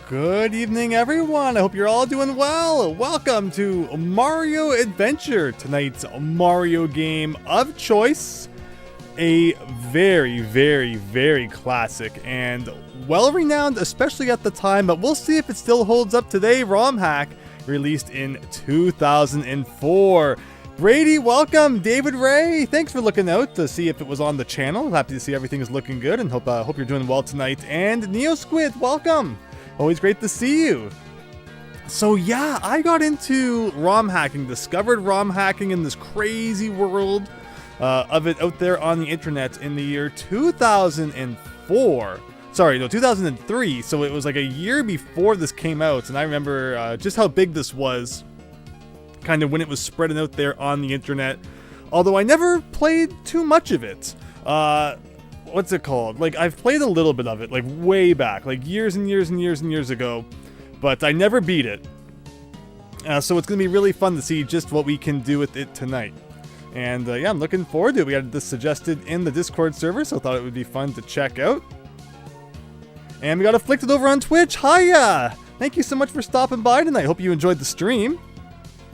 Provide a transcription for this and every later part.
Good evening, everyone. I hope you're all doing well. Welcome to Mario Adventure, tonight's Mario game of choice. A very, very, very classic and well-renowned, especially at the time, but we'll see if it still holds up today. ROM hack released in 2004. Brady, welcome. David Ray, thanks for looking out to see if it was on the channel. Happy to see everything is looking good and hope you're doing well tonight. And Neo Squid, welcome. Always great to see you. So yeah, I got into ROM hacking, discovered ROM hacking in this crazy world of it out there on the internet in the year 2004. Sorry, no, 2003. So it was like a year before this came out. And I remember just how big this was, kind of when it was spreading out there on the internet. Although I never played too much of it. What's it called? Like, I've played a little bit of it, like way back, like years and years and years and years ago, but I never beat it. So it's going to be really fun to see just what we can do with it tonight. And yeah, I'm looking forward to it. We had this suggested in the Discord server, so I thought it would be fun to check out. And we got Afflicted over on Twitch. Hiya! Thank you so much for stopping by tonight. Hope you enjoyed the stream.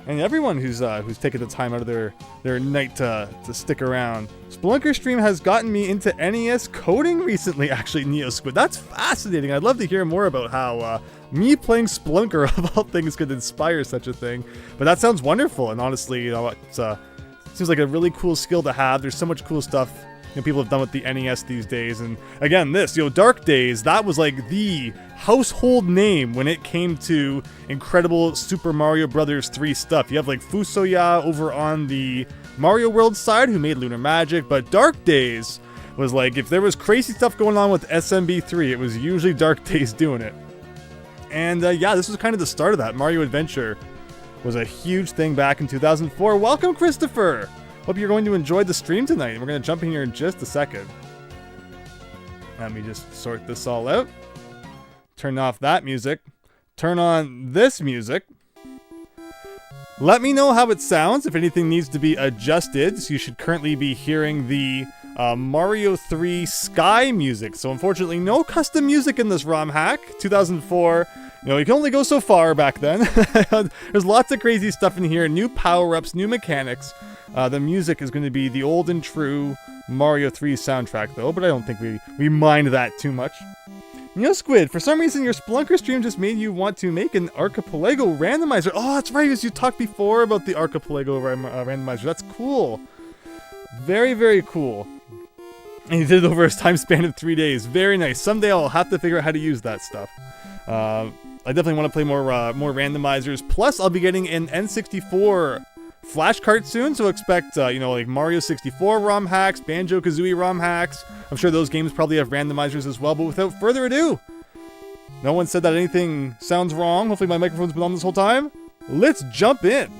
And everyone who's taken the time out of their night to stick around. Splunker stream has gotten me into NES coding recently, actually, Neo Squid. That's fascinating. I'd love to hear more about how me playing Splunker, of all things, could inspire such a thing. But that sounds wonderful, and honestly, you know, it seems like a really cool skill to have. There's so much cool stuff people have done with the NES these days. And again, this, Dark Days, that was like the household name when it came to incredible Super Mario Bros. 3 stuff. You have like Fusoya over on the Mario World side who made Lunar Magic, but Dark Days was like, if there was crazy stuff going on with SMB3, it was usually Dark Days doing it. And yeah, this was kind of the start of that. Mario Adventure was a huge thing back in 2004. Welcome, Christopher! Hope you're going to enjoy the stream tonight. We're going to jump in here in just a second. Let me just sort this all out. Turn off that music. Turn on this music. Let me know how it sounds, if anything needs to be adjusted. So you should currently be hearing the Mario 3 Sky music. So unfortunately, no custom music in this ROM hack. 2004, you can only go so far back then. There's lots of crazy stuff in here. New power-ups, new mechanics. The music is going to be the old and true Mario 3 soundtrack, though, but I don't think we mind that too much. Neo Squid, for some reason your Splunker stream just made you want to make an Archipelago randomizer. Oh, that's right, because you talked before about the Archipelago randomizer. That's cool. Very, very cool. And he did it over his time span of 3 days. Very nice. Someday I'll have to figure out how to use that stuff. I definitely want to play more randomizers. Plus, I'll be getting an N64 flash cart soon, so expect, like Mario 64 ROM hacks, Banjo-Kazooie ROM hacks. I'm sure those games probably have randomizers as well, but without further ado, no one said that anything sounds wrong. Hopefully my microphone's been on this whole time. Let's jump in.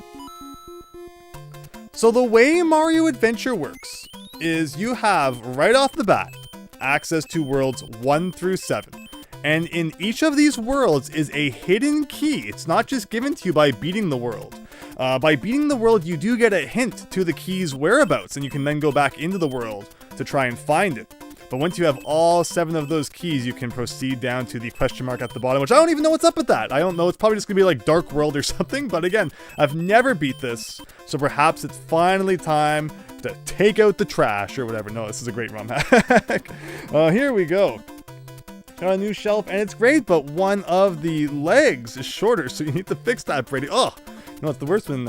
So the way Mario Adventure works is you have, right off the bat, access to worlds 1 through 7. And in each of these worlds is a hidden key. It's not just given to you by beating the world. By beating the world, you do get a hint to the key's whereabouts, and you can then go back into the world to try and find it. But once you have all 7 of those keys, you can proceed down to the question mark at the bottom, which I don't even know what's up with that. I don't know. It's probably just going to be like Dark World or something. But again, I've never beat this, so perhaps it's finally time to take out the trash or whatever. No, this is a great ROM hack. Here we go. Got a new shelf, and it's great, but one of the legs is shorter, so you need to fix that, Brady. Oh, it's the worst when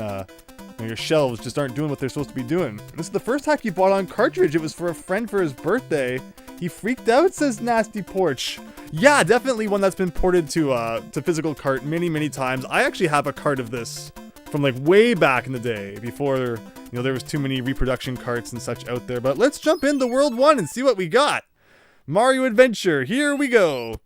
your shelves just aren't doing what they're supposed to be doing. This is the first hack you bought on cartridge. It was for a friend for his birthday. He freaked out, says Nasty Porch. Yeah, definitely one that's been ported to physical cart many, many times. I actually have a cart of this from like way back in the day, before there was too many reproduction carts and such out there. But let's jump into World 1 and see what we got. Mario Adventure, here we go.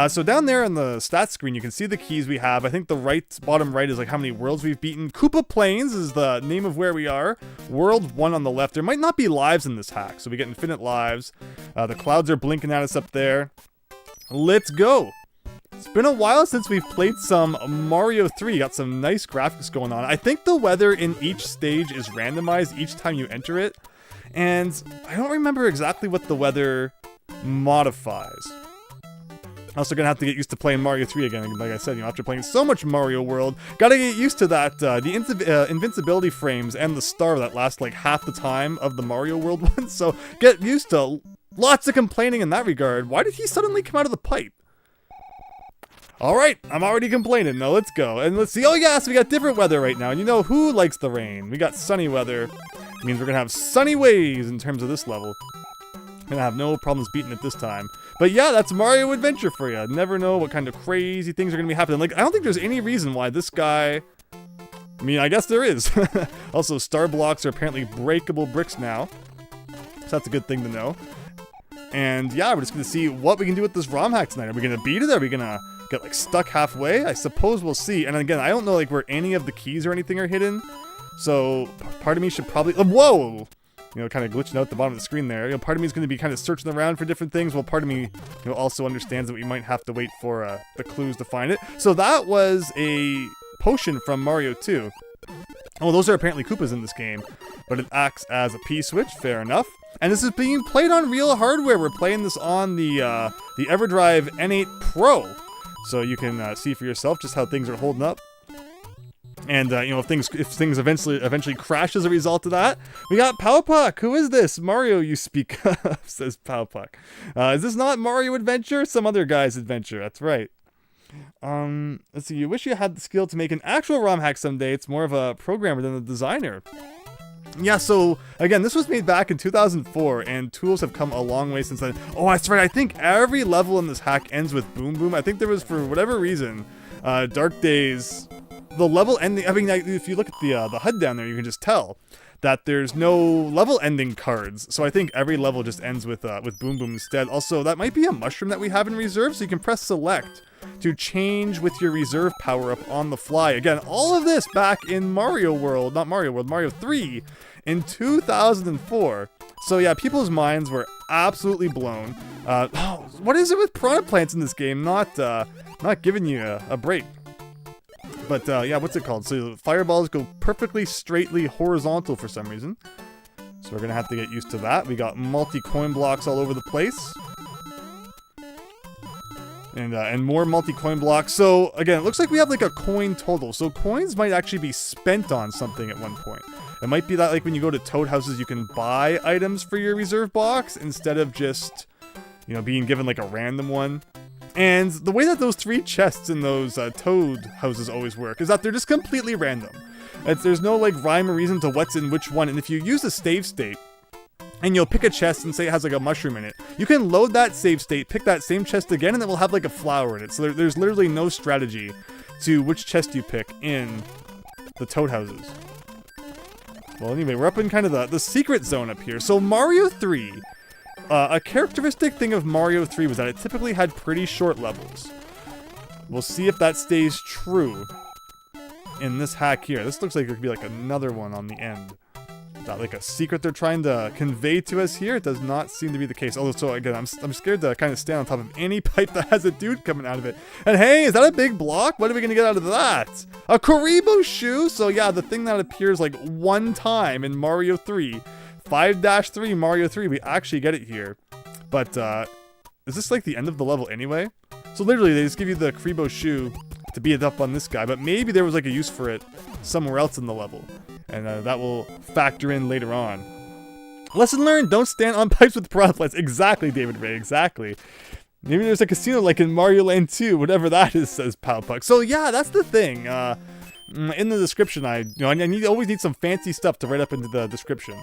So down there on the stats screen, you can see the keys we have. I think the bottom right is like how many worlds we've beaten. Koopa Plains is the name of where we are. World 1 on the left. There might not be lives in this hack, so we get infinite lives. The clouds are blinking at us up there. Let's go. It's been a while since we've played some Mario 3. Got some nice graphics going on. I think the weather in each stage is randomized each time you enter it. And I don't remember exactly what the weather modifies. Also gonna have to get used to playing Mario 3 again. Like I said, after playing so much Mario World, gotta get used to that, the invincibility frames and the star that last like half the time of the Mario World one. So get used to lots of complaining in that regard. Why did he suddenly come out of the pipe? Alright, I'm already complaining. Now let's go. And let's see. Oh yeah, so we got different weather right now. And you know who likes the rain? We got sunny weather. It means we're gonna have sunny waves in terms of this level. Gonna have no problems beating it this time. But yeah, that's Mario Adventure for you. Never know what kind of crazy things are gonna be happening. Like, I don't think there's any reason why this guy... I mean, I guess there is. Also, star blocks are apparently breakable bricks now. So that's a good thing to know. And yeah, we're just gonna see what we can do with this ROM hack tonight. Are we gonna beat it? Are we gonna get like stuck halfway? I suppose we'll see. And again, I don't know like where any of the keys or anything are hidden. So part of me should probably... whoa! Kind of glitching out the bottom of the screen there. Part of me is going to be kind of searching around for different things, while part of me, also understands that we might have to wait for the clues to find it. So that was a potion from Mario 2. Oh, those are apparently Koopas in this game, but it acts as a P-switch. Fair enough. And this is being played on real hardware. We're playing this on the EverDrive N8 Pro, so you can see for yourself just how things are holding up. And, if things eventually crash as a result of that, we got Powpuck. Who is this? Mario you speak of, says Powpuck. Is this not Mario Adventure? Some other guy's adventure. That's right. Let's see. You wish you had the skill to make an actual ROM hack someday. It's more of a programmer than a designer. Yeah, so, again, this was made back in 2004, and tools have come a long way since then. Oh, that's right. I think every level in this hack ends with Boom Boom. I think there was, for whatever reason, Dark Days... The level ending, I mean, if you look at the HUD down there, you can just tell that there's no level ending cards. So I think every level just ends with Boom Boom instead. Also, that might be a mushroom that we have in reserve, so you can press select to change with your reserve power up on the fly. Again, all of this back in Mario World, not Mario World, Mario 3 in 2004. So yeah, people's minds were absolutely blown. What is it with piranha plants in this game? Not giving you a break. But, yeah, what's it called? So fireballs go perfectly straightly horizontal for some reason. So we're going to have to get used to that. We got multi-coin blocks all over the place. And more multi-coin blocks. So, again, it looks like we have, like, a coin total. So coins might actually be spent on something at one point. It might be that, like, when you go to Toad houses, you can buy items for your reserve box instead of just, being given, like, a random one. And the way that those 3 chests in those Toad houses always work is that they're just completely random. There's no like rhyme or reason to what's in which one. And if you use a save state and you'll pick a chest and say it has like a mushroom in it, you can load that save state, pick that same chest again, and it will have like a flower in it. So there's literally no strategy to which chest you pick in the Toad houses. Well, anyway, we're up in kind of the secret zone up here. So Mario 3... a characteristic thing of Mario 3 was that it typically had pretty short levels. We'll see if that stays true in this hack here. This looks like there could be like another one on the end. Is that like a secret they're trying to convey to us here? It does not seem to be the case. Although, so again, I'm scared to kind of stand on top of any pipe that has a dude coming out of it. And hey, is that a big block? What are we going to get out of that? A Karibo shoe? So yeah, the thing that appears like one time in Mario 3. 5-3 Mario 3, we actually get it here. But, is this like the end of the level anyway? So literally, they just give you the Karibo shoe to beat it up on this guy, but maybe there was like a use for it somewhere else in the level. And that will factor in later on. Lesson learned, don't stand on pipes with piranha plants. Exactly, David Ray, exactly. Maybe there's a casino like in Mario Land 2, whatever that is, says Powpuck. So yeah, that's the thing. In the description, I always need some fancy stuff to write up into the description.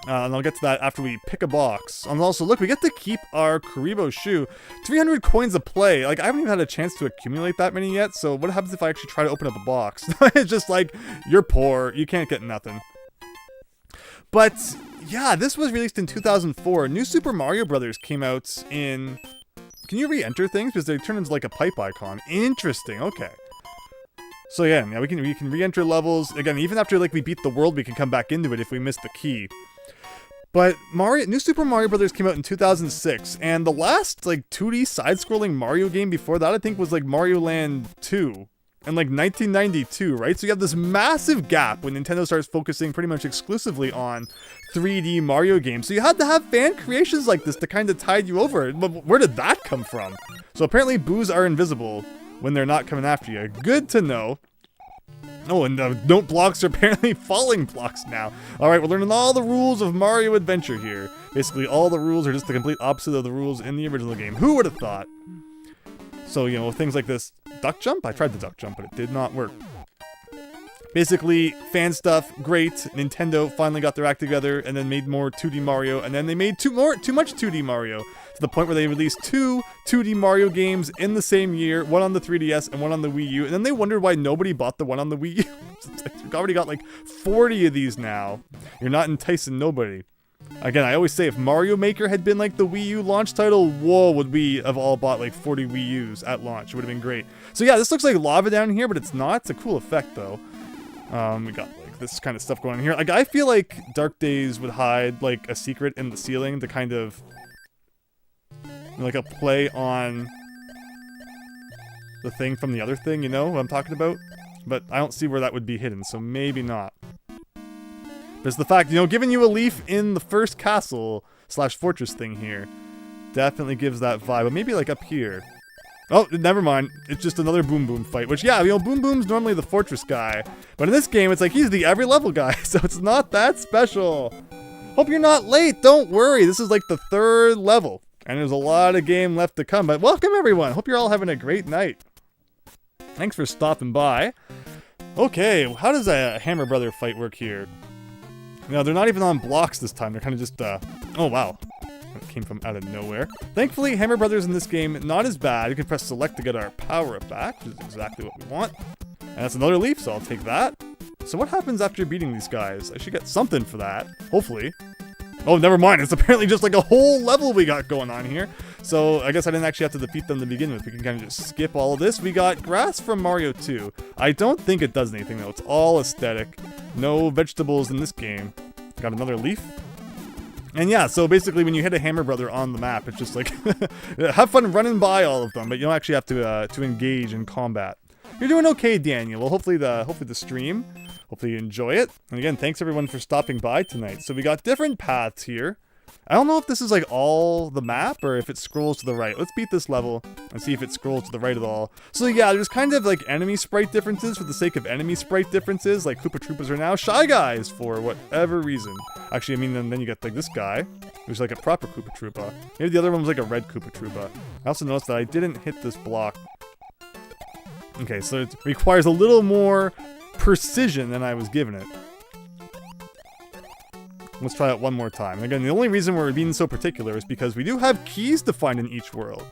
And I'll get to that after we pick a box. And also, look, we get to keep our Karibo shoe. 300 coins a play. Like, I haven't even had a chance to accumulate that many yet, so what happens if I actually try to open up a box? It's just like, you're poor, you can't get nothing. But, yeah, this was released in 2004. New Super Mario Brothers came out in... Can you re-enter things? Because they turn into like a pipe icon. Interesting, okay. So yeah, we can re-enter levels. Again, even after like we beat the world, we can come back into it if we miss the key. But New Super Mario Brothers came out in 2006, and the last like 2D side-scrolling Mario game before that, I think, was like Mario Land 2. in like 1992, right? So you have this massive gap when Nintendo starts focusing pretty much exclusively on 3D Mario games. So you had to have fan creations like this to kind of tide you over. But where did that come from? So apparently boos are invisible when they're not coming after you. Good to know. Oh, and note blocks are apparently falling blocks now. Alright, we're learning all the rules of Mario Adventure here. Basically, all the rules are just the complete opposite of the rules in the original game. Who would have thought? So, you know, things like this. Duck jump? I tried the duck jump, but it did not work. Basically, fan stuff, great. Nintendo finally got their act together and then made more 2D Mario, and then they made too much 2D Mario. To the point where they released 2 2D Mario games in the same year, one on the 3DS and one on the Wii U, and then they wondered why nobody bought the one on the Wii U. You've already got like 40 of these now. You're not enticing nobody. Again, I always say if Mario Maker had been like the Wii U launch title, whoa, would we have all bought like 40 Wii U's at launch. It would have been great. So yeah, this looks like lava down here, but it's not. It's a cool effect though. We got like this kind of stuff going on here. Like I feel like Dark Days would hide like a secret in the ceiling to kind of like a play on the thing from the other thing, you know what I'm talking about? But I don't see where that would be hidden, so maybe not. But it's the fact, you know, giving you a leaf in the first castle / fortress thing here definitely gives that vibe. But maybe like up here. Oh, never mind. It's just another Boom Boom fight, which, yeah, you know, Boom Boom's normally the fortress guy. But in this game, it's like he's the every level guy, so it's not that special. Hope you're not late. Don't worry. This is like the 3rd level. And there's a lot of game left to come. But welcome, everyone. Hope you're all having a great night. Thanks for stopping by. Okay, how does a Hammer Brother fight work here? No, they're not even on blocks this time. They're kind of just, oh, wow. That came from out of nowhere. Thankfully, Hammer Brothers in this game, not as bad. You can press select to get our power up back, which is exactly what we want. And that's another leaf, so I'll take that. So what happens after beating these guys? I should get something for that, hopefully. Oh, never mind. It's apparently just like a whole level we got going on here. So I guess I didn't actually have to defeat them to begin with. We can kind of just skip all of this. We got grass from Mario 2. I don't think it does anything, though. It's all aesthetic. No vegetables in this game. Got another leaf. And yeah, so basically when you hit a Hammer Brother on the map, it's just like, have fun running by all of them, but you don't actually have to engage in combat. You're doing okay, Daniel. Well, hopefully the stream, hopefully you enjoy it. And again, thanks everyone for stopping by tonight. So we got different paths here. I don't know if this is like all the map or if it scrolls to the right. Let's beat this level and see if it scrolls to the right at all. So yeah, there's kind of like enemy sprite differences for the sake of enemy sprite differences. Like Koopa Troopas are now Shy Guys for whatever reason. Actually, I mean, then you get like this guy, who's like a proper Koopa Troopa. Maybe the other one was like a red Koopa Troopa. I also noticed that I didn't hit this block. Okay, so it requires a little more precision than I was giving it. Let's try it one more time. And again, the only reason we're being so particular is because we do have keys to find in each world.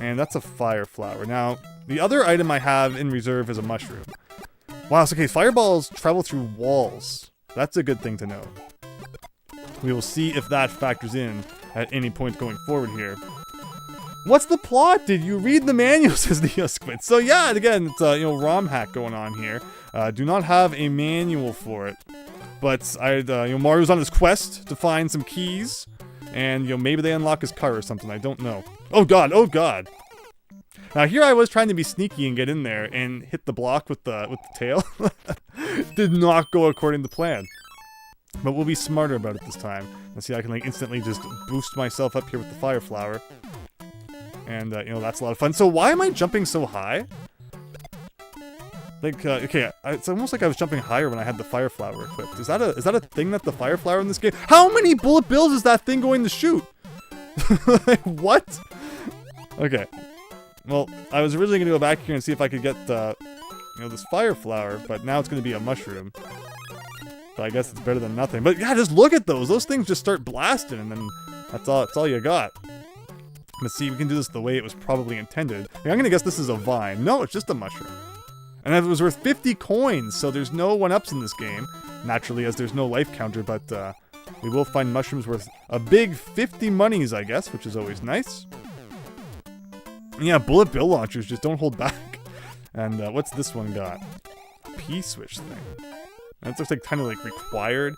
And that's a fire flower. Now, the other item I have in reserve is a mushroom. Wow, so okay, fireballs travel through walls. That's a good thing to know. We will see if that factors in at any point going forward here. What's the plot? Did you read the manual, says the Squid. So yeah, again, it's a ROM hack going on here. Do not have a manual for it. But Mario's on his quest to find some keys, and maybe they unlock his car or something. I don't know. Oh god! Oh god! Now here I was trying to be sneaky and get in there and hit the block with the tail. Did not go according to plan. But we'll be smarter about it this time. Let's see, I can like instantly just boost myself up here with the fire flower, and that's a lot of fun. So why am I jumping so high? Like, okay, it's almost like I was jumping higher when I had the fire flower equipped. Is that a thing that the fire flower in this game? How many bullet bills is that thing going to shoot? Like, what? Okay. Well, I was originally going to go back here and see if I could get, this fire flower, but now it's going to be a mushroom. But I guess it's better than nothing. But yeah, just look at those. Those things just start blasting, and then that's all you got. Let's see, we can do this the way it was probably intended. I'm going to guess this is a vine. No, it's just a mushroom. And it was worth 50 coins, so there's no 1-ups in this game. Naturally, as there's no life counter, but we will find mushrooms worth a big 50 monies, I guess, which is always nice. And yeah, bullet bill launchers just don't hold back. And what's this one got? P-switch thing. That looks like kind of like required.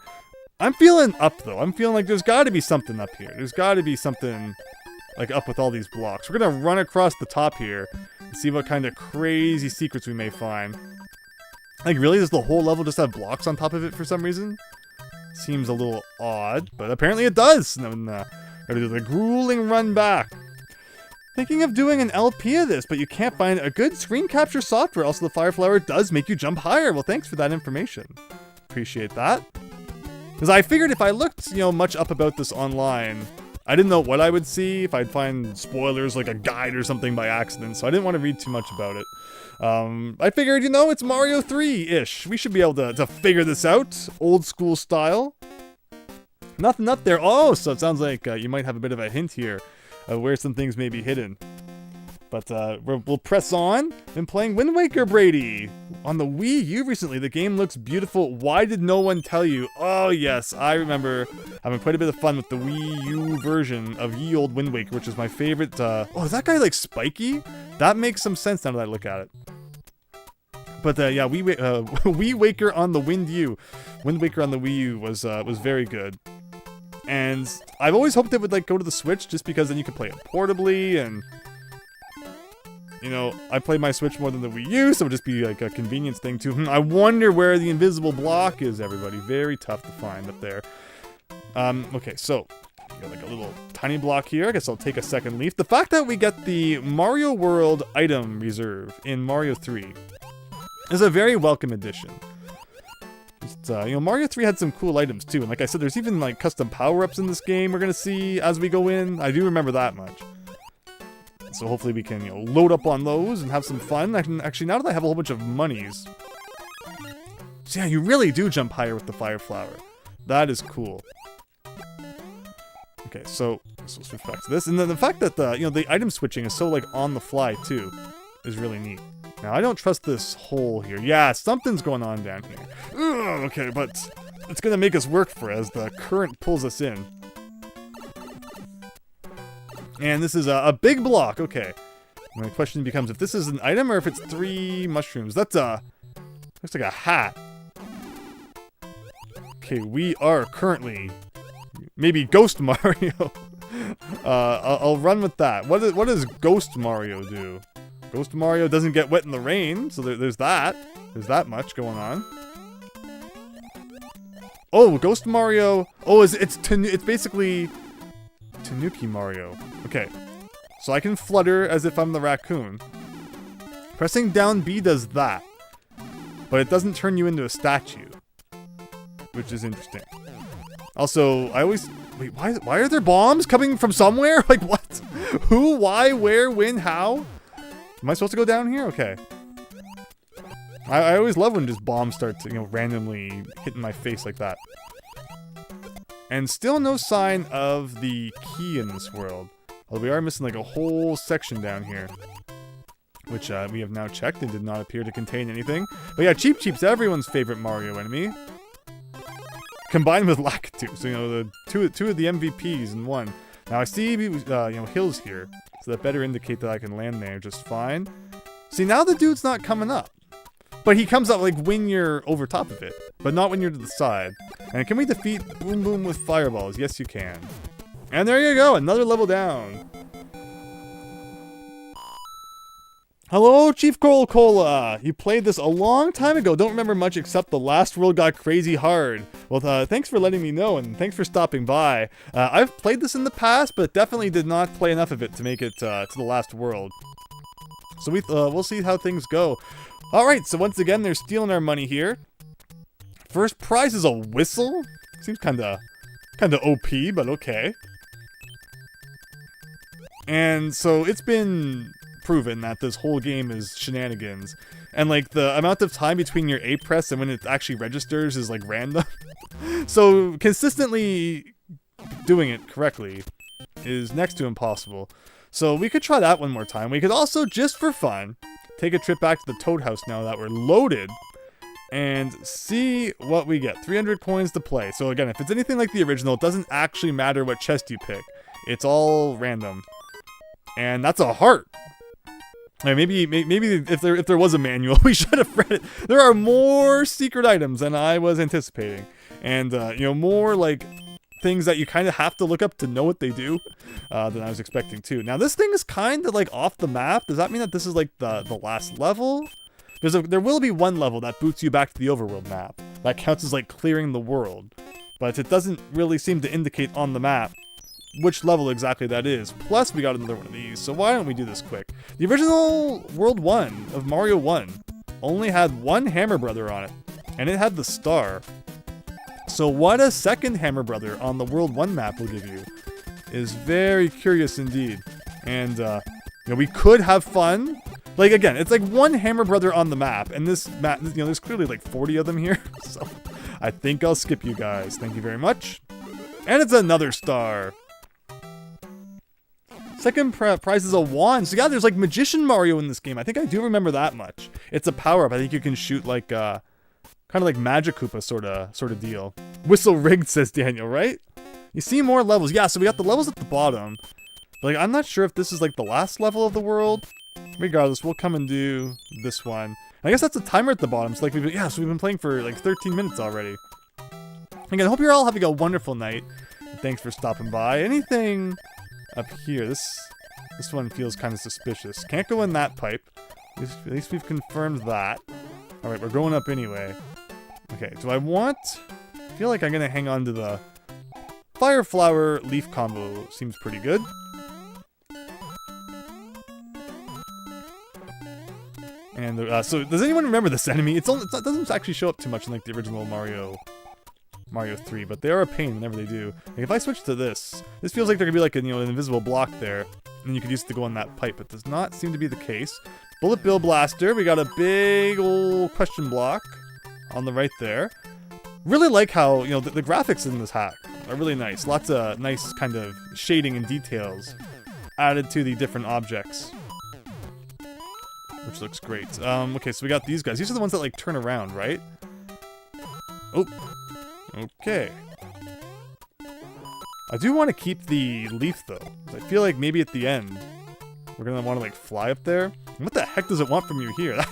I'm feeling up, though. I'm feeling like there's got to be something up here. There's got to be something like up with all these blocks. We're going to run across the top here See what kind of crazy secrets we may find. Like, really? Does the whole level just have blocks on top of it for some reason? Seems a little odd, but apparently it does. Gotta do the grueling run back. Thinking of doing an LP of this, but you can't find a good screen capture software. Also, the Fire Flower does make you jump higher. Well, thanks for that information. Appreciate that. Because I figured if I looked, much up about this online, I didn't know what I would see, if I'd find spoilers like a guide or something by accident, so I didn't want to read too much about it. I figured, it's Mario 3-ish. We should be able to figure this out, old school style. Nothing up there. Oh, so it sounds like you might have a bit of a hint here of where some things may be hidden. But we'll press on. Been playing Wind Waker, Brady. On the Wii U recently, the game looks beautiful. Why did no one tell you? Oh yes, I remember having quite a bit of fun with the Wii U version of Ye Olde Wind Waker, which is my favorite. Oh, is that guy like spiky? That makes some sense now that I look at it. But yeah, Wii Waker on the Wind Waker on the Wii U was very good. And I've always hoped it would like go to the Switch, just because then you could play it portably, and I play my Switch more than the Wii U, so it would just be like a convenience thing too. I wonder where the invisible block is, everybody. Very tough to find up there. Okay, so we got like a little tiny block here. I guess I'll take a second leaf. The fact that we get the Mario World item reserve in Mario 3 is a very welcome addition. Just, Mario 3 had some cool items too, and like I said, there's even like custom power-ups in this game we're gonna see as we go in. I do remember that much. So hopefully we can, load up on those and have some fun. I can actually, now that I have a whole bunch of monies. So yeah, you really do jump higher with the Fire Flower. That is cool. Okay, so we'll switch back to this, and then the fact that the item switching is so like on the fly too is really neat. Now I don't trust this hole here. Yeah, something's going on down here. Ugh, okay, but it's gonna make us work for it as the current pulls us in. And this is a big block. Okay. And the question becomes if this is an item or if it's 3 mushrooms. That's looks like a hat. Okay, we are currently maybe Ghost Mario. I'll run with that. What does Ghost Mario do? Ghost Mario doesn't get wet in the rain, so there's that. There's that much going on. Oh, Ghost Mario. Oh, it's basically Tanuki Mario. Okay, so I can flutter as if I'm the raccoon. Pressing down B does that, but it doesn't turn you into a statue, which is interesting. Also, wait, why are there bombs coming from somewhere? Like what? Who, why, where, when, how? Am I supposed to go down here? Okay. I always love when just bombs start to, randomly hitting my face like that. And still no sign of the key in this world. Although we are missing like a whole section down here. Which we have now checked and did not appear to contain anything. But yeah, Cheep Cheep's everyone's favorite Mario enemy. Combined with Lakitu. So, the two of the MVPs in one. Now I see, hills here. So that better indicate that I can land there just fine. See, now the dude's not coming up. But he comes up like when you're over top of it. But not when you're to the side. And can we defeat Boom Boom with fireballs? Yes, you can. And there you go, another level down. Hello, Chief Cola. You played this a long time ago. Don't remember much except the last world got crazy hard. Well, thanks for letting me know, and thanks for stopping by. I've played this in the past, but definitely did not play enough of it to make it to the last world. So we'll see how things go. All right, so once again, they're stealing our money here. First prize is a whistle. Seems kind of OP, but okay. And so it's been proven that this whole game is shenanigans. And like the amount of time between your A press and when it actually registers is like random. So consistently doing it correctly is next to impossible. So we could try that one more time. We could also, just for fun, take a trip back to the Toad House now that we're loaded and see what we get. 300 coins to play. So again, if it's anything like the original, it doesn't actually matter what chest you pick. It's all random. And that's a heart. Maybe if there was a manual, we should have read it. There are more secret items than I was anticipating. And, more like things that you kind of have to look up to know what they do than I was expecting too. Now this thing is kind of like off the map. Does that mean that this is like the last level? There will be one level that boots you back to the overworld map. That counts as like clearing the world. But it doesn't really seem to indicate on the map which level exactly that is. Plus we got another one of these, so why don't we do this quick? The original World 1 of Mario 1 only had one Hammer Brother on it, and it had the star. So what a second Hammer Brother on the World 1 map will give you is very curious indeed. And, you know, we could have fun. Like, again, it's like one Hammer Brother on the map, and this map, you know, there's clearly like 40 of them here, so I think I'll skip you guys. Thank you very much. And it's another star. Second prize is a wand. So yeah, there's like Magician Mario in this game. I think I do remember that much. It's a power-up. I think you can shoot like, kind of like Magic Koopa sort of deal. Whistle rigged, says Daniel, right? You see more levels. Yeah, so we got the levels at the bottom. But, like, I'm not sure if this is like the last level of the world. Regardless, we'll come and do this one. I guess that's a timer at the bottom. So like we've been playing for like 13 minutes already. Again, I hope you're all having a wonderful night. And thanks for stopping by. Anything up here? This one feels kind of suspicious. Can't go in that pipe. At least we've confirmed that. Alright, we're going up anyway. Okay, do I feel like I'm gonna hang on to the Fire Flower Leaf combo. Seems pretty good. And so, does anyone remember this enemy? It doesn't actually show up too much in like the original Mario 3, but they are a pain whenever they do. Like, if I switch to this feels like there could be like an invisible block there, and you could use it to go on that pipe. It does not seem to be the case. Bullet Bill Blaster. We got a big old question block on the right there. Really like how the graphics in this hack are really nice. Lots of nice kind of shading and details added to the different objects, which looks great. Okay, so we got these guys. These are the ones that like turn around, right? Oh, okay. I do want to keep the leaf though. I feel like maybe at the end we're gonna want to like fly up there. What the heck does it want from you here? I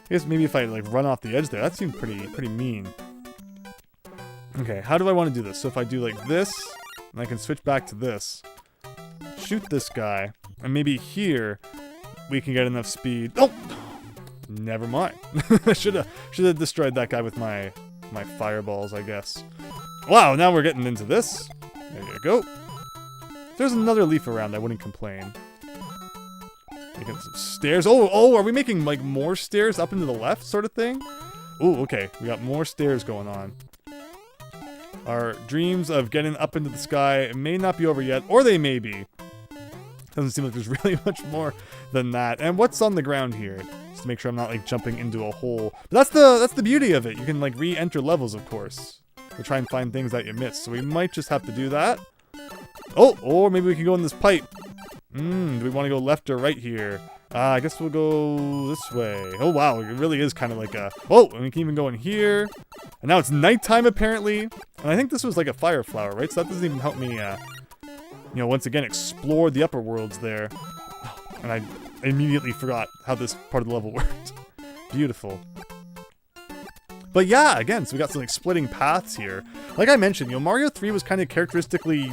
guess maybe if I like run off the edge there, that seemed pretty mean. Okay, how do I want to do this? So if I do like this, and I can switch back to this, shoot this guy, and maybe here we can get enough speed. Oh, never mind. I should have destroyed that guy with my fireballs, I guess. Wow, now we're getting into this. There you go. If there's another leaf around, I wouldn't complain. Making some stairs. Oh, are we making like more stairs up into the left sort of thing? Oh, okay. We got more stairs going on. Our dreams of getting up into the sky may not be over yet, or they may be. Doesn't seem like there's really much more than that. And what's on the ground here? Just to make sure I'm not like jumping into a hole. But that's the beauty of it. You can like re-enter levels, of course, to try and find things that you missed. So we might just have to do that. Oh, or maybe we can go in this pipe. Do we want to go left or right here? I guess we'll go this way. Oh wow, it really is kind of like a... Oh, and we can even go in here. And now it's nighttime apparently. And I think this was like a fire flower, right? So that doesn't even help me, once again explore the upper worlds there. And I immediately forgot how this part of the level worked. Beautiful. But yeah, again, so we got some like splitting paths here. Like I mentioned, Mario 3 was kind of characteristically,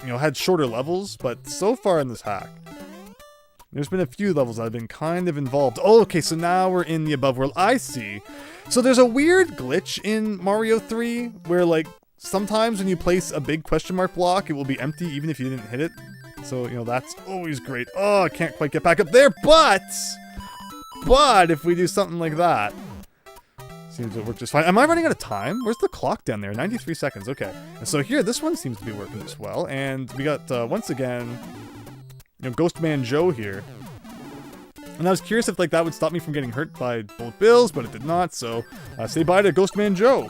had shorter levels, but so far in this hack, there's been a few levels that have been kind of involved. Oh, okay, so now we're in the above world. I see. So there's a weird glitch in Mario 3 where like sometimes when you place a big question mark block, it will be empty even if you didn't hit it. So, that's always great. Oh, I can't quite get back up there, but if we do something like that, seems to work just fine. Am I running out of time? Where's the clock down there? 93 seconds, okay. And so here, this one seems to be working as well. And we got, once again, Ghost Man Joe here. And I was curious if like that would stop me from getting hurt by bullet bills, but it did not, so say bye to Ghost Man Joe.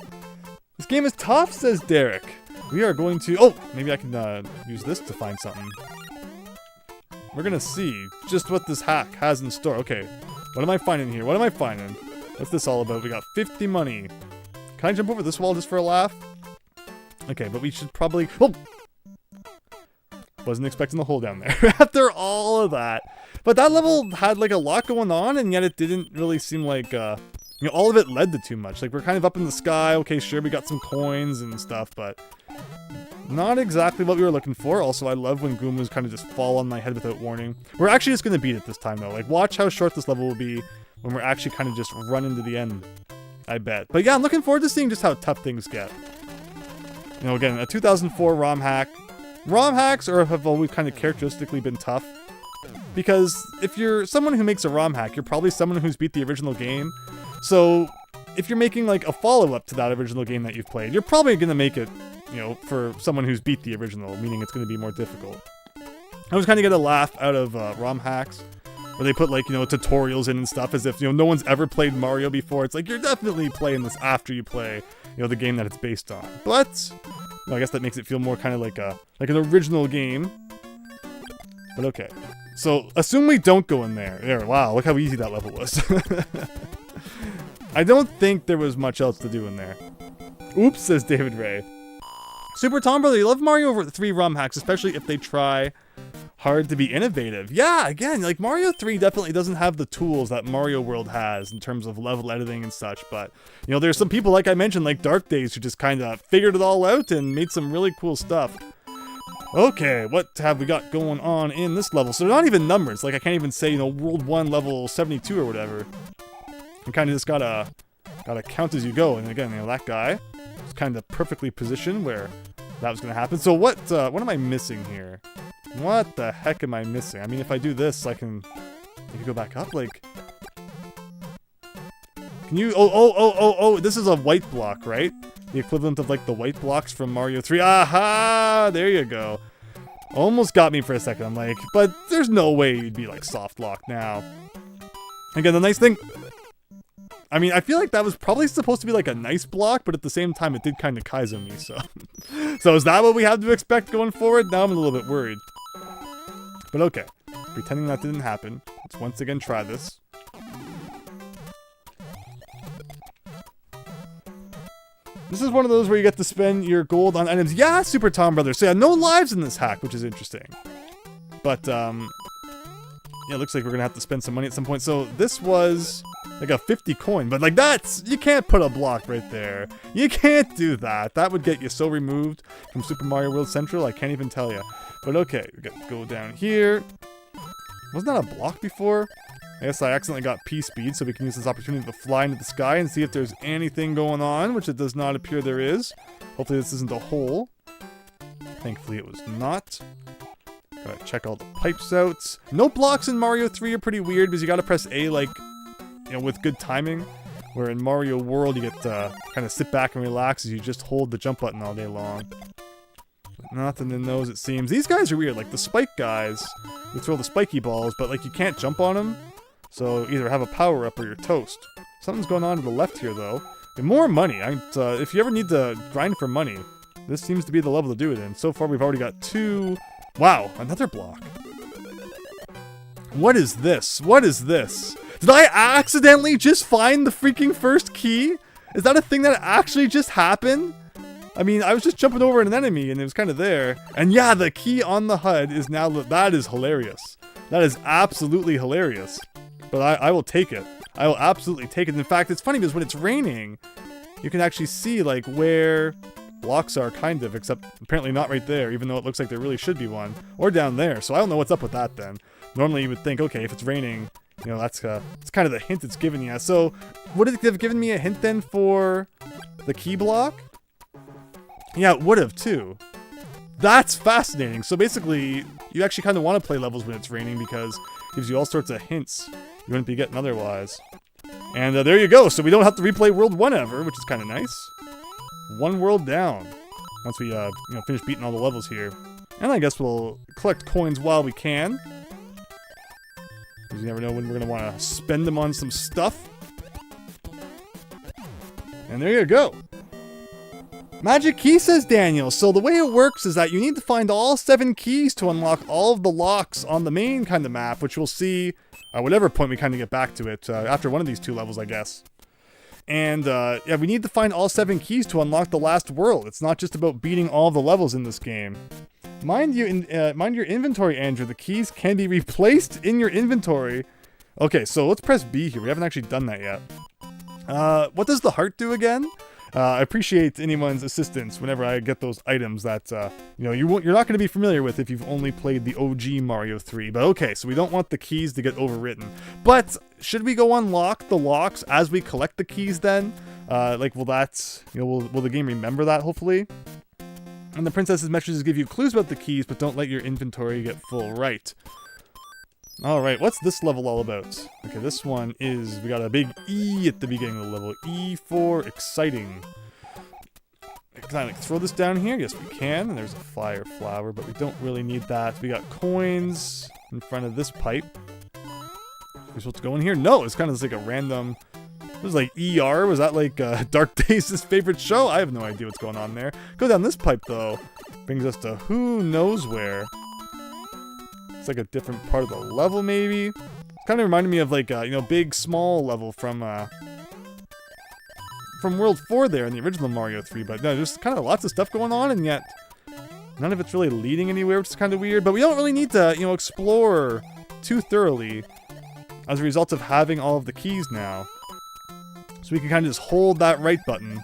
This game is tough, says Derek. We are going to... Oh, maybe I can use this to find something. We're gonna see just what this hack has in store. Okay, what am I finding here? What am I finding? What's this all about? We got 50 money. Can I jump over this wall just for a laugh? Okay, but we should probably... Oh! Wasn't expecting the hole down there after all of that. But that level had like a lot going on, and yet it didn't really seem like you know, all of it led to too much. Like, we're kind of up in the sky. Okay, sure, we got some coins and stuff, but not exactly what we were looking for. Also, I love when Goombas kind of just fall on my head without warning. We're actually just going to beat it this time, though. Like, watch how short this level will be when we're actually kind of just running to the end, I bet. But yeah, I'm looking forward to seeing just how tough things get. You know, again, a 2004 ROM hack. ROM hacks have always kind of characteristically been tough. Because if you're someone who makes a ROM hack, you're probably someone who's beat the original game. So if you're making like a follow-up to that original game that you've played, you're probably going to make it, you know, for someone who's beat the original, meaning it's going to be more difficult. I was kind of get a laugh out of ROM hacks, where they put like, you know, tutorials in and stuff, as if, you know, no one's ever played Mario before. It's like, you're definitely playing this after you play, you know, the game that it's based on. But, you know, I guess that makes it feel more kind of like an original game. But okay. So, assume we don't go in there. There, wow, look how easy that level was. I don't think there was much else to do in there. Oops, says David Ray. Super Tom Brother, you love Mario 3 ROM hacks, especially if they try hard to be innovative. Yeah, again, like Mario 3 definitely doesn't have the tools that Mario World has in terms of level editing and such, but, you know, there's some people, like I mentioned, like Dark Days, who just kind of figured it all out and made some really cool stuff. Okay, what have we got going on in this level? So they're not even numbers. Like, I can't even say, you know, World 1 level 72 or whatever. You kind of just gotta count as you go. And again, you know, that guy is kind of perfectly positioned where that was gonna happen. So what am I missing here? What the heck am I missing? I mean, if I do this, I can go back up. Like, can you? Oh! This is a white block, right? The equivalent of like the white blocks from Mario 3. Aha! There you go. Almost got me for a second. I'm like, but there's no way you'd be like soft lock now. Again, the nice thing, I mean, I feel like that was probably supposed to be like a nice block, but at the same time, it did kind of Kaizo me, so. So is that what we have to expect going forward? Now I'm a little bit worried. But okay, pretending that didn't happen. Let's once again try this. This is one of those where you get to spend your gold on items. Yeah, Super Tom Brother. So yeah, no lives in this hack, which is interesting. But, yeah, it looks like we're gonna have to spend some money at some point. So this was like a 50 coin, but like that's, you can't put a block right there. You can't do that. That would get you so removed from Super Mario World Central, I can't even tell you. But okay, we got to go down here. Wasn't that a block before? I guess I accidentally got P-speed, so we can use this opportunity to fly into the sky and see if there's anything going on, which it does not appear there is. Hopefully this isn't a hole. Thankfully it was not. Gotta check all the pipes out. No blocks in Mario 3 are pretty weird, because you gotta press A, like, you know, with good timing. Where in Mario World, you get to kind of sit back and relax as you just hold the jump button all day long. But nothing in those, it seems. These guys are weird, like the spike guys. You throw the spiky balls, but like you can't jump on them. So either have a power-up or you're toast. Something's going on to the left here, though. And more money. If you ever need to grind for money, this seems to be the level to do it in. So far, we've already got 2... Wow, another block. What is this? What is this? Did I accidentally just find the freaking first key? Is that a thing that actually just happened? I mean, I was just jumping over an enemy and it was kind of there. And yeah, the key on the HUD is now... That is hilarious. That is absolutely hilarious. But I will take it. I will absolutely take it. In fact, it's funny because when it's raining, you can actually see like where blocks are, kind of, except apparently not right there, even though it looks like there really should be one. Or down there, so I don't know what's up with that then. Normally you would think, okay, if it's raining, you know, that's it's kind of the hint it's given you. So, would it have given me a hint then for the key block? Yeah, it would have too. That's fascinating. So basically, you actually kind of want to play levels when it's raining because it gives you all sorts of hints you wouldn't be getting otherwise. And there you go. So we don't have to replay World 1 ever, which is kind of nice. One world down. Once we, finish beating all the levels here. And I guess we'll collect coins while we can. Because you never know when we're going to want to spend them on some stuff. And there you go. Magic key, says Daniel. So the way it works is that you need to find all 7 keys to unlock all of the locks on the main kind of map, which we'll see at whatever point we kind of get back to it, after one of these 2 levels, I guess. And, yeah, we need to find all 7 keys to unlock the last world. It's not just about beating all the levels in this game. Mind your inventory, Andrew. The keys can be replaced in your inventory. Okay, so let's press B here. We haven't actually done that yet. What does the heart do again? I appreciate anyone's assistance whenever I get those items that, you're not going to be familiar with if you've only played the OG Mario 3. But okay, so we don't want the keys to get overwritten. But should we go unlock the locks as we collect the keys then? Will that, will the game remember that, hopefully? And the princess's messages give you clues about the keys, but don't let your inventory get full. Right. Alright, what's this level all about? Okay, this one is, we got a big E at the beginning of the level. E for exciting. Can I throw this down here? Yes, we can. And there's a fire flower, but we don't really need that. We got coins in front of this pipe. We're supposed to go in here? No, it's kind of just like a random... It was like ER? Was that like Dark Days' favorite show? I have no idea what's going on there. Go down this pipe, though. Brings us to who knows where. It's like a different part of the level, maybe? Kind of reminded me of like a, big, small level from World 4 there in the original Mario 3. But no, there's kind of lots of stuff going on, and yet none of it's really leading anywhere, which is kind of weird. But we don't really need to, explore too thoroughly as a result of having all of the keys now. So we can kind of just hold that right button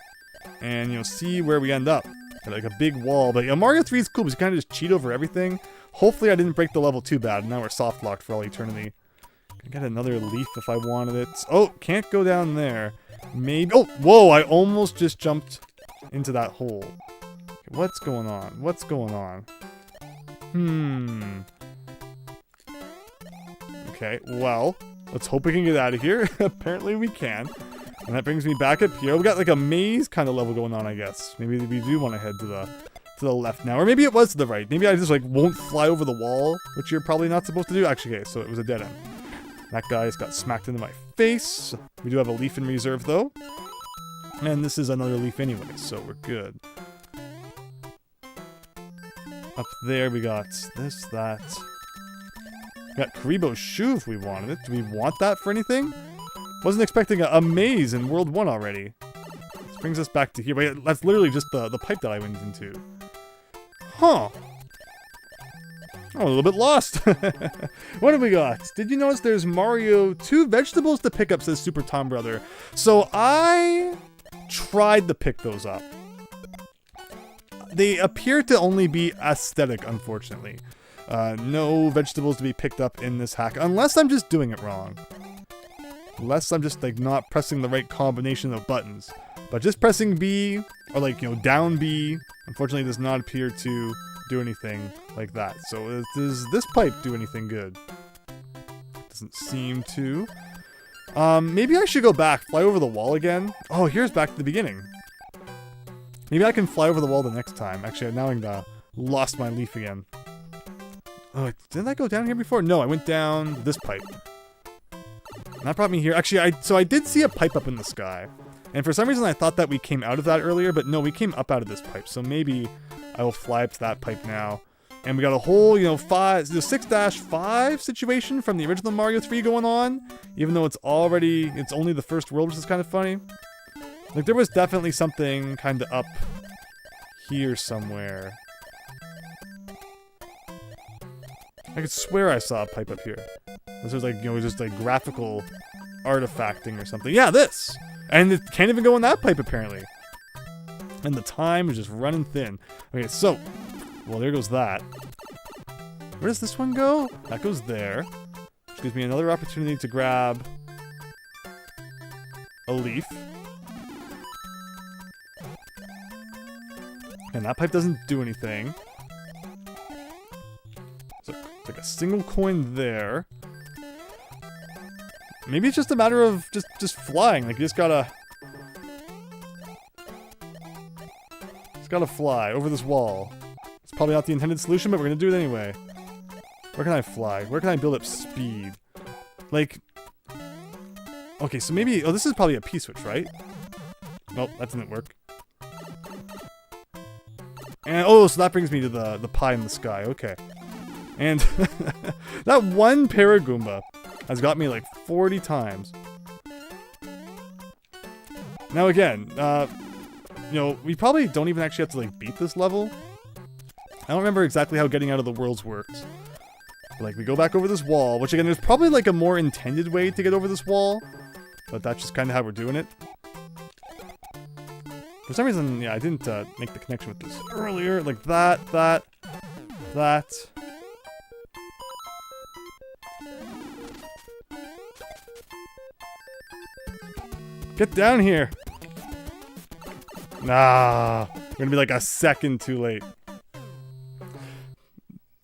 and, see where we end up. Like a big wall. But Mario 3 is cool because you kind of just cheat over everything. Hopefully I didn't break the level too bad. Now we're soft locked for all eternity. Can get another leaf if I wanted it. Oh, can't go down there. Maybe. Oh, whoa! I almost just jumped into that hole. Okay, what's going on? What's going on? Okay, well, let's hope we can get out of here. Apparently we can. And that brings me back up here. We got like a maze kind of level going on, I guess. Maybe we do want to head to the left now. Or maybe it was to the right. Maybe I just won't fly over the wall, which you're probably not supposed to do. Actually, okay, so it was a dead end. That guy's got smacked into my face. We do have a leaf in reserve, though. And this is another leaf anyway, so we're good. Up there we got this, that. We got Karibo's shoe if we wanted it. Do we want that for anything? Wasn't expecting a maze in World 1 already. This brings us back to here. But that's literally just the pipe that I went into. Huh. I'm a little bit lost. What have we got? Did you notice there's Mario 2 vegetables to pick up, says Super Tom Brother. So I tried to pick those up. They appear to only be aesthetic, unfortunately. No vegetables to be picked up in this hack, unless I'm just doing it wrong. Unless I'm just not pressing the right combination of buttons. But just pressing B, or down B, unfortunately does not appear to do anything like that. So does this pipe do anything good? Doesn't seem to. Maybe I should go back, fly over the wall again. Oh, here's back to the beginning. Maybe I can fly over the wall the next time. Actually, now I lost my leaf again. Oh, didn't I go down here before? No, I went down this pipe. And that brought me here. Actually, so I did see a pipe up in the sky. And for some reason I thought that we came out of that earlier, but no, we came up out of this pipe. So maybe I will fly up to that pipe now. And we got a whole, 6-5 situation from the original Mario 3 going on. Even though it's only the first world, which is kind of funny. Like, there was definitely something kind of up here somewhere. I could swear I saw a pipe up here. This was just graphical artifacting or something. Yeah, this! And it can't even go in that pipe, apparently. And the time is just running thin. Okay, so, well, there goes that. Where does this one go? That goes there. Which gives me another opportunity to grab a leaf. And that pipe doesn't do anything. So it's like a single coin there. Maybe it's just a matter of just flying. Like, you just gotta fly over this wall. It's probably not the intended solution, but we're gonna do it anyway. Where can I fly? Where can I build up speed? Like, okay, so maybe, oh, this is probably a P-switch, right? Nope, that didn't work. And, oh, so that brings me to the pie in the sky, okay. And that one Paragoomba has got me like 40 times. Now again, we probably don't even actually have to beat this level. I don't remember exactly how getting out of the worlds works. Like, we go back over this wall, which again, there's probably a more intended way to get over this wall. But that's just kind of how we're doing it. For some reason, yeah, I didn't make the connection with this earlier. Like that. Get down here. Nah, we're gonna be like a second too late.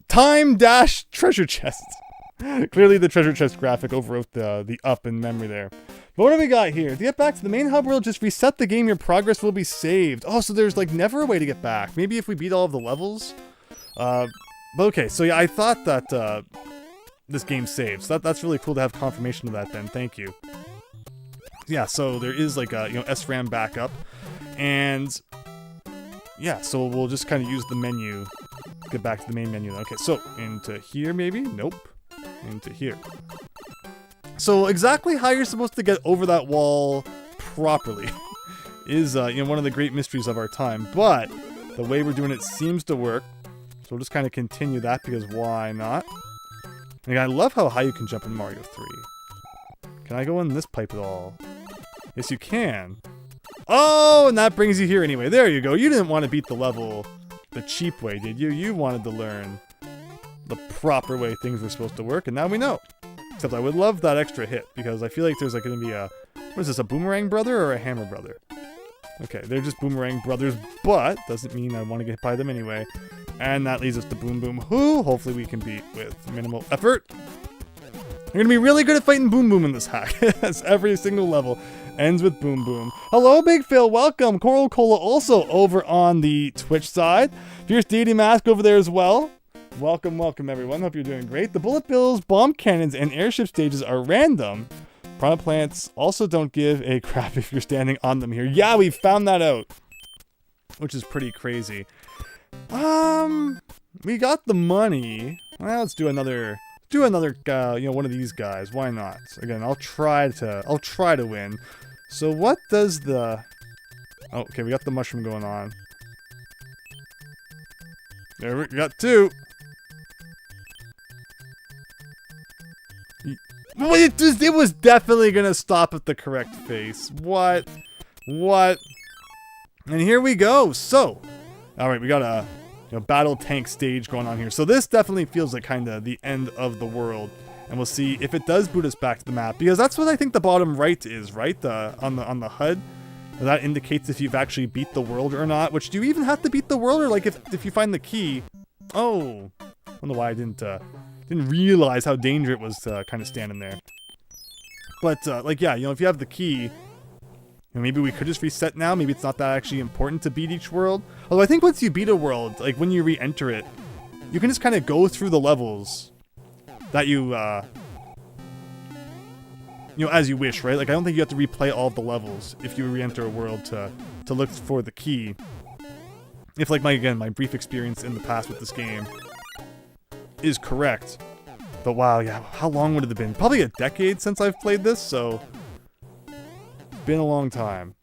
Time dash treasure chest. Clearly the treasure chest graphic overwrote the up in memory there. But what do we got here? To get back to the main hub world, just reset the game, your progress will be saved. Oh, so there's like never a way to get back. Maybe if we beat all of the levels? But okay, so yeah, I thought that this game saves. So that's really cool to have confirmation of that then, thank you. Yeah, so there is like a, SRAM backup. And yeah, so we'll just kind of use the menu. Get back to the main menu. Okay, so into here maybe? Nope. Into here. So exactly how you're supposed to get over that wall properly is one of the great mysteries of our time. But the way we're doing it seems to work. So we'll just kind of continue that because why not? And I love how high you can jump in Mario 3. Can I go in this pipe at all? Yes, you can. Oh, and that brings you here anyway. There you go. You didn't want to beat the level the cheap way, did you? You wanted to learn the proper way things were supposed to work, and now we know. Except I would love that extra hit, because I feel like there's like going to be a... What is this, a boomerang brother or a hammer brother? Okay, they're just boomerang brothers, but doesn't mean I want to get hit by them anyway. And that leads us to Boom Boom, who hopefully we can beat with minimal effort. I'm going to be really good at fighting Boom Boom in this hack, as every single level ends with Boom Boom. Hello, Big Phil. Welcome. Coral Cola also over on the Twitch side. Fierce Deity Mask over there as well. Welcome, welcome, everyone. Hope you're doing great. The bullet bills, bomb cannons, and airship stages are random. Piranha plants also don't give a crap if you're standing on them here. Yeah, we found that out. Which is pretty crazy. We got the money. Well, let's do another... one of these guys. Why not? Again, I'll try to win. So what does the... Oh, okay, we got the mushroom going on. There we got two. It was definitely gonna stop at the correct face. What? And here we go. So, all right, we got a battle tank stage going on here. So this definitely feels like kind of the end of the world. And we'll see if it does boot us back to the map, because that's what I think the bottom right is, right? On the HUD. That indicates if you've actually beat the world or not. Which, do you even have to beat the world, or like if you find the key? Oh, I don't know why I didn't realize how dangerous it was to kind of standing there. But like, yeah, if you have the key, maybe we could just reset now. Maybe it's not that actually important to beat each world. Although I think once you beat a world, like when you re-enter it, you can just kind of go through the levels that you as you wish, right? Like I don't think you have to replay all of the levels if you re-enter a world to look for the key. If like my brief experience in the past with this game is correct. But wow, yeah, how long would it have been? Probably a decade since I've played this, so it's been a long time.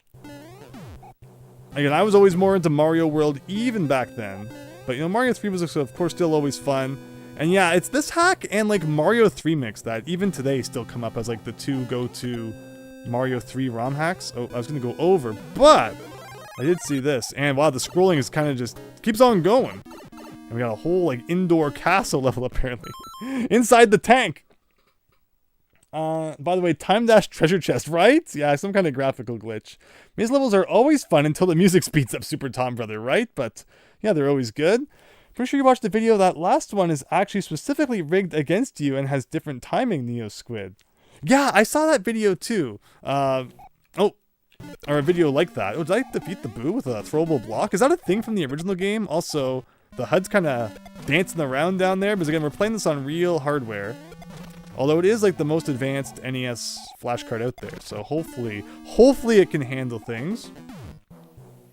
Again, I was always more into Mario World even back then. But Mario 3 was of course still always fun. And yeah, it's this hack and like Mario 3 mix that even today still come up as like the two go-to Mario 3 ROM hacks. Oh, I was gonna go over, but I did see this. And wow, the scrolling is kind of just keeps on going. And we got a whole like indoor castle level apparently inside the tank. By the way, time dash treasure chest, right? Yeah, some kind of graphical glitch. These levels are always fun until the music speeds up, Super Tom Brother, right? But yeah, they're always good. Pretty sure you watched the video. That last one is actually specifically rigged against you and has different timing, Neo Squid. Yeah, I saw that video too. Or a video like that. Oh, did I defeat the Boo with a throwable block? Is that a thing from the original game? Also, the HUD's kind of dancing around down there, because again, we're playing this on real hardware. Although it is like the most advanced NES flash card out there, so hopefully it can handle things.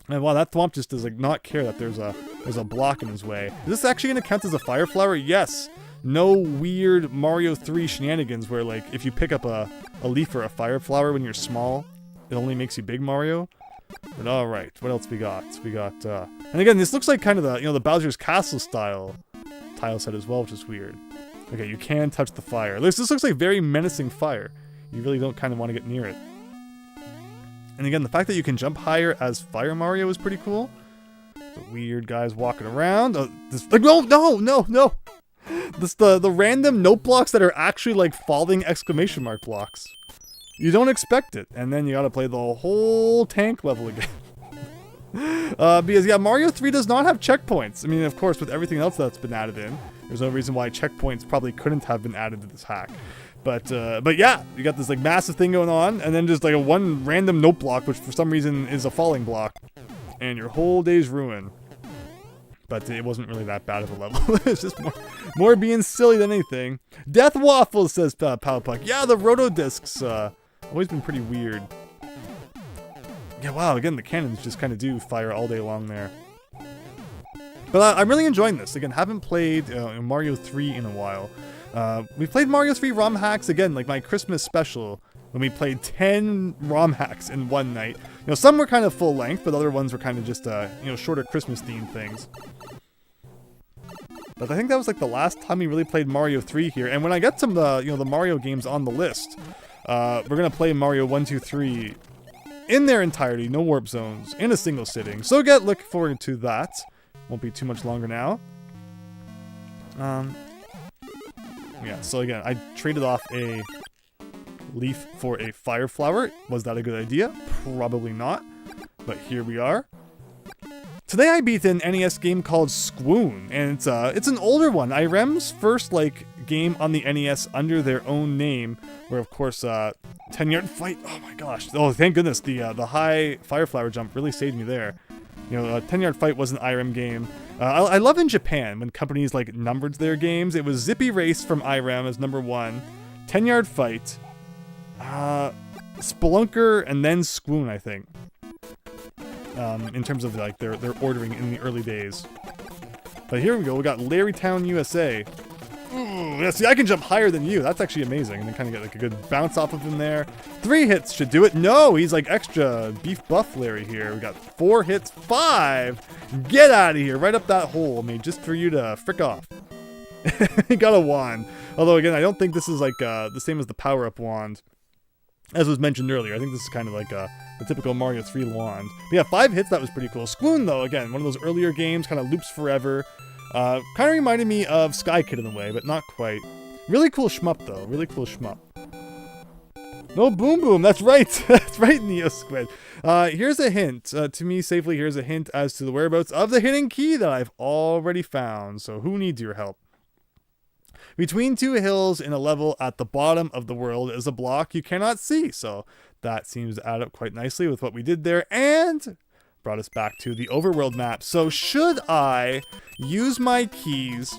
And wow, that Thwomp just does like not care that there's a block in his way. Is this actually going to count as a fire flower? Yes. No weird Mario 3 shenanigans where like if you pick up a leaf or a fire flower when you're small, it only makes you big Mario. But all right, what else we got? We got and again, this looks like kind of the the Bowser's Castle style tile set as well, which is weird. Okay, you can touch the fire. This looks like very menacing fire. You really don't kind of want to get near it. And And again, the fact that you can jump higher as Fire Mario is pretty cool. The weird guys walking around. Oh, this, like, no. This the random note blocks that are actually like falling exclamation mark blocks. You don't expect it, and then you gotta play the whole tank level again. Because yeah, Mario 3 does not have checkpoints. I mean, of course, with everything else that's been added in, there's no reason why checkpoints probably couldn't have been added to this hack. But yeah, you got this like massive thing going on, and then just like a one random note block, which for some reason is a falling block, and your whole day's ruined. But it wasn't really that bad of a level. It's just more being silly than anything. Death Waffles, says Powpuck. Yeah, the Roto Discs, always been pretty weird. Yeah, wow, again, the cannons just kind of do fire all day long there. But I'm really enjoying this. Again, haven't played Mario 3 in a while. We played Mario 3 ROM hacks, again, like my Christmas special, when we played 10 ROM hacks in one night. You know, some were kind of full length, but other ones were kind of just, you know, shorter Christmas themed things. But I think that was like the last time we really played Mario 3 here. And when I get some, you know, the Mario games on the list, we're gonna play Mario 1, 2, 3 in their entirety, no warp zones, in a single sitting. So look forward to that. Won't be too much longer now. Yeah, so again, I traded off a leaf for a fire flower. Was that a good idea? Probably not. But here we are. Today I beat an NES game called Scootloonux, and it's an older one. Irem's first like game on the NES under their own name, where of course 10-yard fight. Oh my gosh! Oh, thank goodness the high fire flower jump really saved me there. You know, 10-yard fight was an Irem game. I love in Japan when companies like numbered their games. It was Zippy Race from Irem as number 1, 10-yard fight, Spelunker, and then Scootloonux, I think. In terms of like their ordering in the early days. But here we go. We got Larrytown, USA. Ooh, yeah, see, I can jump higher than you. That's actually amazing. And then kind of get like a good bounce off of him there. 3 hits should do it. No, he's like extra beef buff Larry here. We got 4 hits, 5. Get out of here. Right up that hole, mate, just for you to frick off. He got a wand. Although again, I don't think this is like the same as the power-up wand. As was mentioned earlier, I think this is kind of like the typical Mario 3 wand. But yeah, 5 hits, that was pretty cool. Scootloonux, though, again, one of those earlier games, kind of loops forever. Kind of reminded me of Sky Kid in a way, but not quite. Really cool shmup, though. Really cool shmup. No Boom Boom, that's right. That's right, Neo Squid. Here's a hint. To me, safely, here's a hint as to the whereabouts of the hidden key that I've already found. So who needs your help? Between 2 hills in a level at the bottom of the world is a block you cannot see. So that seems to add up quite nicely with what we did there. And brought us back to the overworld map. So should I use my keys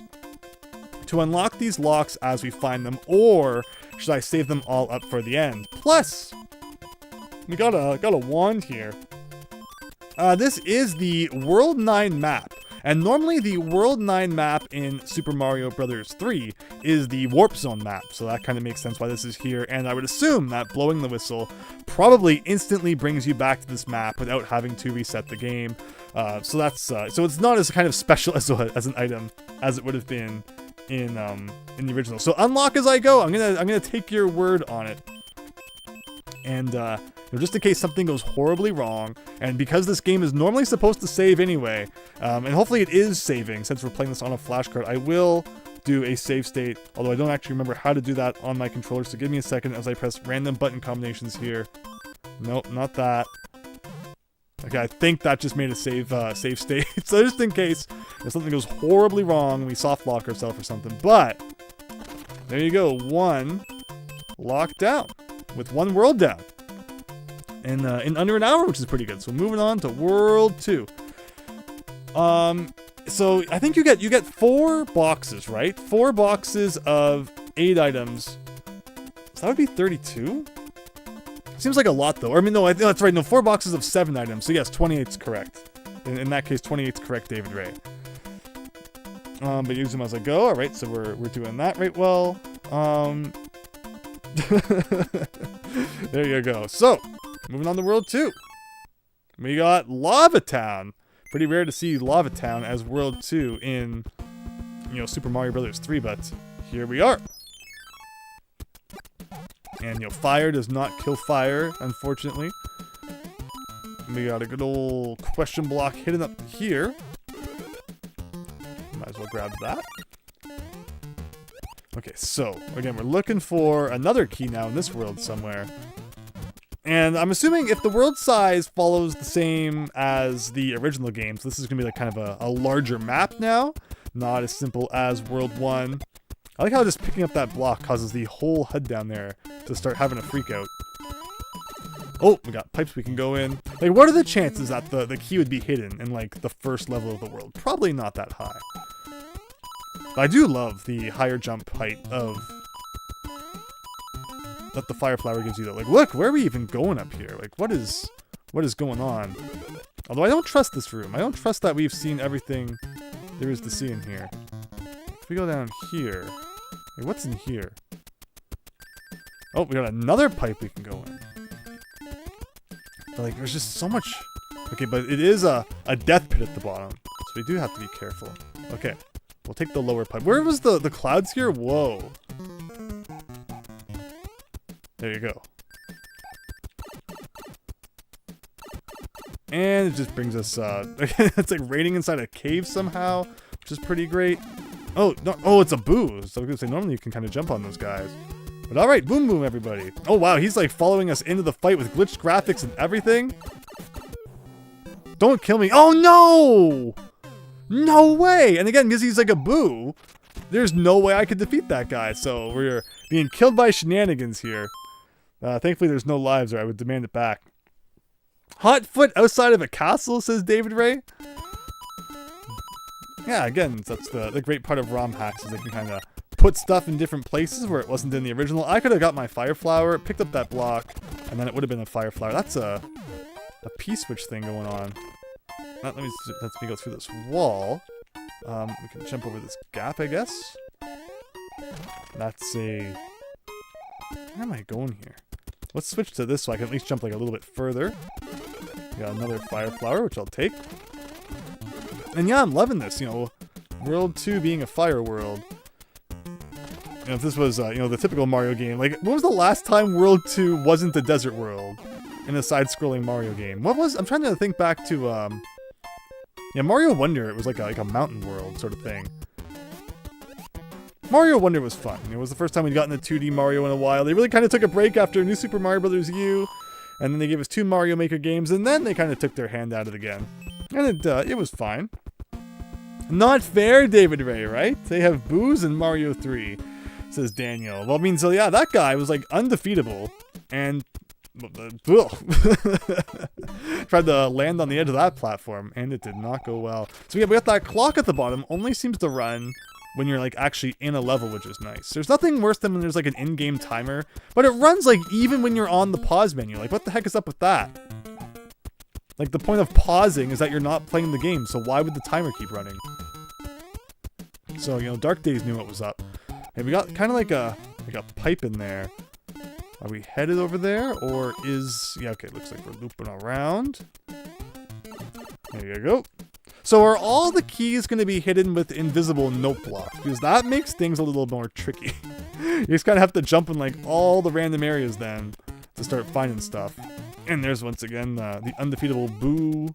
to unlock these locks as we find them, or should I save them all up for the end? Plus, we got a wand here. This is the World 9 map. And normally the World 9 map in Super Mario Bros. 3 is the Warp Zone map, so that kind of makes sense why this is here, and I would assume that blowing the whistle probably instantly brings you back to this map without having to reset the game. So that's so it's not as kind of special as an item as it would have been in the original. So unlock as I go. I'm gonna take your word on it. And just in case something goes horribly wrong, and because this game is normally supposed to save anyway, and hopefully it is saving since we're playing this on a flashcard, I will do a save state, although I don't actually remember how to do that on my controller, so give me a second as I press random button combinations here. Nope, not that. Okay, I think that just made a save state, so just in case if something goes horribly wrong, we soft lock ourselves or something, but there you go, 1 locked down. With 1 world down, and in under an hour, which is pretty good. So moving on to World 2. So I think you get 4 boxes, right? 4 boxes of 8 items. So that would be 32. Seems like a lot though. Or I mean, no, that's right. No, 4 boxes of 7 items. So yes, 28 is correct. In that case, 28 is correct, David Ray. But use them as I go. All right, so we're doing that right well. There you go. So, moving on to World 2. We got Lava Town. Pretty rare to see Lava Town as World 2 in, Super Mario Bros. 3, but here we are. And, fire does not kill fire, unfortunately. We got a good old question block hidden up here. Might as well grab that. Okay, so, again, we're looking for another key now in this world somewhere. And I'm assuming if the world size follows the same as the original games, this is going to be like kind of a larger map now. Not as simple as World 1. I like how just picking up that block causes the whole HUD down there to start having a freak out. Oh, we got pipes we can go in. Like, what are the chances that the key would be hidden in, like, the first level of the world? Probably not that high. But I do love the higher jump height of... that the fire flower gives you, though. Like, look, where are we even going up here? Like, what is going on? Although I don't trust this room. I don't trust that we've seen everything there is to see in here. If we go down here... Wait, what's in here? Oh, we got another pipe we can go in. But, like, there's just so much... Okay, but it is a death pit at the bottom. So we do have to be careful. Okay, we'll take the lower pipe. Where was the clouds here? Whoa. There you go. And it just brings us... it's like raining inside a cave somehow, which is pretty great. Oh, no, oh, it's a boo. So I was going to say, normally you can kind of jump on those guys. But alright, boom boom everybody. Oh wow, he's like following us into the fight with glitched graphics and everything. Don't kill me. Oh no! No way! And again, because he's like a boo, there's no way I could defeat that guy. So we're being killed by shenanigans here. Thankfully there's no lives or I would demand it back. Hot foot outside of a castle, says David Ray. Yeah, again, that's the great part of ROM hacks is they can kind of put stuff in different places where it wasn't in the original. I could have got my fire flower, picked up that block, and then it would have been a fire flower. That's a P-switch thing going on. Let me go through this wall. We can jump over this gap, I guess. That's a... Where am I going here? Let's switch to this so I can at least jump like a little bit further. We got another fire flower, which I'll take. And yeah, I'm loving this, you know, World 2 being a fire world. You know, if this was, you know, the typical Mario game, like, when was the last time World 2 wasn't the desert world in a side-scrolling Mario game? I'm trying to think back to, yeah, Mario Wonder, it was like a mountain world sort of thing. Mario Wonder was fun. It was the first time we'd gotten a 2D Mario in a while. They really kind of took a break after New Super Mario Bros. U, and then they gave us 2 Mario Maker games, and then they kind of took their hand at it again. And it was fine. Not fair, David Ray, right? They have booze in Mario 3, says Daniel. Well, I mean, so yeah, that guy was like undefeatable, and tried to land on the edge of that platform, and it did not go well. So yeah, we got that clock at the bottom, only seems to run when you're like actually in a level, which is nice. There's nothing worse than when there's like an in-game timer, but it runs like even when you're on the pause menu. Like, what the heck is up with that? Like, the point of pausing is that you're not playing the game, so why would the timer keep running? So, you know, Dark Days knew what was up. Hey, we got kind of like a pipe in there. Are we headed over there, or is... Yeah, okay, looks like we're looping around. There you go. So are all the keys going to be hidden with invisible note blocks? Because that makes things a little more tricky. You just kind of have to jump in, like, all the random areas then to start finding stuff. And there's once again the undefeatable Boo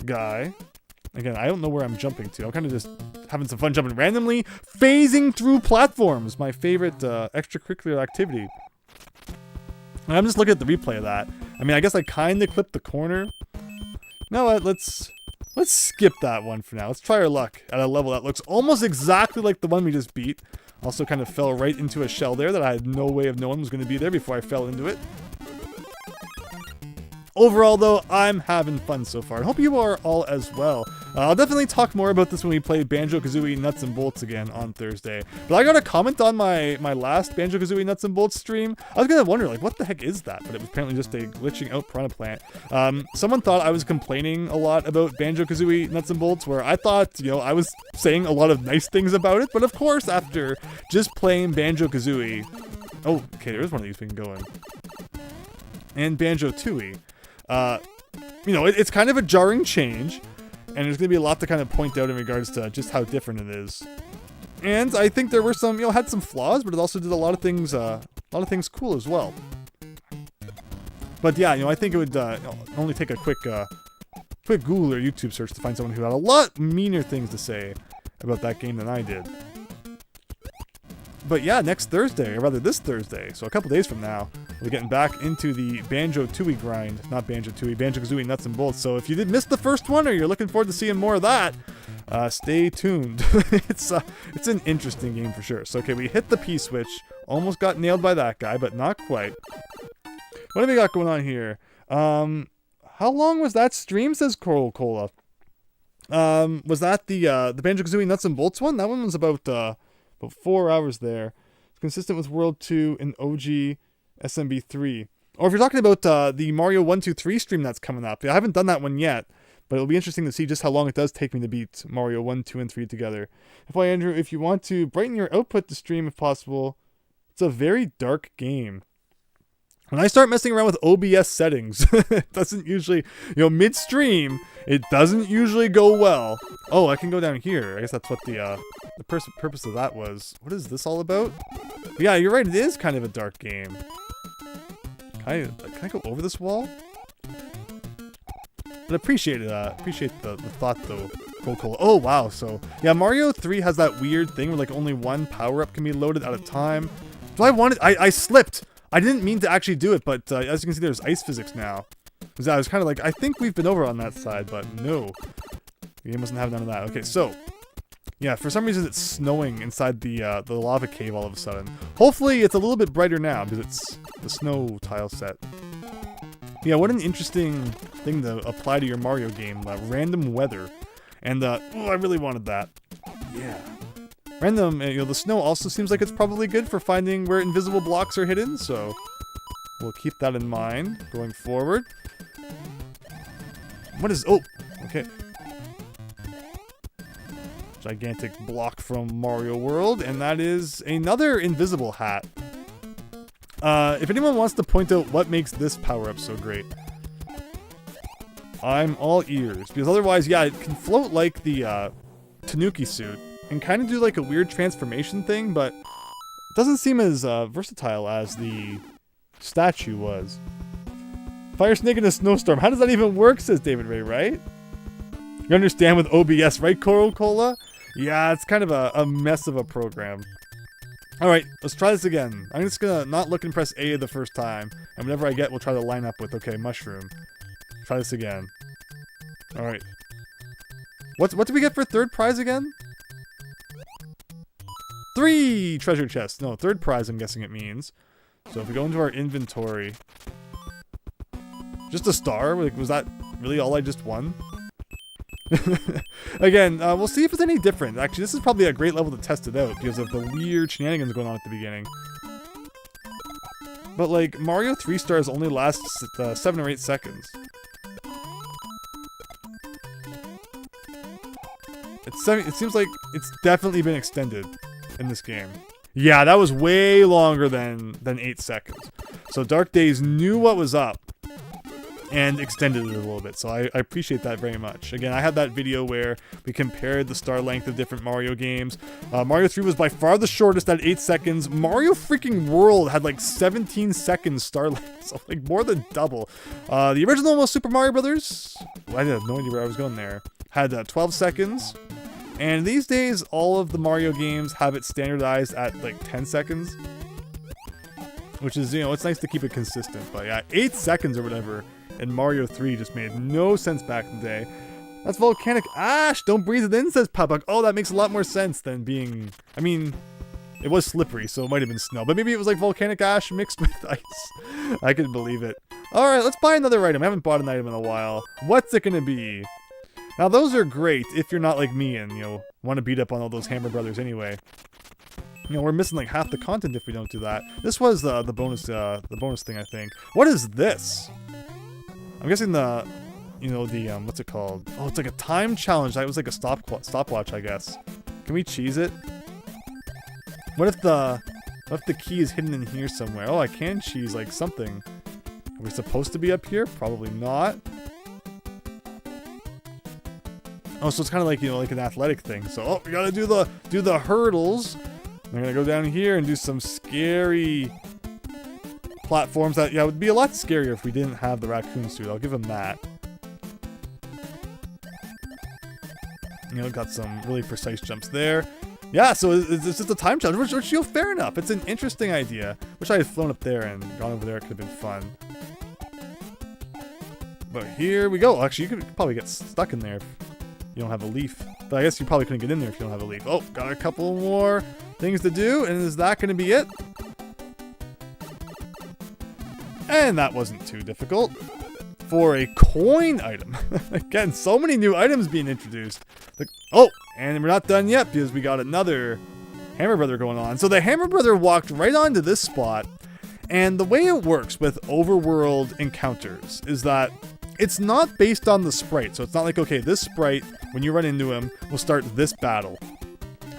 guy. Again, I don't know where I'm jumping to. I'm kind of just having some fun jumping randomly, phasing through platforms. My favorite extracurricular activity. And I'm just looking at the replay of that. I mean, I guess I kind of clipped the corner. You know what? Let's skip that one for now. Let's try our luck at a level that looks almost exactly like the one we just beat. Also kind of fell right into a shell there that I had no way of knowing was going to be there before I fell into it. Overall, though, I'm having fun so far. I hope you are all as well. I'll definitely talk more about this when we play Banjo-Kazooie Nuts and Bolts again on Thursday. But I got a comment on my last Banjo-Kazooie Nuts and Bolts stream. I was going to wonder, like, what the heck is that? But it was apparently just a glitching out piranha plant. Someone thought I was complaining a lot about Banjo-Kazooie Nuts and Bolts, where I thought, you know, I was saying a lot of nice things about it. But of course, after just playing Banjo-Kazooie... Oh, okay, there is one of these we can go in. And Banjo-Tooie. You know, it's kind of a jarring change, and there's going to be a lot to kind of point out in regards to just how different it is. And I think there were some, you know, had some flaws, but it also did a lot of things cool as well. But yeah, you know, I think it would only take a quick Google or YouTube search to find someone who had a lot meaner things to say about that game than I did. But yeah, next Thursday, or rather this Thursday, so a couple days from now, we're getting back into the Banjo-Tooie grind. Not Banjo-Tooie, Banjo-Kazooie Nuts and Bolts. So if you did miss the first one, or you're looking forward to seeing more of that, stay tuned. It's an interesting game for sure. So okay, we hit the P-switch. Almost got nailed by that guy, but not quite. What have we got going on here? How long was that stream, says Coral Cola? Was that the Banjo-Kazooie Nuts and Bolts one? That one was about 4 hours there. It's consistent with World 2 and OG SMB 3. Or if you're talking about the Mario 1, 2, 3 stream that's coming up. I haven't done that one yet, but it'll be interesting to see just how long it does take me to beat Mario 1, 2, and 3 together. FYI, Andrew, if you want to brighten your output to stream if possible, it's a very dark game. When I start messing around with OBS settings, it doesn't usually, you know, mid-stream, it doesn't usually go well. Oh, I can go down here. I guess that's what the purpose of that was. What is this all about? But yeah, you're right, it is kind of a dark game. Can I go over this wall? But appreciate the thought though. Cool. Oh wow, so yeah, Mario 3 has that weird thing where like only one power-up can be loaded at a time. So I slipped. I didn't mean to actually do it, but as you can see, there's ice physics now. Because I was kind of like, I think we've been over on that side, but no. The game doesn't have none of that. Okay, so yeah, for some reason it's snowing inside the lava cave all of a sudden. Hopefully it's a little bit brighter now because it's the snow tile set. Yeah, what an interesting thing to apply to your Mario game, random weather. And I really wanted that. Yeah. Random, you know, the snow also seems like it's probably good for finding where invisible blocks are hidden, so we'll keep that in mind going forward. What is, oh, okay. Gigantic block from Mario World, and that is another invisible hat. If anyone wants to point out what makes this power-up so great, I'm all ears, because otherwise, yeah, it can float like the Tanuki suit, and kind of do like a weird transformation thing, but it doesn't seem as versatile as the statue was. Fire snake in a snowstorm. How does that even work, says David Ray, right? You understand with OBS, right, Coral Cola? Yeah, it's kind of a mess of a program. Alright, let's try this again. I'm just gonna not look and press A the first time, and whatever I get, we'll try to line up with, okay, mushroom. Try this again. Alright. What do we get for third prize again? 3 treasure chests. No, third prize I'm guessing it means. So if we go into our inventory. Just a star? Like, was that really all I just won? Again, we'll see if it's any different. Actually, this is probably a great level to test it out because of the weird shenanigans going on at the beginning. But like, Mario 3 stars only lasts 7 or 8 seconds. It seems like it's definitely been extended in this game. Yeah, that was way longer than 8 seconds. So Dark Days knew what was up and extended it a little bit, so I appreciate that very much. Again, I had that video where we compared the star length of different Mario games. Mario 3 was by far the shortest at 8 seconds. Mario freaking World had like 17 seconds star length, so like more than double. The original Super Mario Brothers, I have no idea where I was going there, had 12 seconds. And these days, all of the Mario games have it standardized at like 10 seconds. Which is, you know, it's nice to keep it consistent. But yeah, 8 seconds or whatever in Mario 3 just made no sense back in the day. That's volcanic ash! Don't breathe it in, says Papak. Oh, that makes a lot more sense than being... I mean, it was slippery, so it might have been snow. But maybe it was like volcanic ash mixed with ice. I can believe it. Alright, let's buy another item. I haven't bought an item in a while. What's it gonna be? Now, those are great if you're not like me and, you know, want to beat up on all those Hammer Brothers anyway. You know, we're missing like half the content if we don't do that. This was the bonus thing, I think. What is this? I'm guessing the, you know, the, what's it called? Oh, it's like a time challenge. That was like a stopwatch, I guess. Can we cheese it? What if the key is hidden in here somewhere? Oh, I can cheese like something. Are we supposed to be up here? Probably not. Oh, so it's kind of like, you know, like an athletic thing. So, oh, we gotta do the hurdles. I'm gonna go down here and do some scary platforms that, yeah, would be a lot scarier if we didn't have the raccoon suit. I'll give him that. You know, got some really precise jumps there. Yeah, so it's just a time challenge, which, you know, fair enough. It's an interesting idea. Wish I had flown up there and gone over there. It could have been fun. But here we go. Actually, you could probably get stuck in there if you don't have a leaf. But I guess you probably couldn't get in there if you don't have a leaf. Oh, got a couple more things to do. And is that going to be it? And that wasn't too difficult. For a coin item. Again, so many new items being introduced. Oh, and we're not done yet because we got another Hammer Brother going on. So the Hammer Brother walked right onto this spot. And the way it works with overworld encounters is that it's not based on the sprite. So it's not like, okay, this sprite, when you run into him, will start this battle.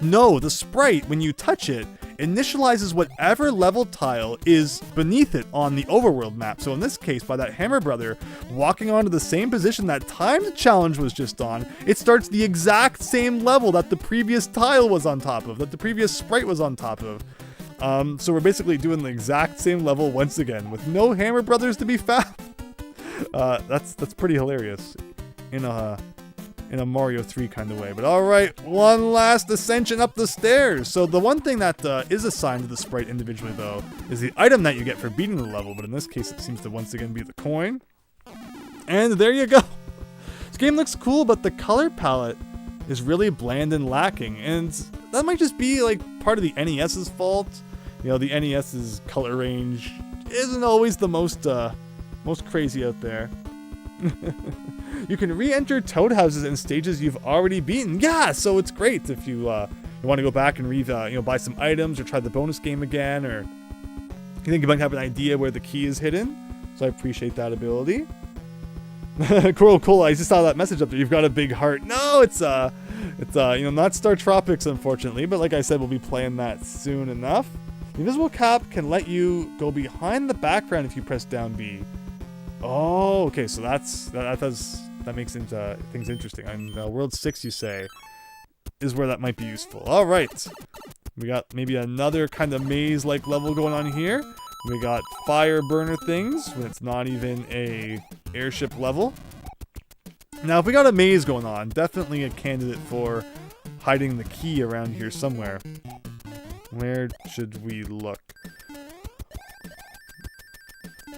No, the sprite, when you touch it, initializes whatever level tile is beneath it on the overworld map. So in this case, by that Hammer Brother walking onto the same position that time the challenge was just on, it starts the exact same level that the previous tile was on top of, that the previous sprite was on top of. So we're basically doing the exact same level once again with no Hammer Brothers to be found. That's pretty hilarious in a Mario 3 kind of way. But alright, one last ascension up the stairs. So the one thing that is assigned to the sprite individually, though, is the item that you get for beating the level. But in this case, it seems to once again be the coin. And there you go. This game looks cool, but the color palette is really bland and lacking. And that might just be like part of the NES's fault. You know, the NES's color range isn't always the most crazy out there. You can re-enter toad houses in stages you've already beaten. Yeah, so it's great if you want to go back and buy some items or try the bonus game again, or you think you might have an idea where the key is hidden. So I appreciate that ability. Cool. I just saw that message up there. You've got a big heart. No, it's not Star Tropics, unfortunately, but like I said, we'll be playing that soon enough. The invisible cap can let you go behind the background if you press down B. Oh, okay, so that makes things interesting. And World 6, you say, is where that might be useful. All right, we got maybe another kind of maze-like level going on here. We got fire burner things when it's not even a airship level. Now, if we got a maze going on, definitely a candidate for hiding the key around here somewhere. Where should we look?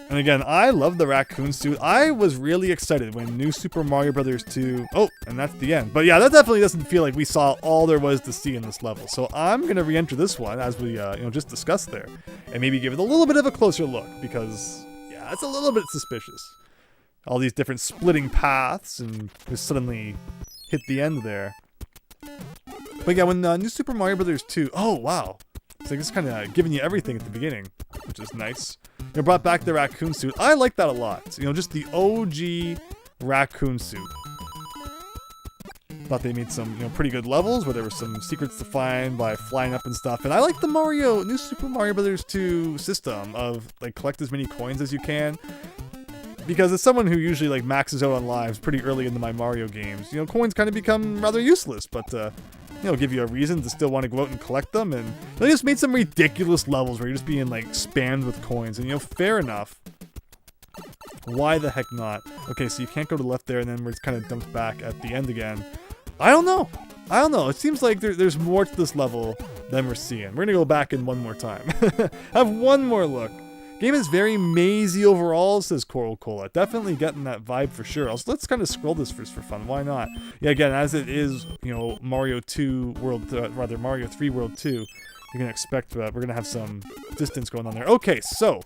And again, I love the raccoon suit. I was really excited when New Super Mario Bros. 2... Oh, and that's the end. But yeah, that definitely doesn't feel like we saw all there was to see in this level. So I'm going to re-enter this one, as we just discussed there. And maybe give it a little bit of a closer look, because, yeah, it's a little bit suspicious. All these different splitting paths, and just suddenly hit the end there. But yeah, when New Super Mario Bros. 2... Oh, wow. It's like it's kind of giving you everything at the beginning, which is nice. It brought back the raccoon suit. I like that a lot. You know, just the OG raccoon suit. Thought they made some, pretty good levels where there were some secrets to find by flying up and stuff. And I like the New Super Mario Bros. 2 system of, like, collect as many coins as you can. Because as someone who usually, like, maxes out on lives pretty early into my Mario games, coins kind of become rather useless. But, give you a reason to still want to go out and collect them. And they just made some ridiculous levels where you're just being, like, spammed with coins. And, fair enough. Why the heck not? Okay, so you can't go to the left there, and then we're just kind of dumped back at the end again. I don't know. It seems like there's more to this level than we're seeing. We're going to go back in one more time. Have one more look. Game is very mazy overall, says Coral Cola. Definitely getting that vibe for sure. Let's kind of scroll this first for fun. Why not? Yeah, again, as it is, Mario 3 World 2, you can expect we're going to have some distance going on there. Okay, so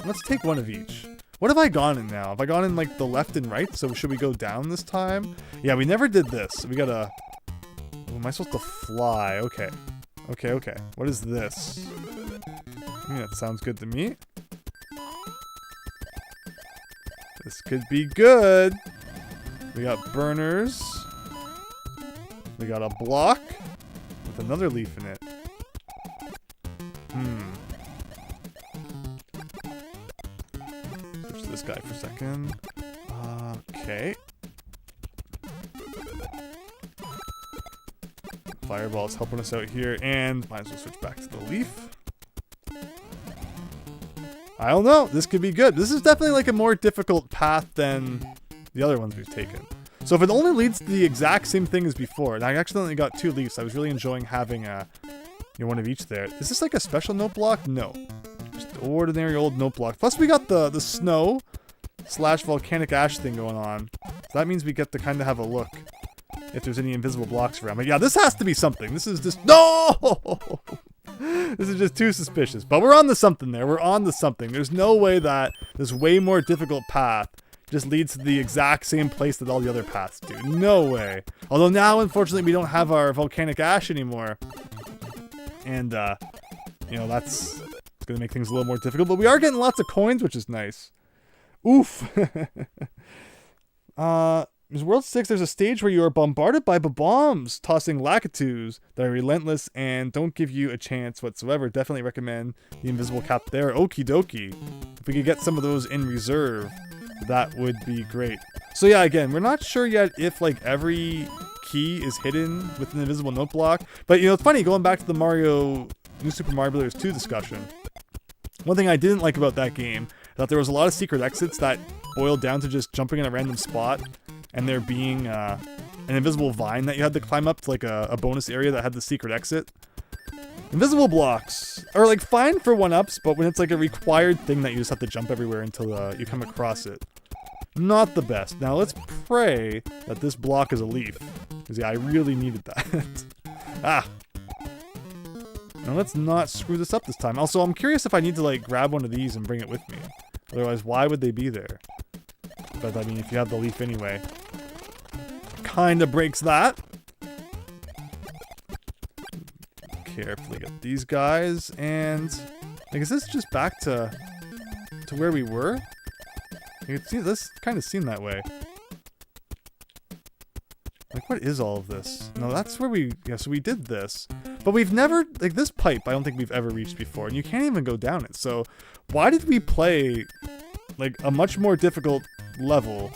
let's take one of each. What have I gone in now? Have I gone in, like, the left and right? So should we go down this time? Yeah, we never did this. We gotta... Oh, am I supposed to fly? Okay. Okay. What is this? That sounds good to me. This could be good. We got burners. We got a block with another leaf in it. Switch to this guy for a second. Okay. Fireball's helping us out here, and might as well switch back to the leaf. I don't know. This could be good. This is definitely like a more difficult path than the other ones we've taken. So if it only leads to the exact same thing as before, and I accidentally got 2 leaves, I was really enjoying having one of each there. Is this like a special note block? No. Just ordinary old note block. Plus we got the snow / volcanic ash thing going on. So that means we get to kind of have a look if there's any invisible blocks around. But yeah, this has to be something. This is just... No! This is just too suspicious. But we're on to something there. We're on to something. There's no way that this way more difficult path just leads to the exact same place that all the other paths do. No way. Although now, unfortunately, we don't have our volcanic ash anymore. And, you know, that's going to make things a little more difficult. But we are getting lots of coins, which is nice. Oof. In World 6, there's a stage where you are bombarded by bombs, tossing lakitus that are relentless and don't give you a chance whatsoever. Definitely recommend the invisible cap there. Okie dokie. If we could get some of those in reserve, that would be great. So yeah, again, we're not sure yet if like every key is hidden with an invisible note block. But you know, it's funny, going back to the New Super Mario Bros. 2 discussion. One thing I didn't like about that game, that there was a lot of secret exits that boiled down to just jumping in a random spot, and there being an invisible vine that you had to climb up to like a bonus area that had the secret exit. Invisible blocks are like fine for 1-ups, but when it's like a required thing that you just have to jump everywhere until you come across it, not the best. Now let's pray that this block is a leaf, because yeah, I really needed that. Ah. Now let's not screw this up this time. Also, I'm curious if I need to like grab one of these and bring it with me. Otherwise, why would they be there? But I mean, if you have the leaf anyway, kind of breaks that. Carefully get these guys, and like, is this just back to where we were? You can see this kind of seemed that way. Like, what is all of this? No, that's where so we did this, but we've never, like, this pipe I don't think we've ever reached before, and you can't even go down it. So why did we play like a much more difficult level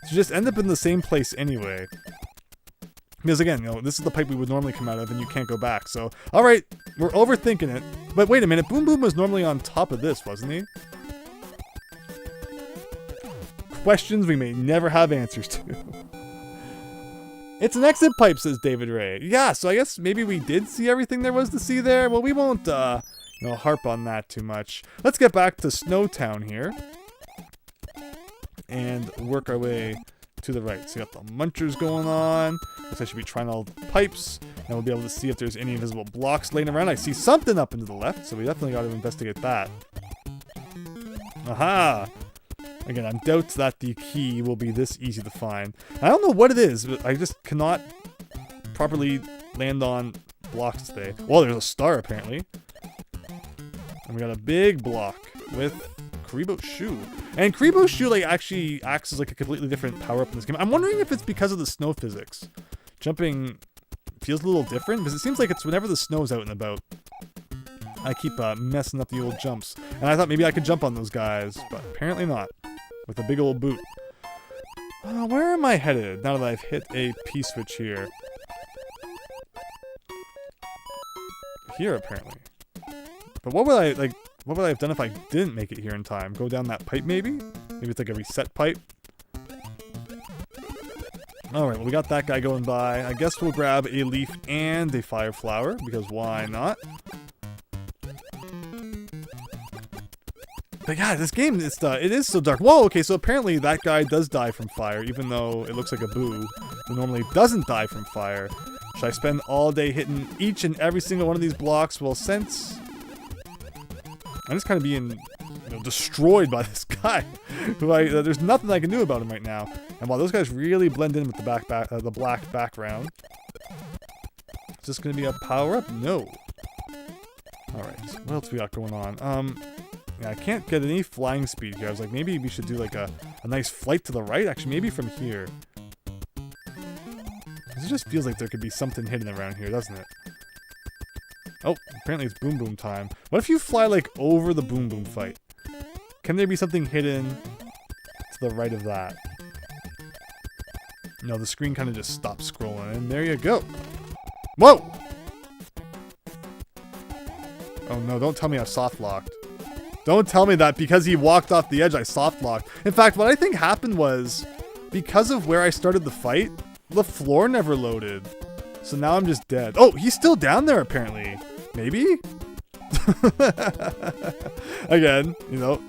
to just end up in the same place anyway? Because again, you know, this is the pipe we would normally come out of, and you can't go back. So, all right, we're overthinking it. But wait a minute, Boom Boom was normally on top of this, wasn't he? Questions we may never have answers to. It's an exit pipe, says David Ray. Yeah, so I guess maybe we did see everything there was to see there. Well, we won't, you know, harp on that too much. Let's get back to Snowtown here and work our way to the right. So you got the munchers going on. Guess I should be trying all the pipes, and we'll be able to see if there's any invisible blocks laying around. I see something up into the left, so we definitely got to investigate that. Aha! Again, I doubt that the key will be this easy to find. I don't know what it is, but I just cannot properly land on blocks today. Well, there's a star apparently. And we got a big block with Karibo's shoe. And Karibo's shoe like actually acts as like a completely different power up in this game. I'm wondering if it's because of the snow physics. Jumping feels a little different, because it seems like it's whenever the snow's out and about, I keep messing up the old jumps. And I thought maybe I could jump on those guys, but apparently not. With a big old boot. Where am I headed now that I've hit a P-switch here? Here, apparently. But what would I have done if I didn't make it here in time? Go down that pipe, maybe? Maybe it's like a reset pipe? Alright, well, we got that guy going by. I guess we'll grab a leaf and a fire flower, because why not? But yeah, this game, it is so dark. Whoa, okay, so apparently that guy does die from fire, even though it looks like a boo, who normally doesn't die from fire. Should I spend all day hitting each and every single one of these blocks? Well, since I'm just kind of being, you know, destroyed by this guy, who there's nothing I can do about him right now. And while those guys really blend in with the black background, is this going to be a power-up? No. Alright, what else we got going on? Yeah, I can't get any flying speed here. I was like, maybe we should do like a nice flight to the right. Actually, maybe from here. It just feels like there could be something hidden around here, doesn't it? Oh, apparently it's Boom Boom time. What if you fly like over the Boom Boom fight? Can there be something hidden to the right of that? No, the screen kind of just stops scrolling, and there you go. Whoa! Oh no, don't tell me I've soft locked. Don't tell me that because he walked off the edge, I soft locked. In fact, what I think happened was, because of where I started the fight, the floor never loaded. So now I'm just dead. Oh, he's still down there apparently. Maybe? Again, you know,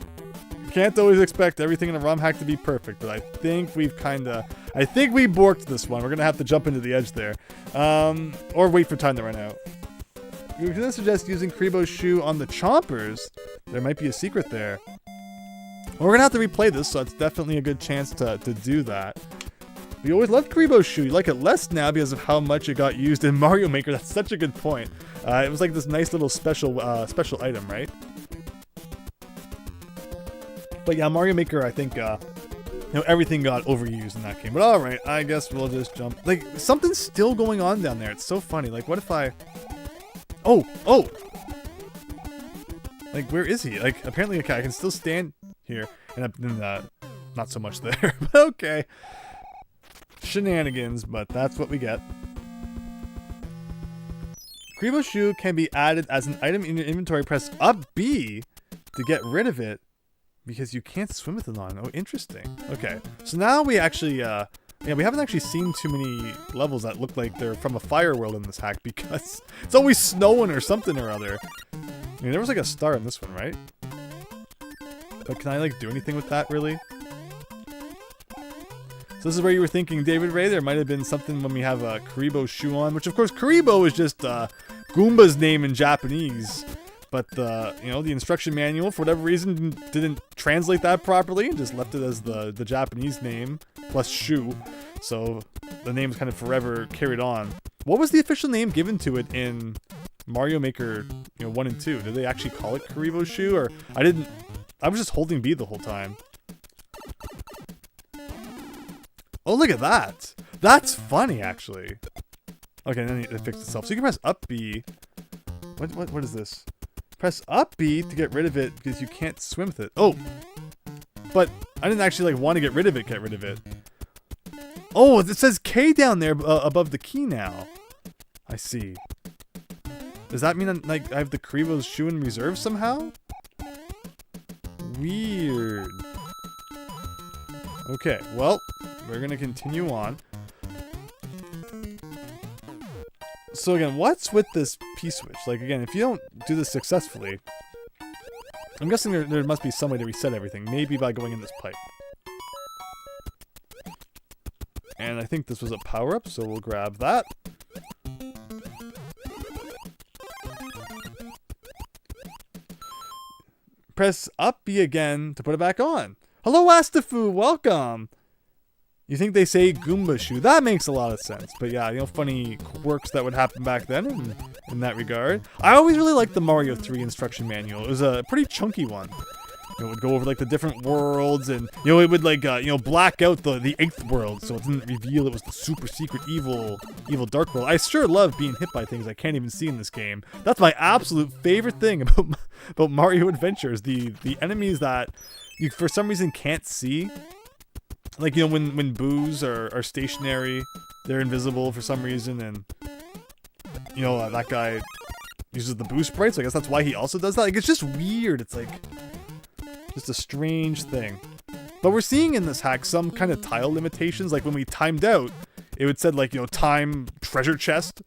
you can't always expect everything in a ROM hack to be perfect, but I think we borked this one. We're gonna have to jump into the edge there. Or wait for time to run out. You're gonna suggest using Kuribo's shoe on the chompers. There might be a secret there. Well, we're gonna have to replay this, so it's definitely a good chance to do that. We always loved Kuribo's shoe. You like it less now because of how much it got used in Mario Maker. That's such a good point. It was like this nice little special item, right? But yeah, Mario Maker, I think, you know, everything got overused in that game. But all right, I guess we'll just jump. Like, something's still going on down there. It's so funny. Like, what if I... Oh! Like, where is he? Like, apparently, okay, I can still stand here. And not so much there. But okay. Shenanigans, but that's what we get. Kuribo's shoe can be added as an item in your inventory. Press up B to get rid of it because you can't swim with it on. Oh, interesting. Okay, so now we actually, yeah, we haven't actually seen too many levels that look like they're from a fire world in this hack because it's always snowing or something or other. I mean, there was like a star in this one, right? But can I like do anything with that really? So this is where you were thinking, David Ray, there might have been something when we have a Kuribo shoe on, which of course Kuribo is just Goomba's name in Japanese, but you know, the instruction manual for whatever reason didn't translate that properly and just left it as the Japanese name plus shoe. So the name's kind of forever carried on. What was the official name given to it in Mario Maker, you know, 1 and 2? Did they actually call it Kuribo shoe, or I was just holding B the whole time. Oh, look at that. That's funny, actually. Okay, then it fixed itself. So you can press up B. What is this? Press up B to get rid of it because you can't swim with it. Oh! But I didn't actually like want to get rid of it. Oh, it says K down there above the key now. I see. Does that mean like I have the Kuribo's shoe in reserve somehow? Weird. Okay, well, we're gonna continue on. So again, what's with this P-switch? Like again, if you don't do this successfully, I'm guessing there must be some way to reset everything. Maybe by going in this pipe. And I think this was a power-up, so we'll grab that. Press up B again to put it back on. Hello, Astafu, welcome! You think they say Goomba shoe? That makes a lot of sense. But yeah, you know, funny quirks that would happen back then in that regard. I always really liked the Mario 3 instruction manual. It was a pretty chunky one. It would go over like the different worlds, and you know, it would like you know, black out the 8th world, so it didn't reveal it was the super secret evil dark world. I sure love being hit by things I can't even see in this game. That's my absolute favorite thing about Mario Adventures. The enemies that you for some reason can't see. Like, you know, when boos are stationary, they're invisible for some reason, and you know, that guy uses the boo sprite, so I guess that's why he also does that. Like, it's just weird. It's like just a strange thing. But we're seeing in this hack some kind of tile limitations. Like when we timed out, it would said like, you know, time treasure chest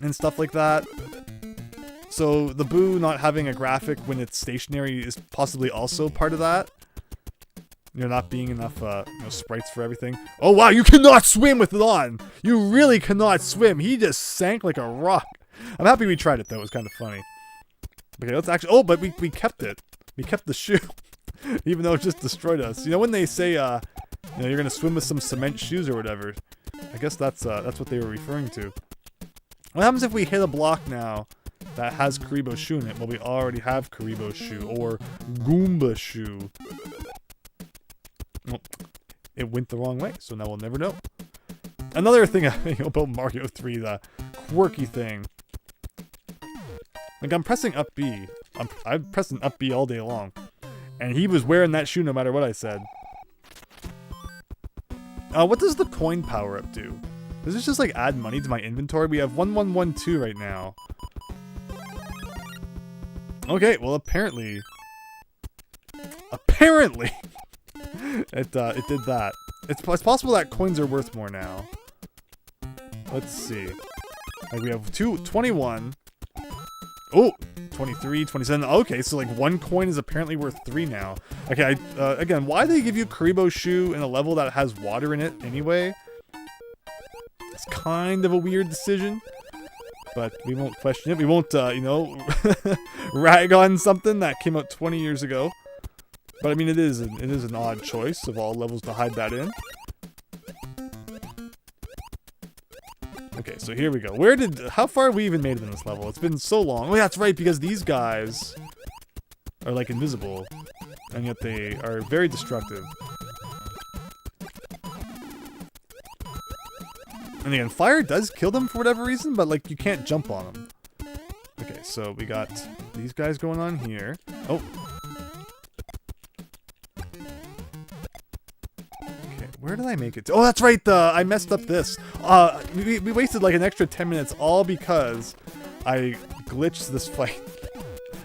and stuff like that. So the boo not having a graphic when it's stationary is possibly also part of that. You know, not being enough you know, sprites for everything. Oh wow, you cannot swim with it on! You really cannot swim! He just sank like a rock. I'm happy we tried it though, it was kind of funny. Okay, let's actually, oh, but we kept it. We kept the shoe, even though it just destroyed us. You know when they say, you know, you're gonna swim with some cement shoes or whatever? I guess that's what they were referring to. What happens if we hit a block now that has Kuribo's shoe in it? Well, we already have Kuribo's shoe, or Goomba shoe. Well, it went the wrong way, so now we'll never know. Another thing about Mario 3, the quirky thing. Like, I'm pressing up B. I'm pressing up B all day long. And he was wearing that shoe no matter what I said. What does the coin power-up do? Does this just, like, add money to my inventory? We have 1112 right now. Okay, well apparently it did that. It's possible that coins are worth more now. Let's see. Like we have 21. Oh, 23, 27. Okay, so like 1 coin is apparently worth 3 now. Okay, again, why they give you Karibo Shoe in a level that has water in it anyway? It's kind of a weird decision, but we won't question it. We won't, you know, rag on something that came out 20 years ago. But I mean, it is an odd choice of all levels to hide that in. Okay, so here we go. How far have we even made it in this level? It's been so long. Oh yeah, that's right, because these guys are like invisible, and yet they are very destructive. And again, fire does kill them for whatever reason, but like you can't jump on them. Okay, so we got these guys going on here. Oh. Where did I make it to? Oh, that's right, I messed up this. We wasted like an extra 10 minutes all because I glitched this fight.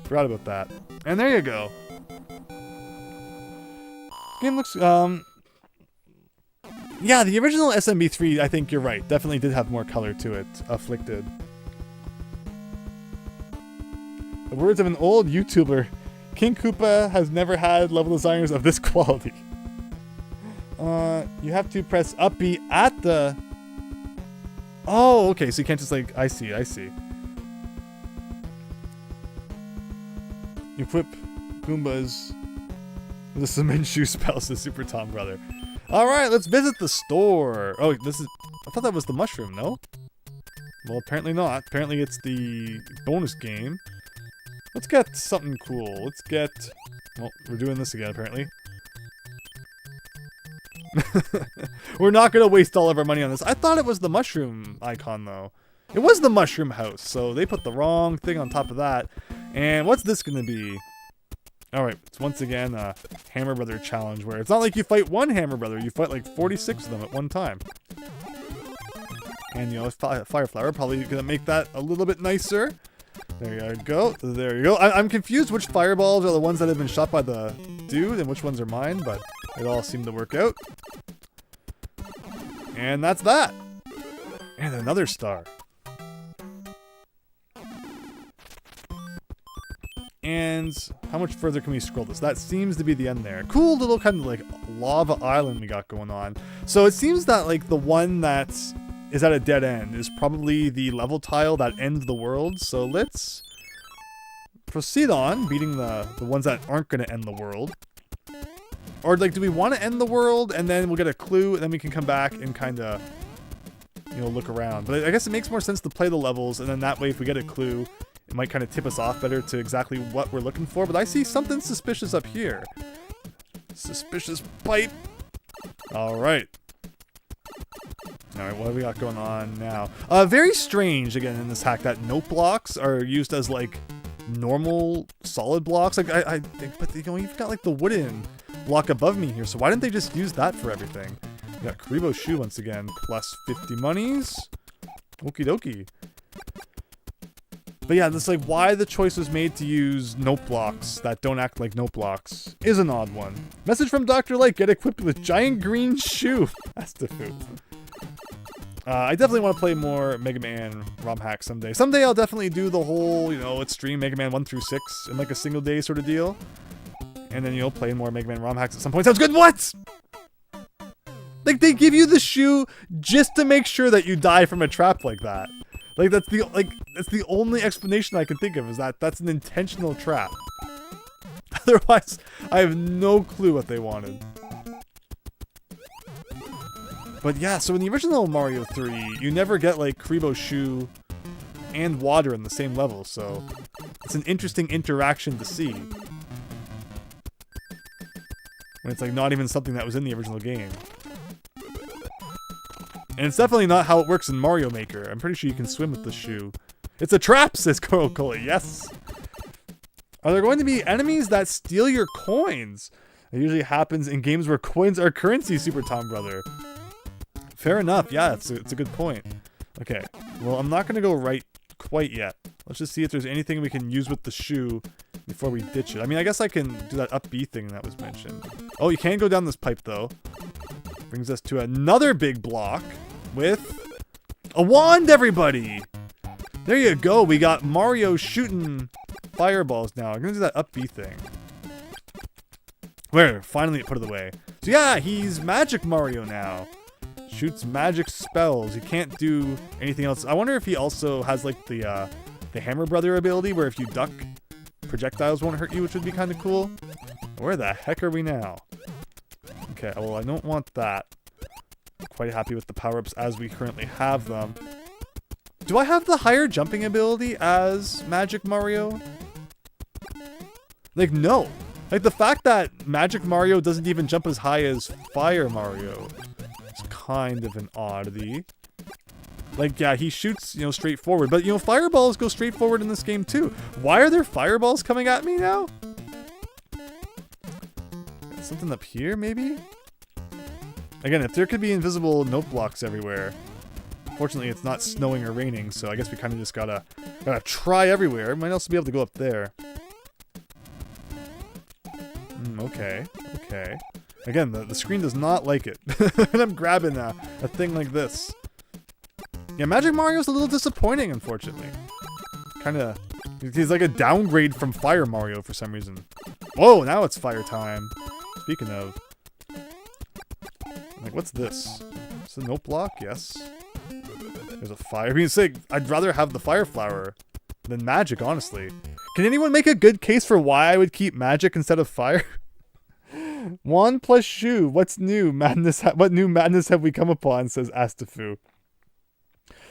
Forgot about that. And there you go. Game looks, yeah, the original SMB3, I think you're right, definitely did have more color to it. Afflicted. The words of an old YouTuber, King Koopa has never had level designers of this quality. You have to press up B at the... Oh, okay, so you can't just like... I see. Equip Goombas with a cement shoe spell, says Super Tom Brother. Alright, let's visit the store. Oh, this is... I thought that was the mushroom, no? Well, apparently not. Apparently it's the bonus game. Let's get something cool. Let's get... Well, we're doing this again, apparently. We're not gonna waste all of our money on this. I thought it was the mushroom icon though. It was the mushroom house, so they put the wrong thing on top of that. And what's this gonna be? Alright, it's once again a Hammer Brother challenge where it's not like you fight one Hammer Brother, you fight like 46 of them at one time. And you know, Fire Flower probably gonna make that a little bit nicer. There you go. There you go. I'm confused which fireballs are the ones that have been shot by the dude and which ones are mine, but it all seemed to work out. And that's that. And another star. And how much further can we scroll this? That seems to be the end there. Cool little kind of like lava island we got going on. So it seems that like the one that is at a dead end is probably the level tile that ends the world. So let's proceed on beating the ones that aren't going to end the world. Or like, do we want to end the world and then we'll get a clue and then we can come back and kind of, you know, look around. But I guess it makes more sense to play the levels and then that way if we get a clue, it might kind of tip us off better to exactly what we're looking for. But I see something suspicious up here. Suspicious pipe. All right. Alright, what have we got going on now? Very strange, again, in this hack, that note blocks are used as, like, normal solid blocks. Like, I think, but, you know, you've got, like, the wooden block above me here, so why didn't they just use that for everything? We got Karibo Shoe once again, plus 50 monies. Okie dokie. But yeah, this, like, why the choice was made to use note blocks that don't act like note blocks is an odd one. Message from Dr. Light, get equipped with giant green shoe. That's the food. I definitely want to play more Mega Man ROM hacks someday. Someday I'll definitely do the whole, you know, let's stream Mega Man 1 through 6 in like a single day sort of deal. And then, you know, play more Mega Man ROM hacks at some point. Sounds good. What? Like, they give you the shoe just to make sure that you die from a trap like that. Like, that's the only explanation I can think of, is that that's an intentional trap. Otherwise, I have no clue what they wanted. But yeah, so in the original Mario 3, you never get, like, Karibo Shoe and water in the same level, so it's an interesting interaction to see. When it's, like, not even something that was in the original game. And it's definitely not how it works in Mario Maker. I'm pretty sure you can swim with the shoe. It's a trap, says Coral Cola, yes! Are there going to be enemies that steal your coins? It usually happens in games where coins are currency, Super Tom Brother. Fair enough, yeah, it's a good point. Okay, well, I'm not going to go right quite yet. Let's just see if there's anything we can use with the shoe before we ditch it. I mean, I guess I can do that up B thing that was mentioned. Oh, you can go down this pipe, though. Brings us to another big block with a wand, everybody! There you go. We got Mario shooting fireballs now. I'm going to do that up B thing. Where? Finally it put it away. So yeah, he's Magic Mario now. Shoots magic spells. He can't do anything else. I wonder if he also has like the Hammer Brother ability where if you duck, projectiles won't hurt you, which would be kind of cool. Where the heck are we now? Okay, well I don't want that. Quite happy with the power-ups as we currently have them. Do I have the higher jumping ability as Magic Mario? Like, no. Like, the fact that Magic Mario doesn't even jump as high as Fire Mario is kind of an oddity. Like, yeah, he shoots, you know, straight forward. But, you know, fireballs go straight forward in this game, too. Why are there fireballs coming at me now? Something up here, maybe? Again, if there could be invisible note blocks everywhere. Fortunately, it's not snowing or raining, so I guess we kind of just gotta try everywhere. Might also be able to go up there. Okay, okay. Again, the screen does not like it. And I'm grabbing a thing like this. Yeah, Magic Mario's a little disappointing, unfortunately. Kinda... He's like a downgrade from Fire Mario for some reason. Whoa, now it's fire time. Speaking of... Like, what's this? Is it a note block? Yes. There's a fire. I mean, I'd rather have the fire flower than magic, honestly. Can anyone make a good case for why I would keep magic instead of fire? Wand plus shoe. What's new? Madness. What new madness have we come upon? Says Astafu.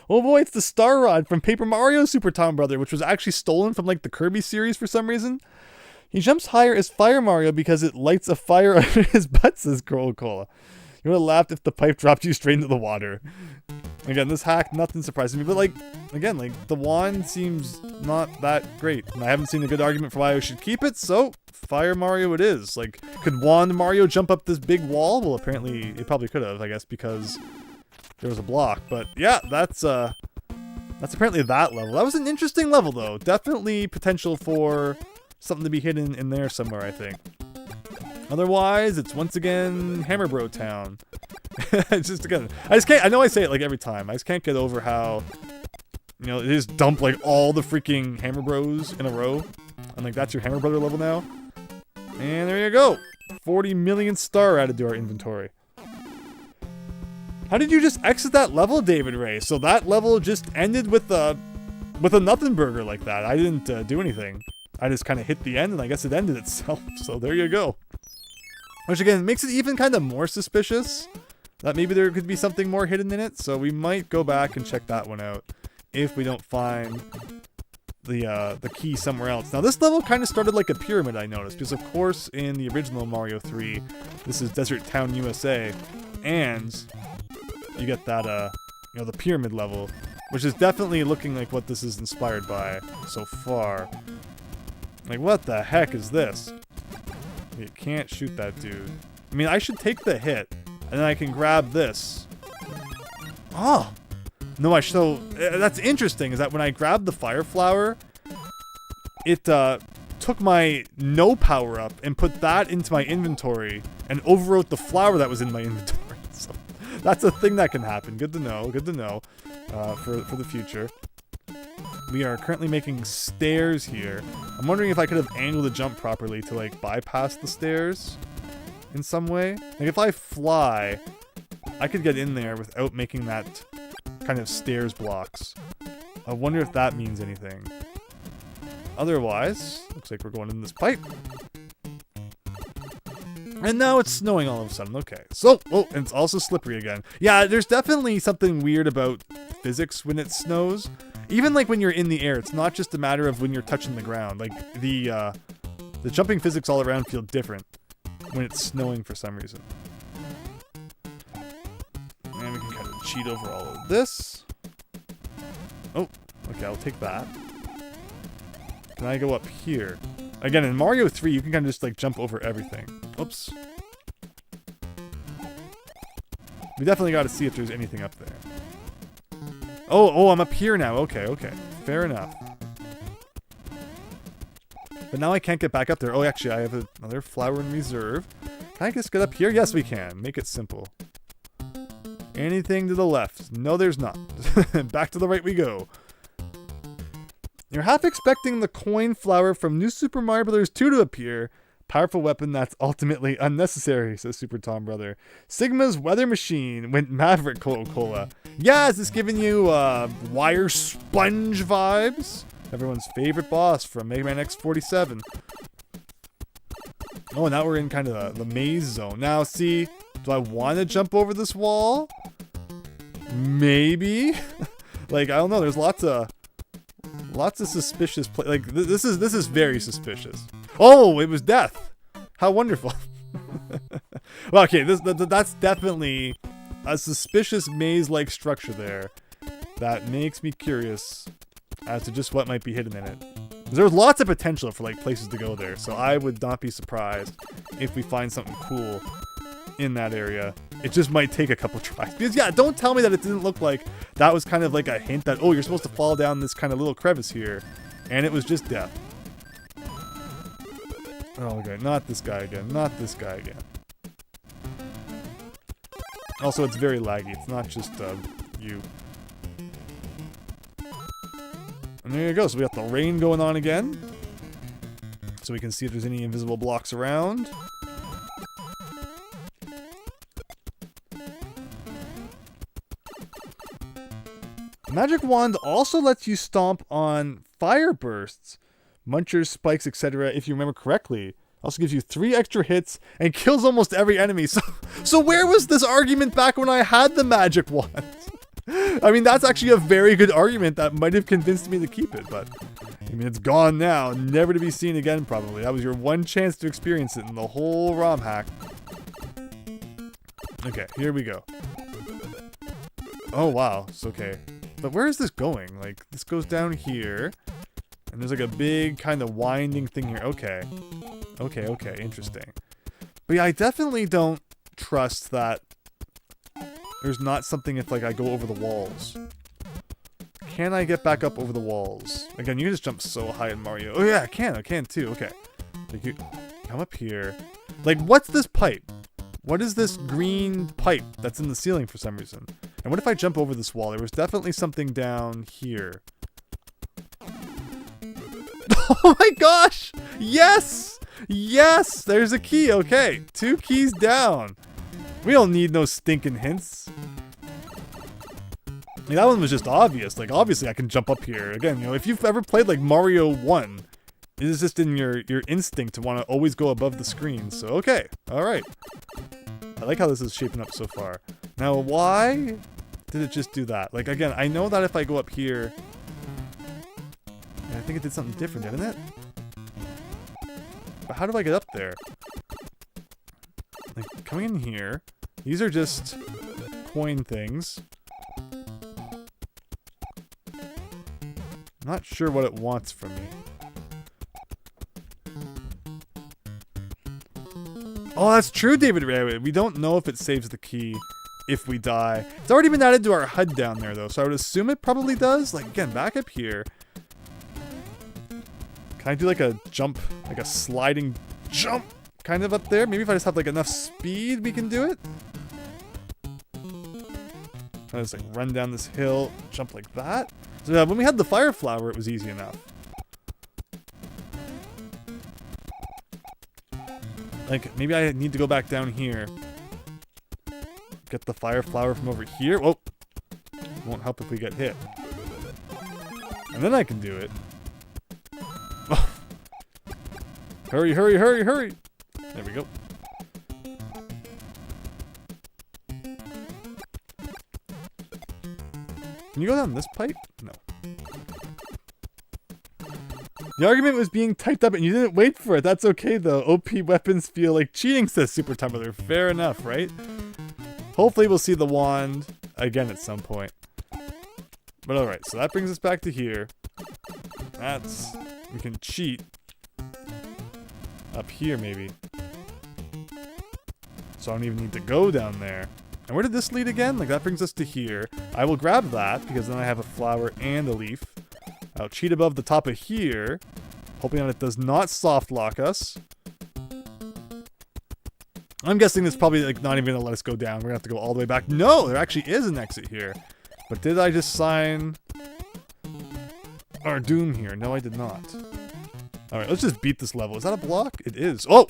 Oh boy, it's the Star Rod from Paper Mario Super Tom Brother, which was actually stolen from like the Kirby series for some reason. He jumps higher as Fire Mario because it lights a fire under his butt, says Cola. You would have laughed if the pipe dropped you straight into the water. Again, this hack, nothing surprises me, but like, again, like, the wand seems not that great. And I haven't seen a good argument for why I should keep it, so Fire Mario it is. Like, could Wand Mario jump up this big wall? Well, apparently, it probably could have, I guess, because there was a block. But yeah, that's apparently that level. That was an interesting level, though. Definitely potential for something to be hidden in there somewhere, I think. Otherwise, it's once again Hammer Bro Town. It's just, again, I know I say it like every time. I just can't get over how, you know, they just dump like all the freaking Hammer Bros in a row. And like, that's your Hammer Brother level now. And there you go. 40 million star added to our inventory. How did you just exit that level, David Ray? So that level just ended with a nothing burger like that. I didn't do anything. I just kind of hit the end, and I guess it ended itself. So there you go. Which again makes it even kind of more suspicious that maybe there could be something more hidden in it. So we might go back and check that one out if we don't find the key somewhere else. Now this level kind of started like a pyramid, I noticed, because of course in the original Mario 3, this is Desert Town, USA, and you get that you know, the pyramid level, which is definitely looking like what this is inspired by so far. Like, what the heck is this? You can't shoot that dude. I mean, I should take the hit, and then I can grab this. Oh! No, so that's interesting, is that when I grabbed the fire flower, it took my no power up and put that into my inventory and overwrote the flower that was in my inventory. So that's a thing that can happen. Good to know for the future. We are currently making stairs here. I'm wondering if I could have angled the jump properly to like bypass the stairs in some way. Like if I fly, I could get in there without making that kind of stairs blocks. I wonder if that means anything. Otherwise, looks like we're going in this pipe. And now it's snowing all of a sudden. Okay, so, oh, and it's also slippery again. Yeah, there's definitely something weird about physics when it snows. Even like when you're in the air, it's not just a matter of when you're touching the ground. Like the jumping physics all around feel different when it's snowing for some reason. And we can kind of cheat over all of this. Oh, okay, I'll take that. Can I go up here? Again, in Mario 3, you can kind of just like jump over everything. Oops. We definitely got to see if there's anything up there. Oh, I'm up here now. Okay. Fair enough. But now I can't get back up there. Oh, actually, I have another flower in reserve. Can I just get up here? Yes, we can. Make it simple. Anything to the left? No, there's not. Back to the right we go. You're half expecting the coin flower from New Super Mario Bros. 2 to appear. Powerful weapon that's ultimately unnecessary, says Super Tom Brother. Sigma's weather machine went Maverick Coca-Cola. Yeah, is this giving you wire sponge vibes? Everyone's favorite boss from Mega Man X47. Oh, now we're in kind of the maze zone. Now, see, do I want to jump over this wall? Maybe. Like, I don't know. There's lots of suspicious like this is very suspicious. Oh, it was death. How wonderful. Well, okay, that's definitely a suspicious maze-like structure there that makes me curious as to just what might be hidden in it. There's lots of potential for like places to go there, so I would not be surprised if we find something cool in that area. It just might take a couple tries. Because yeah, don't tell me that it didn't look like that was kind of like a hint that, oh, you're supposed to fall down this kind of little crevice here. And it was just death. Oh, okay, not this guy again. Not this guy again. Also, it's very laggy. It's not just you. And there you go. So we got the rain going on again. So we can see if there's any invisible blocks around. Magic Wand also lets you stomp on fire bursts, munchers, spikes, etc. if you remember correctly. Also gives you 3 extra hits and kills almost every enemy. So where was this argument back when I had the Magic Wand? I mean, that's actually a very good argument that might have convinced me to keep it, but I mean, it's gone now, never to be seen again probably. That was your one chance to experience it in the whole ROM hack. Okay, here we go. Oh wow, it's okay. But where is this going? Like, this goes down here, and there's like a big kind of winding thing here. Okay. Okay, interesting. But yeah, I definitely don't trust that there's not something if, like, I go over the walls. Can I get back up over the walls? Again, you can just jump so high in Mario. Oh yeah, I can too, okay. Like, you come up here. Like, what's this pipe? What is this green pipe that's in the ceiling for some reason? And what if I jump over this wall? There was definitely something down here. Oh my gosh! Yes! Yes! There's a key, okay. 2 keys down. We don't need no stinking hints. I mean, that one was just obvious. Like, obviously I can jump up here. Again, you know, if you've ever played, like, Mario 1, it is just in your instinct to want to always go above the screen. So, okay. Alright. I like how this is shaping up so far. Now, why did it just do that? Like, again, I know that if I go up here... I think it did something different, didn't it? But how do I get up there? Like, coming in here... These are just coin things. I'm not sure what it wants from me. Oh, that's true, David Ray. We don't know if it saves the key if we die. It's already been added to our HUD down there, though, so I would assume it probably does. Like, again, back up here. Can I do, like, a jump, like a sliding jump kind of up there? Maybe if I just have, like, enough speed, we can do it? I just, like, run down this hill, jump like that. So, when we had the fire flower, it was easy enough. Like, maybe I need to go back down here. Get the fire flower from over here. Whoa! Won't help if we get hit. And then I can do it. Oh. Hurry, hurry, hurry, hurry! There we go. Can you go down this pipe? No. The argument was being typed up and you didn't wait for it. That's okay though. OP weapons feel like cheating, says Super Tumblr. Fair enough, right? Hopefully we'll see the wand again at some point. But alright, so that brings us back to here. That's... we can cheat. Up here, maybe. So I don't even need to go down there. And where did this lead again? Like, that brings us to here. I will grab that, because then I have a flower and a leaf. I'll cheat above the top of here. Hoping that it does not soft lock us. I'm guessing it's probably like not even going to let us go down. We're going to have to go all the way back. No, there actually is an exit here. But did I just sign our doom here? No, I did not. Alright, let's just beat this level. Is that a block? It is. Oh!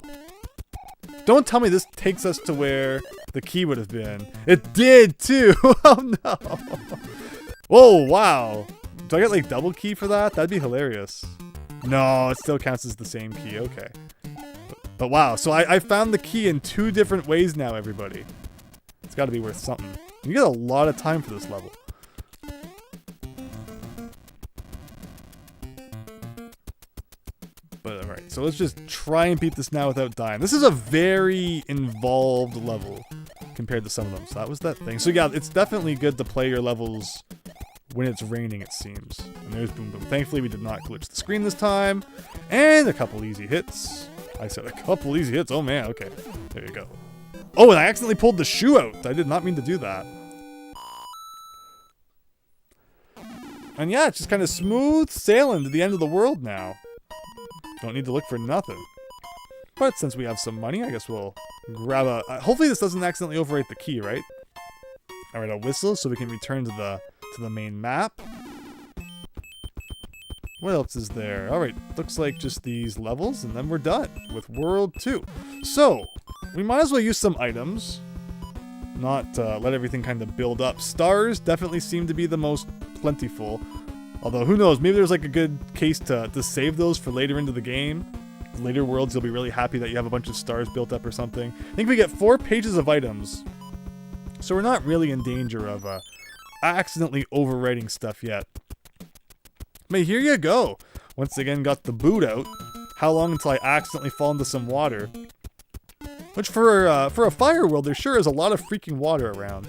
Don't tell me this takes us to where the key would have been. It did too! Oh no! Whoa, wow. Do I get like double key for that? That'd be hilarious. No, it still counts as the same key. Okay. But wow, so I found the key in 2 different ways now, everybody. It's got to be worth something. You get a lot of time for this level. But alright, so let's just try and beat this now without dying. This is a very involved level compared to some of them. So that was that thing. So yeah, it's definitely good to play your levels when it's raining, it seems. And there's Boom Boom. Thankfully, we did not glitch the screen this time. And a couple easy hits. I said a couple easy hits. Oh man, okay. There you go. Oh, and I accidentally pulled the shoe out. I did not mean to do that. And yeah, it's just kind of smooth sailing to the end of the world now. Don't need to look for nothing. But since we have some money, I guess we'll grab a... hopefully this doesn't accidentally overwrite the key, right? Alright, a whistle so we can return to the main map. What else is there? Alright, looks like just these levels, and then we're done with World 2. So, we might as well use some items. Not let everything kind of build up. Stars definitely seem to be the most plentiful. Although, who knows, maybe there's like a good case to save those for later into the game. Later worlds, you'll be really happy that you have a bunch of stars built up or something. I think we get 4 pages of items. So we're not really in danger of accidentally overwriting stuff yet. But here you go. Once again, got the boot out. How long until I accidentally fall into some water? Which for a fire world, there sure is a lot of freaking water around.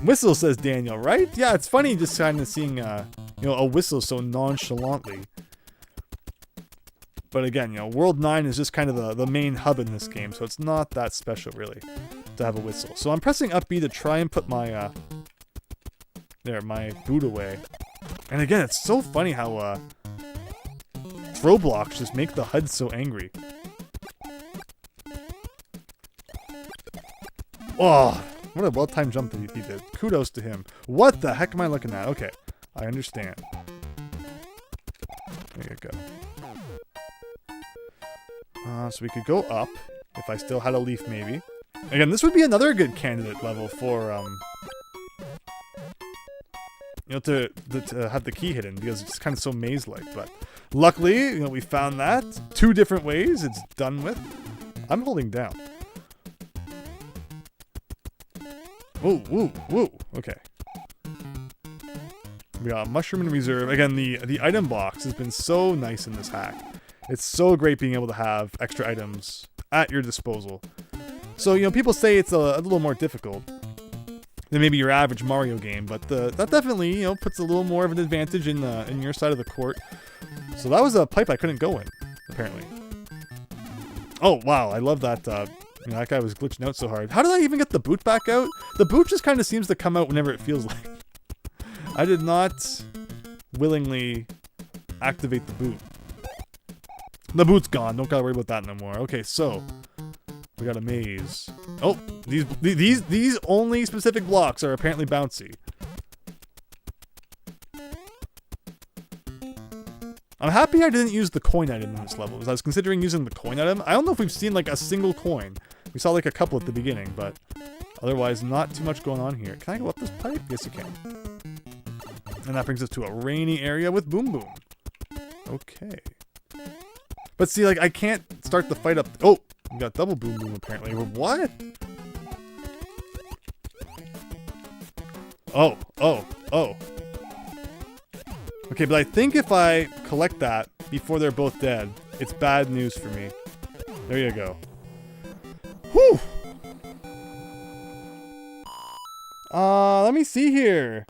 Whistle, says Daniel, right? Yeah, it's funny just kind of seeing, a whistle so nonchalantly. But again, World 9 is just kind of the main hub in this game, so it's not that special, really, to have a whistle. So I'm pressing up B to try and put my, my boot away. And again, it's so funny how, throw blocks just make the HUD so angry. Oh! What a well-timed jump that he did. Kudos to him. What the heck am I looking at? Okay, I understand. There you go. So we could go up, if I still had a leaf maybe. Again, this would be another good candidate level for, to have the key hidden, because it's kind of so maze-like. But luckily, we found that. 2 different ways it's done with. I'm holding down. Whoa, whoa, whoa. Okay. We got a mushroom in reserve. Again, the item box has been so nice in this hack. It's so great being able to have extra items at your disposal. So, people say it's a little more difficult than maybe your average Mario game, but that definitely, puts a little more of an advantage in your side of the court. So that was a pipe I couldn't go in, apparently. Oh, wow, I love that, that guy was glitching out so hard. How did I even get the boot back out? The boot just kind of seems to come out whenever it feels like. I did not willingly activate the boot. The boot's gone. Don't gotta worry about that no more. Okay, so we got a maze. Oh, these only specific blocks are apparently bouncy. I'm happy I didn't use the coin item in this level, because I was considering using the coin item. I don't know if we've seen like a single coin. We saw like a couple at the beginning, but otherwise not too much going on here. Can I go up this pipe? Yes, you can. And that brings us to a rainy area with Boom Boom. Okay. But see, like, I can't start the fight up. Oh, we got double Boom Boom apparently. What? Oh. Okay, but I think if I collect that before they're both dead, it's bad news for me. There you go. Whew! Let me see here.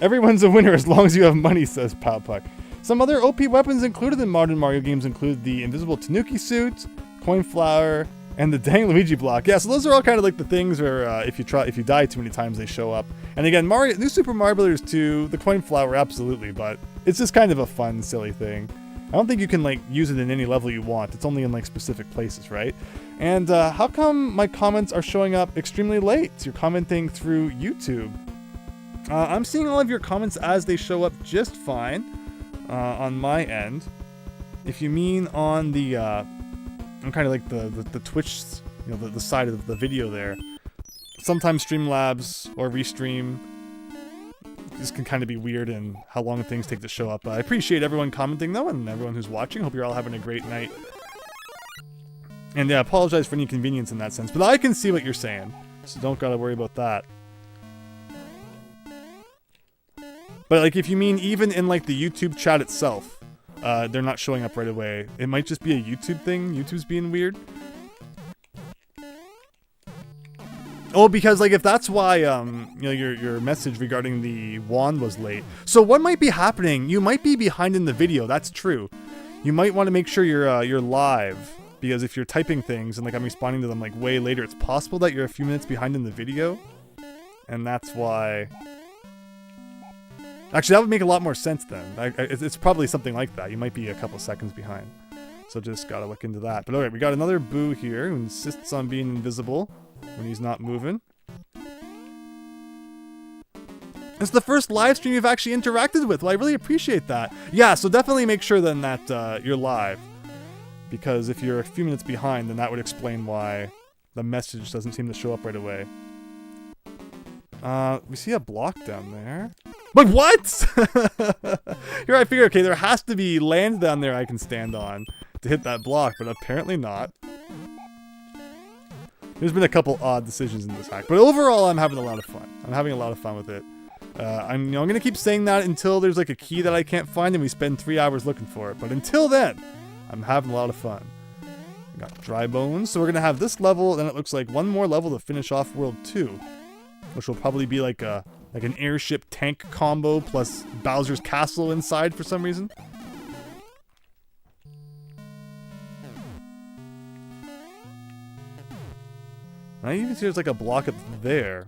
Everyone's a winner as long as you have money, says Powpuck. Some other OP weapons included in modern Mario games include the invisible Tanuki suit, coin flower, and the dang Luigi block. Yeah, so those are all kind of like the things where if you die too many times, they show up. And again, New Super Mario Bros. 2, the coin flower, absolutely, but it's just kind of a fun, silly thing. I don't think you can like use it in any level you want. It's only in like specific places, right? And how come my comments are showing up extremely late? You're commenting through YouTube. I'm seeing all of your comments as they show up just fine on my end. If you mean on the, I'm kind of like the Twitch, you know, the side of the video there. Sometimes Streamlabs or Restream just can kind of be weird in how long things take to show up. I appreciate everyone commenting though, and everyone who's watching. Hope you're all having a great night. And yeah, apologize for any inconvenience in that sense, but I can see what you're saying, so don't gotta worry about that. But like, if you mean even in like the YouTube chat itself, they're not showing up right away. It might just be a YouTube thing. YouTube's being weird. Oh, because like if that's why you know, your message regarding the wand was late. So what might be happening? You might be behind in the video. That's true. You might want to make sure you're live, because if you're typing things and like I'm responding to them like way later, it's possible that you're a few minutes behind in the video, and that's why. Actually, that would make a lot more sense then. It's probably something like that. You might be a couple seconds behind. So just gotta look into that. But alright, we got another Boo here who insists on being invisible when he's not moving. It's the first live stream you've actually interacted with. Well, I really appreciate that. Yeah, so definitely make sure then that you're live. Because if you're a few minutes behind, then that would explain why the message doesn't seem to show up right away. We see a block down there. But what? Here I figure, okay, there has to be land down there I can stand on to hit that block, but apparently not. There's been a couple odd decisions in this hack, but overall I'm having a lot of fun. I'm having a lot of fun with it. I'm gonna keep saying that until there's like a key that I can't find and we spend 3 hours looking for it. But until then, I'm having a lot of fun. We got dry bones, so we're gonna have this level, then it looks like one more level to finish off World 2. Which will probably be like an airship tank combo plus Bowser's castle inside for some reason. I even see there's like a block up there.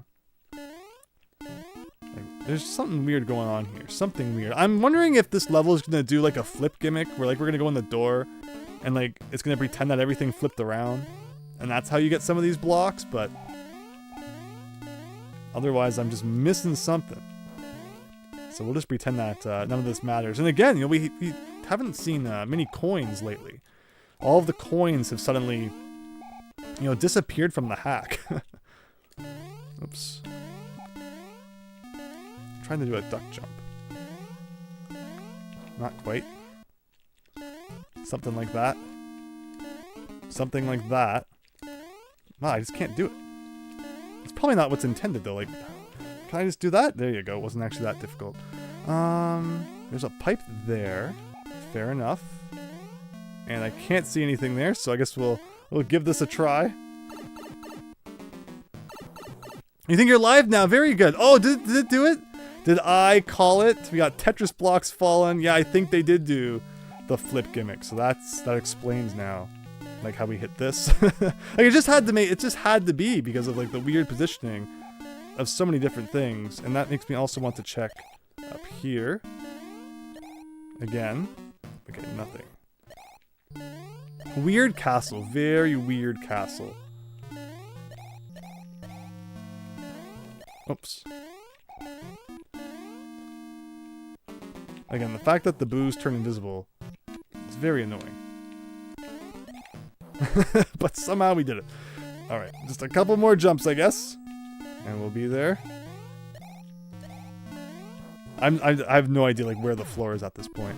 Like, there's something weird going on here. Something weird. I'm wondering if this level is gonna do like a flip gimmick where like we're gonna go in the door and like it's gonna pretend that everything flipped around. And that's how you get some of these blocks, but otherwise, I'm just missing something. So we'll just pretend that none of this matters. And again, you know, we haven't seen many coins lately. All of the coins have suddenly, you know, disappeared from the hack. Oops. I'm trying to do a duck jump. Not quite. Something like that. Something like that. Wow, I just can't do it. It's probably not what's intended though. Like, can I just do that? There you go. It wasn't actually that difficult. There's a pipe there. Fair enough. And I can't see anything there, so I guess we'll give this a try. You think you're live now? Very good. Oh, did it do it? Did I call it? We got Tetris blocks fallen. Yeah, I think they did do the flip gimmick. So that explains now. Like how we hit this. Like it just had to be because of like the weird positioning of so many different things. And that makes me also want to check up here. Again. Okay, nothing. Weird castle. Very weird castle. Oops. Again, the fact that the boos turn invisible is very annoying. But somehow we did it. Alright, just a couple more jumps, I guess. And we'll be there. I have no idea like where the floor is at this point.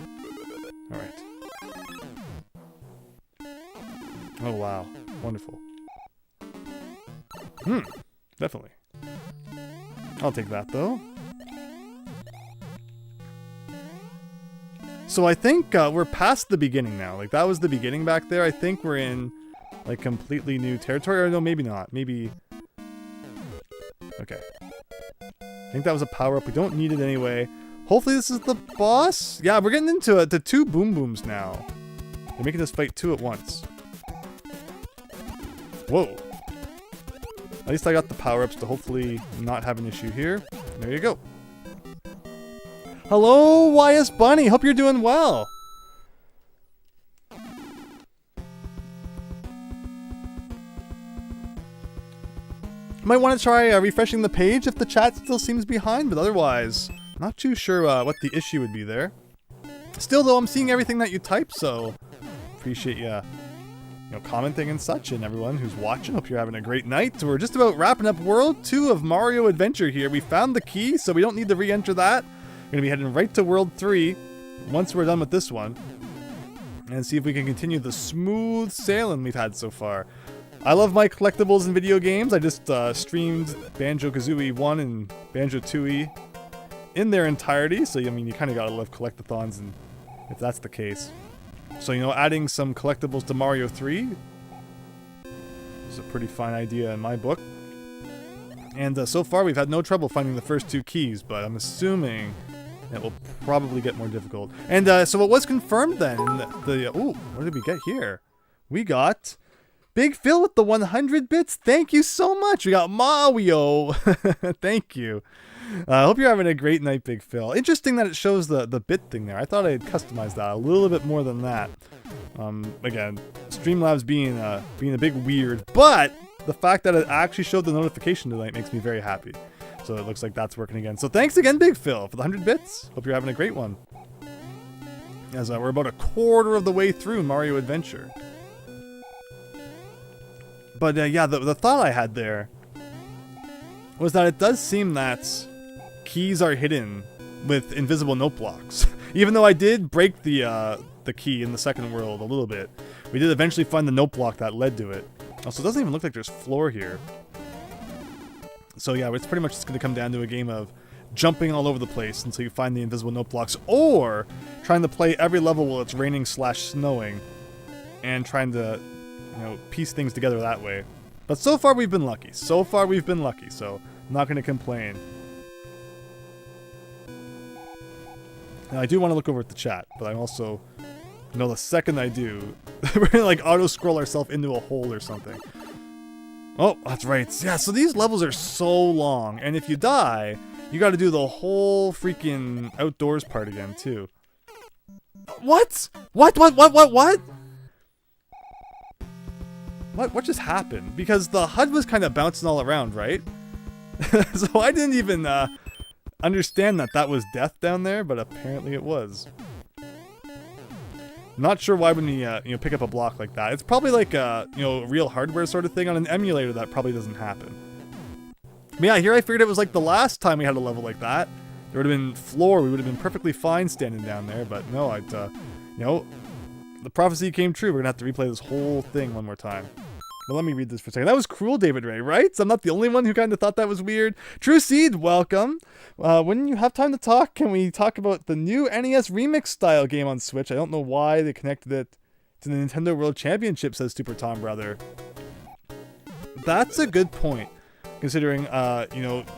Alright. Oh wow. Wonderful. Definitely. I'll take that though. So I think we're past the beginning now. Like that was the beginning back there. I think we're in like completely new territory. Or no, maybe not. Maybe. Okay. I think that was a power up. We don't need it anyway. Hopefully this is the boss. Yeah, we're getting into it. The two boom booms now. They're making us fight two at once. Whoa. At least I got the power ups to hopefully not have an issue here. There you go. Hello, YS Bunny. Hope you're doing well. Might want to try refreshing the page if the chat still seems behind, but otherwise, not too sure what the issue would be there. Still, though, I'm seeing everything that you type, so appreciate you commenting and such, and everyone who's watching. Hope you're having a great night. We're just about wrapping up World 2 of Mario Adventure here. We found the key, so we don't need to re-enter that. We're going to be heading right to World 3 once we're done with this one, and see if we can continue the smooth sailing we've had so far. I love my collectibles in video games. I just streamed Banjo-Kazooie 1 and Banjo-Tooie in their entirety, so I mean, you kind of gotta love collectathons, and if that's the case. So, adding some collectibles to Mario 3 is a pretty fine idea in my book. And so far, we've had no trouble finding the first 2 keys, but I'm assuming it will probably get more difficult. And so what was confirmed then in ooh, what did we get here? We got Big Phil with the 100 bits. Thank you so much. We got Mario. Thank you. I hope you're having a great night, Big Phil. Interesting that it shows the bit thing there. I thought I'd customize that a little bit more than that. Again, Streamlabs being a big weird, but the fact that it actually showed the notification tonight makes me very happy. So it looks like that's working again. So thanks again, Big Phil, for the 100 bits. Hope you're having a great one. As we're about a quarter of the way through Mario Adventure. But yeah, the thought I had there was that it does seem that keys are hidden with invisible note blocks. Even though I did break the key in the second world a little bit, we did eventually find the note block that led to it. Also, it doesn't even look like there's floor here. So yeah, it's pretty much just going to come down to a game of jumping all over the place until you find the invisible note blocks, or trying to play every level while it's raining / snowing, and trying to piece things together that way. But so far we've been lucky. So I'm not going to complain. Now I do want to look over at the chat, but I'm also, the second I do, we're going to auto-scroll ourselves into a hole or something. Oh, that's right. Yeah, so these levels are so long, and if you die, you got to do the whole freaking outdoors part again, too. What? What? What just happened? Because the HUD was kind of bouncing all around, right? So I didn't even understand that was death down there, but apparently it was. Not sure why when you pick up a block like that. It's probably like a real hardware sort of thing. On an emulator, that probably doesn't happen. But yeah, here I figured it was like the last time we had a level like that. There would have been floor. We would have been perfectly fine standing down there. But no, the prophecy came true. We're gonna have to replay this whole thing one more time. But let me read this for a second. That was cruel, David Ray, right? So I'm not the only one who kind of thought that was weird. True Seed, welcome. When you have time to talk, can we talk about the new NES Remix style game on Switch? I don't know why they connected it to the Nintendo World Championship, says Super Tom Brother. That's a good point, considering,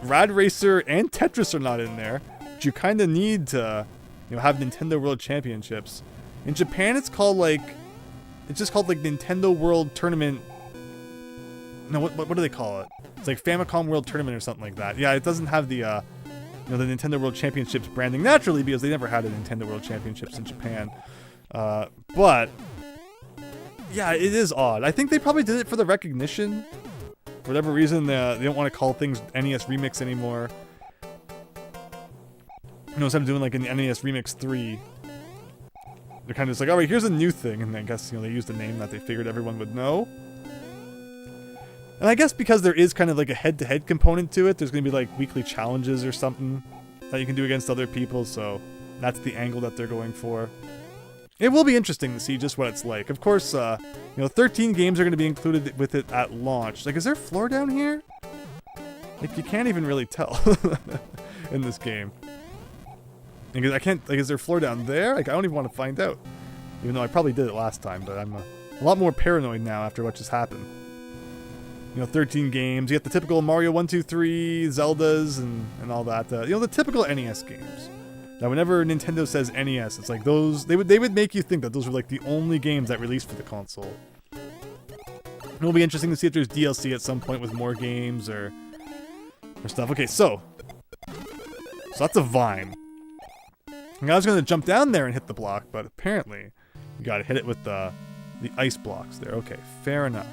Rad Racer and Tetris are not in there, but you kind of need to, have Nintendo World Championships. In Japan, it's just called Nintendo World Tournament. No, what do they call it? It's like Famicom World Tournament or something like that. Yeah, it doesn't have the the Nintendo World Championships branding naturally because they never had a Nintendo World Championships in Japan. But yeah, it is odd. I think they probably did it for the recognition. For whatever reason, they don't want to call things NES Remix anymore. Instead of doing like an NES Remix 3. They're kind of just like, all right, here's a new thing, and I guess they used a name that they figured everyone would know. And I guess because there is kind of like a head-to-head component to it, there's going to be like weekly challenges or something that you can do against other people, so that's the angle that they're going for. It will be interesting to see just what it's like. Of course, 13 games are going to be included with it at launch. Like, is there floor down here? Like, you can't even really tell in this game. Because I can't, is there floor down there? Like, I don't even want to find out. Even though I probably did it last time, but I'm a lot more paranoid now after what just happened. 13 games. You get the typical Mario 1, 2, 3, Zeldas, and all that. The typical NES games. Now, whenever Nintendo says NES, it's like those, they would make you think that those were like the only games that released for the console. It'll be interesting to see if there's DLC at some point with more games or stuff. Okay, so that's a vine. And I was going to jump down there and hit the block, but apparently you got to hit it with the ice blocks there. Okay, fair enough.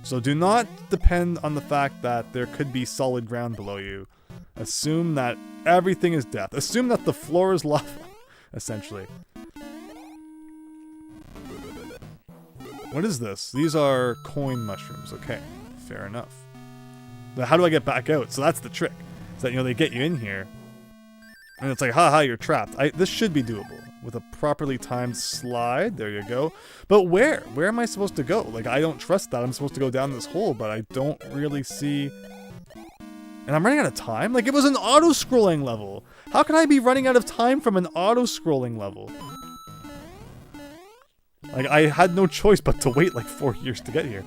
So do not depend on the fact that there could be solid ground below you. Assume that everything is death. Assume that the floor is lava, essentially. What is this? These are coin mushrooms. Okay, fair enough. But how do I get back out? So that's the trick. Is that, you know, they get you in here, and it's like, haha, you're trapped. This should be doable. With a properly timed slide. There you go. But where? Where am I supposed to go? Like, I don't trust that I'm supposed to go down this hole, but I don't really see... And I'm running out of time? Like, it was an auto-scrolling level. How can I be running out of time from an auto-scrolling level? Like, I had no choice but to wait like 4 years to get here.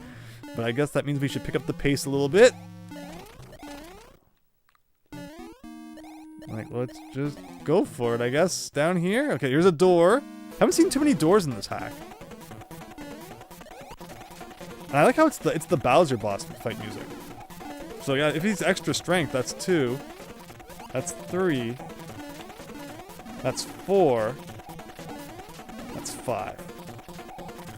But I guess that means we should pick up the pace a little bit. Like, let's just go for it, I guess. Down here? Okay, here's a door. Haven't seen too many doors in this hack. And I like how it's the Bowser boss fight music. So yeah, if he's extra strength, that's 2. That's 3. That's 4. That's 5.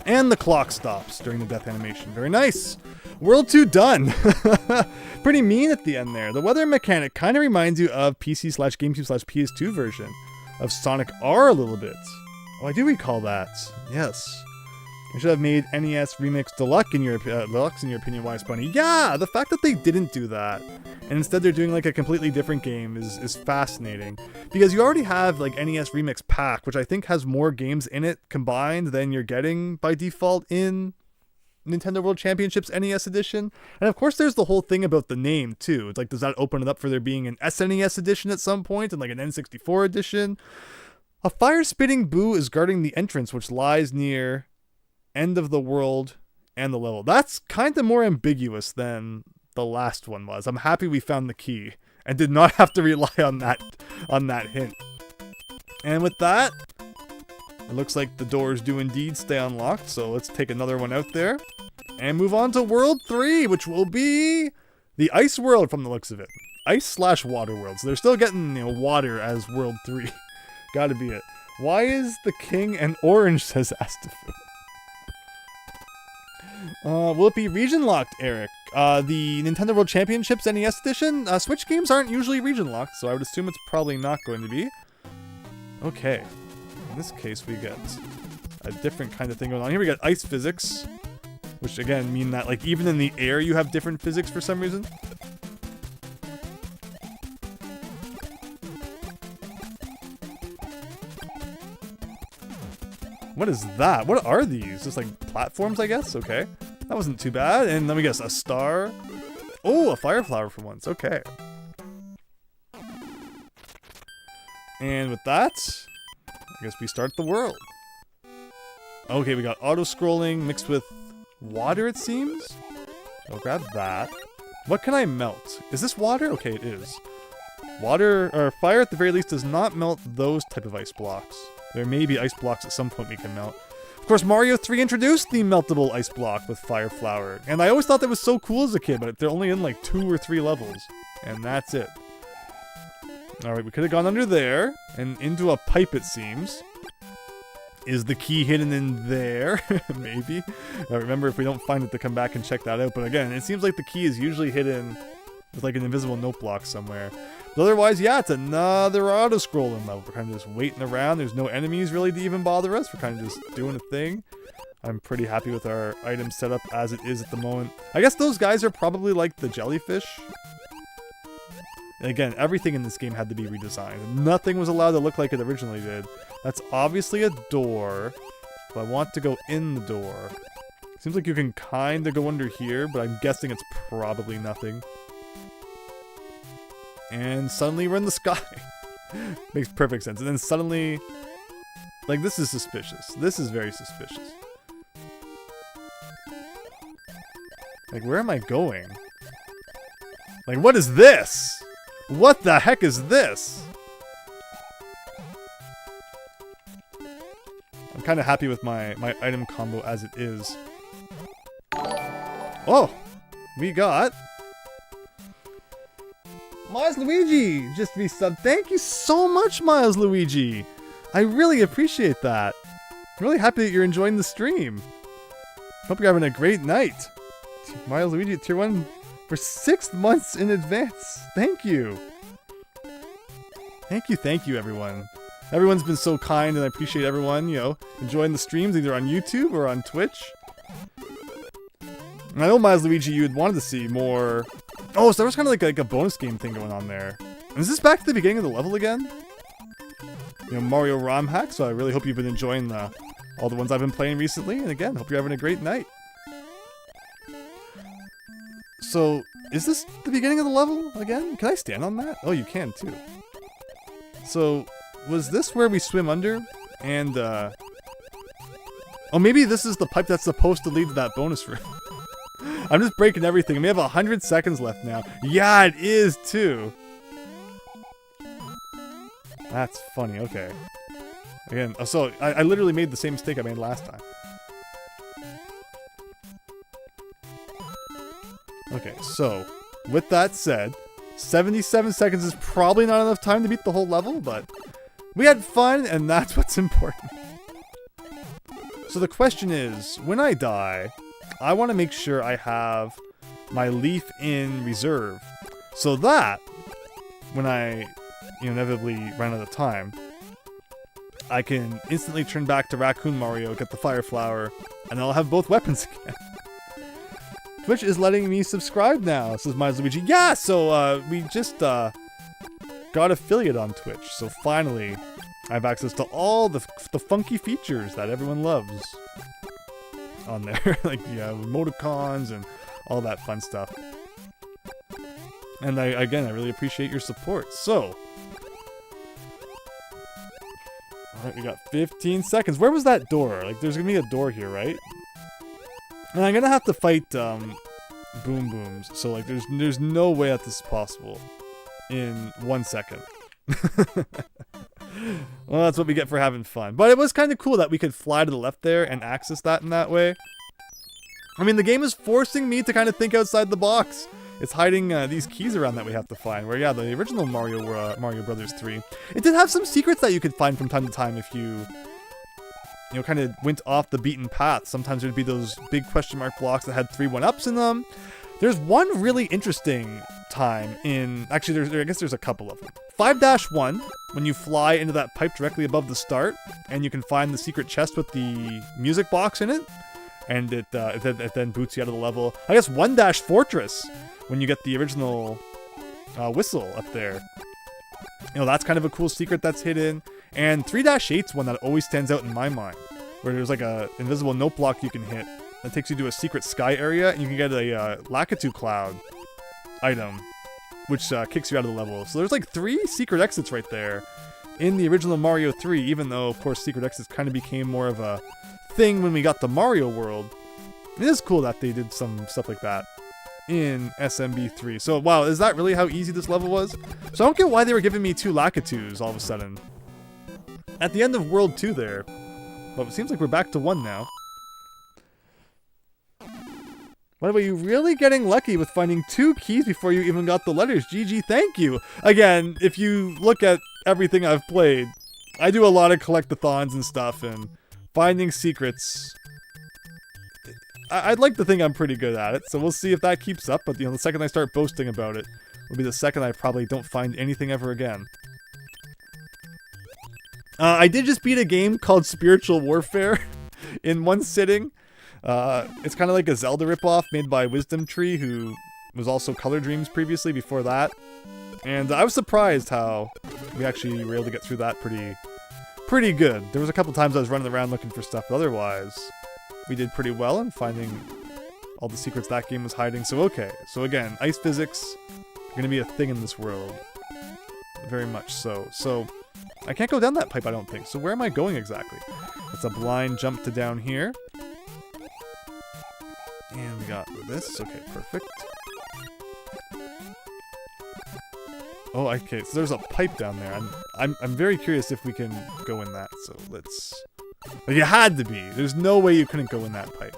And the clock stops during the death animation. Very nice. World 2 done. Pretty mean at the end there. The weather mechanic kind of reminds you of PC/GameCube/PS2 version of Sonic R a little bit. Oh, I do recall that. Yes. I should have made NES Remix Deluxe in your opinion, Wise Bunny. Yeah, the fact that they didn't do that, and instead they're doing like a completely different game is fascinating. Because you already have like NES Remix Pack, which I think has more games in it combined than you're getting by default in Nintendo World Championships NES Edition. And of course there's the whole thing about the name too. It's like, does that open it up for there being an SNES edition at some point and like an N64 edition? A fire-spitting Boo is guarding the entrance, which lies near end of the world and the level. That's kind of more ambiguous than the last one was. I'm happy we found the key and did not have to rely on that hint. And with that, it looks like the doors do indeed stay unlocked, so let's take another one out there and move on to World 3, which will be the Ice World from the looks of it. Ice/water world. So they're still getting, you know, water as World 3. Gotta be it. Why is the king an orange, says Astafu. Will it be region locked, Eric? The Nintendo World Championships NES Edition? Switch games aren't usually region locked, so I would assume it's probably not going to be. Okay. In this case, we get a different kind of thing going on. Here we got ice physics, which again mean that like even in the air you have different physics for some reason. What is that? What are these? Just like platforms, I guess? Okay. That wasn't too bad. And let me guess, a star? Oh, a fire flower for once. Okay. And with that, I guess we start the world. Okay, we got auto-scrolling mixed with water, it seems. I'll grab that. What can I melt? Is this water? Okay, it is. Water, or fire at the very least, does not melt those type of ice blocks. There may be ice blocks at some point we can melt. Of course, Mario 3 introduced the meltable ice block with Fire Flower. And I always thought that was so cool as a kid, but they're only in like 2 or 3 levels. And that's it. Alright, we could have gone under there, and into a pipe it seems. Is the key hidden in there? Maybe. Remember, if we don't find it, to come back and check that out. But again, it seems like the key is usually hidden with like an invisible note block somewhere. But otherwise, yeah, it's another auto-scrolling level. We're kind of just waiting around. There's no enemies really to even bother us. We're kind of just doing a thing. I'm pretty happy with our item setup as it is at the moment. I guess those guys are probably like the jellyfish. And again, everything in this game had to be redesigned. Nothing was allowed to look like it originally did. That's obviously a door, but I want to go in the door. Seems like you can kind of go under here, but I'm guessing it's probably nothing. And suddenly we're in the sky. Makes perfect sense. And then suddenly, like, this is suspicious. This is very suspicious. Like, where am I going? Like, what is this? What the heck is this? I'm kind of happy with my item combo as it is. Oh! We got Miles Luigi just resubbed. Thank you so much, Miles Luigi. I really appreciate that. I'm really happy that you're enjoying the stream. Hope you're having a great night. Mario Luigi at tier 1 for 6 months in advance. Thank you. Thank you, everyone. Everyone's been so kind, and I appreciate everyone, you know, enjoying the streams either on YouTube or on Twitch. And I know, Miles Luigi, you had wanted to see more... Oh, so there was kind of like a bonus game thing going on there. Is this back to the beginning of the level again? You know, Mario ROM hack, so I really hope you've been enjoying all the ones I've been playing recently. And again, hope you're having a great night. So, is this the beginning of the level again? Can I stand on that? Oh, you can too. So, was this where we swim under? And, oh, maybe this is the pipe that's supposed to lead to that bonus room. I'm just breaking everything. We have 100 seconds left now. Yeah, it is too. That's funny, okay. Again, so I literally made the same mistake I made last time. Okay, so, with that said, 77 seconds is probably not enough time to beat the whole level, but we had fun, and that's what's important. So the question is, when I die, I want to make sure I have my leaf in reserve, so that, when I inevitably run out of time, I can instantly turn back to Raccoon Mario, get the Fire Flower, and I'll have both weapons again. Twitch is letting me subscribe now, says Miles Luigi. Yeah, so we just got affiliate on Twitch, so finally I have access to all the funky features that everyone loves on there. Like, yeah, emoticons and all that fun stuff. And I really appreciate your support. So, alright, we got 15 seconds. Where was that door? Like, there's gonna be a door here, right? And I'm gonna have to fight Boom Booms, so like there's no way that this is possible in 1 second. Well, that's what we get for having fun. But it was kind of cool that we could fly to the left there and access that in that way. I mean, the game is forcing me to kind of think outside the box. It's hiding these keys around that we have to find. Where, yeah, the original Mario Brothers 3, it did have some secrets that you could find from time to time if you know, kind of went off the beaten path. Sometimes there'd be those big question mark blocks that had 3 1-ups in them. There's one really interesting time in... Actually, I guess there's a couple of them. 5-1, when you fly into that pipe directly above the start, and you can find the secret chest with the music box in it, and it then boots you out of the level. I guess 1-Fortress, when you get the original whistle up there. You know, that's kind of a cool secret that's hidden. And 3-8's one that always stands out in my mind, where there's like a invisible note block you can hit that takes you to a secret sky area, and you can get a Lakitu Cloud item, which kicks you out of the level. So there's like 3 secret exits right there in the original Mario 3, even though, of course, secret exits kind of became more of a thing when we got the Mario World. It is cool that they did some stuff like that in SMB3. So, wow, is that really how easy this level was? So I don't get why they were giving me 2 Lakitus all of a sudden at the end of World 2 there. But it seems like we're back to 1 now. By the way, you really getting lucky with finding 2 keys before you even got the letters. GG, thank you. Again, if you look at everything I've played, I do a lot of collectathons and stuff, and finding secrets, I'd like to think I'm pretty good at it, so we'll see if that keeps up. But, you know, the second I start boasting about it will be the second I probably don't find anything ever again. I did just beat a game called Spiritual Warfare in one sitting. It's kind of like a Zelda ripoff made by Wisdom Tree, who was also Color Dreams previously before that. And I was surprised how we actually were able to get through that pretty good. There was a couple times I was running around looking for stuff, but otherwise we did pretty well in finding all the secrets that game was hiding. So okay, so again, ice physics are going to be a thing in this world. Very much so. So I can't go down that pipe, I don't think. So where am I going exactly? It's a blind jump to down here. And we got this. Okay, perfect. Oh, okay. So there's a pipe down there. I'm very curious if we can go in that. So let's. Well, you had to be. There's no way you couldn't go in that pipe.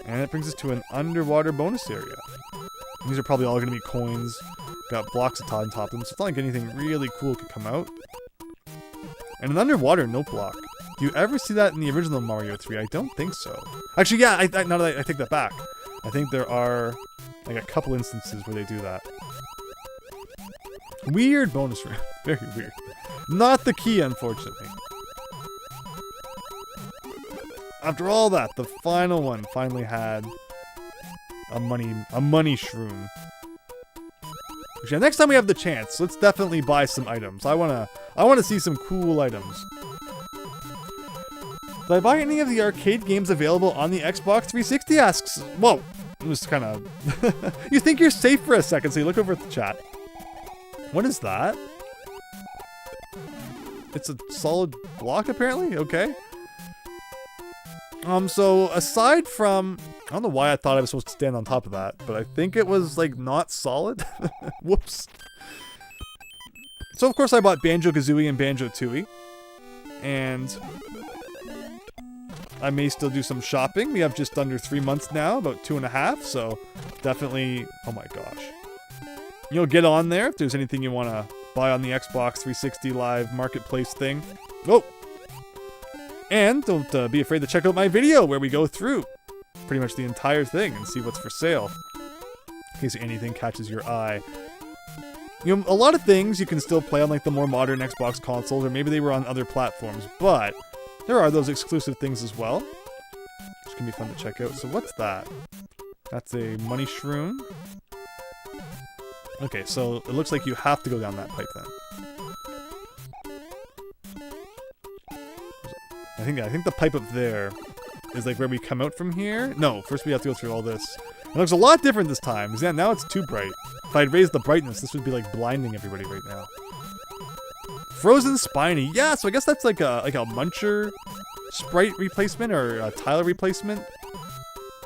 And it brings us to an underwater bonus area. These are probably all going to be coins. Got blocks of on top of them, so it's not like anything really cool could come out. And an underwater note block. Do you ever see that in the original Mario 3? I don't think so. Actually, yeah, now that I take that back. I think there are like a couple instances where they do that. Weird bonus room. Very weird. Not the key, unfortunately. After all that, the final one finally had a money shroom. Actually, next time we have the chance, let's definitely buy some items. I wanna see some cool items. Did I buy any of the arcade games available on the Xbox 360? Asks. Whoa, it was kind of. You think you're safe for a second, so you look over at the chat. What is that? It's a solid block, apparently. Okay. So aside from, I don't know why I thought I was supposed to stand on top of that, but I think it was like not solid. Whoops. So of course I bought Banjo-Kazooie and Banjo-Tooie, and I may still do some shopping. We have just under 3 months now, about 2.5, so definitely, oh my gosh. You'll get on there if there's anything you want to buy on the Xbox 360 Live Marketplace thing. Oh! And don't be afraid to check out my video where we go through pretty much the entire thing and see what's for sale, in case anything catches your eye. You know, a lot of things you can still play on like the more modern Xbox consoles, or maybe they were on other platforms, but there are those exclusive things as well, which can be fun to check out. So what's that? That's a money shroom. Okay, so it looks like you have to go down that pipe then. I think the pipe up there is like where we come out from here. No, first we have to go through all this. It looks a lot different this time, because now it's too bright. If I'd raised the brightness, this would be like blinding everybody right now. Frozen Spiny. Yeah, so I guess that's like a Muncher sprite replacement or a tile replacement.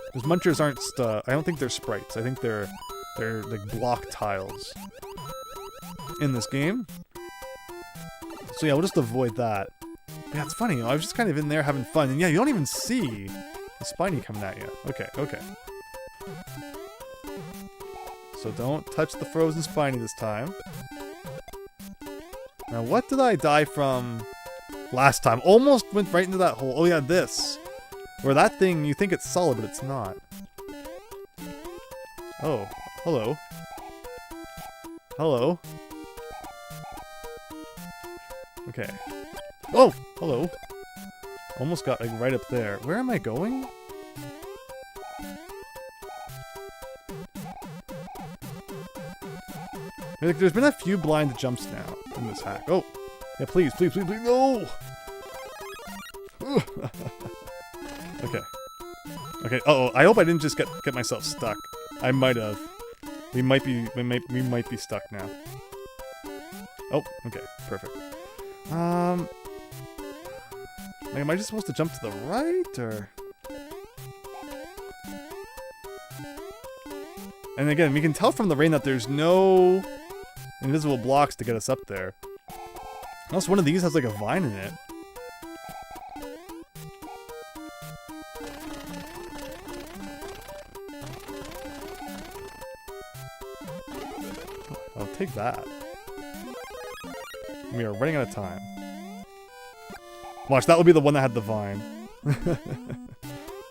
Because Munchers aren't, I don't think they're sprites. I think they're like block tiles in this game. So yeah, we'll just avoid that. Yeah, it's funny, you know, I was just kind of in there having fun, and yeah, you don't even see the Spiny coming at you. Okay, okay. So don't touch the Frozen Spiny this time. Now, what did I die from last time? Almost went right into that hole. Oh yeah, this. Where that thing, you think it's solid, but it's not. Oh, hello. Hello. Okay. Oh, hello. Almost got like right up there. Where am I going? Like, there's been a few blind jumps now in this hack. Oh, yeah, please, please, please, please, no! Okay. Okay. Uh-oh, I hope I didn't just get myself stuck. I might have. We might be stuck now. Oh, okay, perfect. Like, am I just supposed to jump to the right, or? And again, we can tell from the rain that there's no invisible blocks to get us up there. Unless one of these has like a vine in it. I'll take that. We are running out of time. Watch, that will be the one that had the vine. But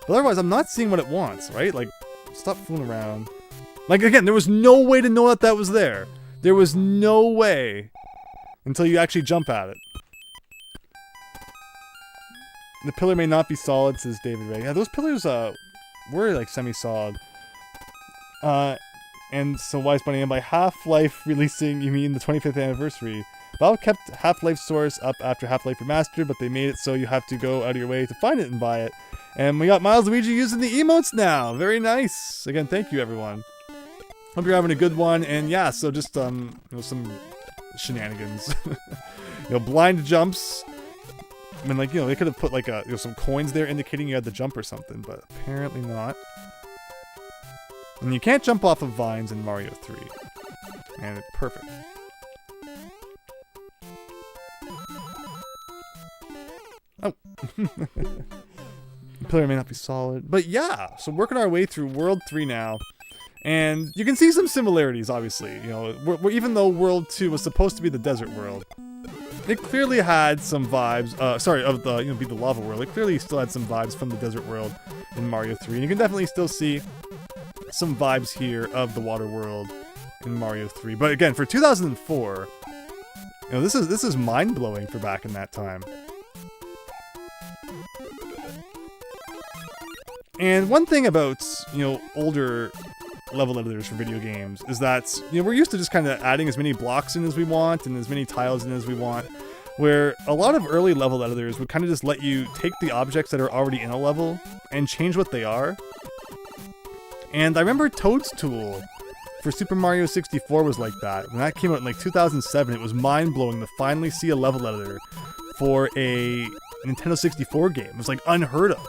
otherwise, I'm not seeing what it wants, right? Like, stop fooling around. Like, again, there was no way to know that that was there. There was no way until you actually jump at it. The pillar may not be solid, says David Ray. Yeah, those pillars were like semi-solid. And so Wise Bunny, and by Half-Life releasing, you mean the 25th anniversary. Valve kept Half-Life Source up after Half-Life Remastered, but they made it so you have to go out of your way to find it and buy it. And we got Miles Luigi using the emotes now. Very nice. Again, thank you, everyone. Hope you're having a good one. And yeah, so just you know, some shenanigans. You know, blind jumps. I mean, like, you know, they could have put like you know, some coins there indicating you had the jump or something, but apparently not. And you can't jump off of vines in Mario 3. And it's perfect. Oh. The pillar may not be solid. But yeah, so working our way through World 3 now. And you can see some similarities, obviously. You know, even though World 2 was supposed to be the desert world, it clearly had some vibes, of the, you know, be the lava world. It clearly still had some vibes from the desert world in Mario 3. And you can definitely still see some vibes here of the water world in Mario 3. But again, for 2004, you know, this is mind-blowing for back in that time. And one thing about, you know, older level editors for video games is that, you know, we're used to just kind of adding as many blocks in as we want and as many tiles in as we want, where a lot of early level editors would kind of just let you take the objects that are already in a level and change what they are. And I remember Toad's Tool for Super Mario 64 was like that. When that came out in like 2007, it was mind-blowing to finally see a level editor for a Nintendo 64 game. It was like unheard of.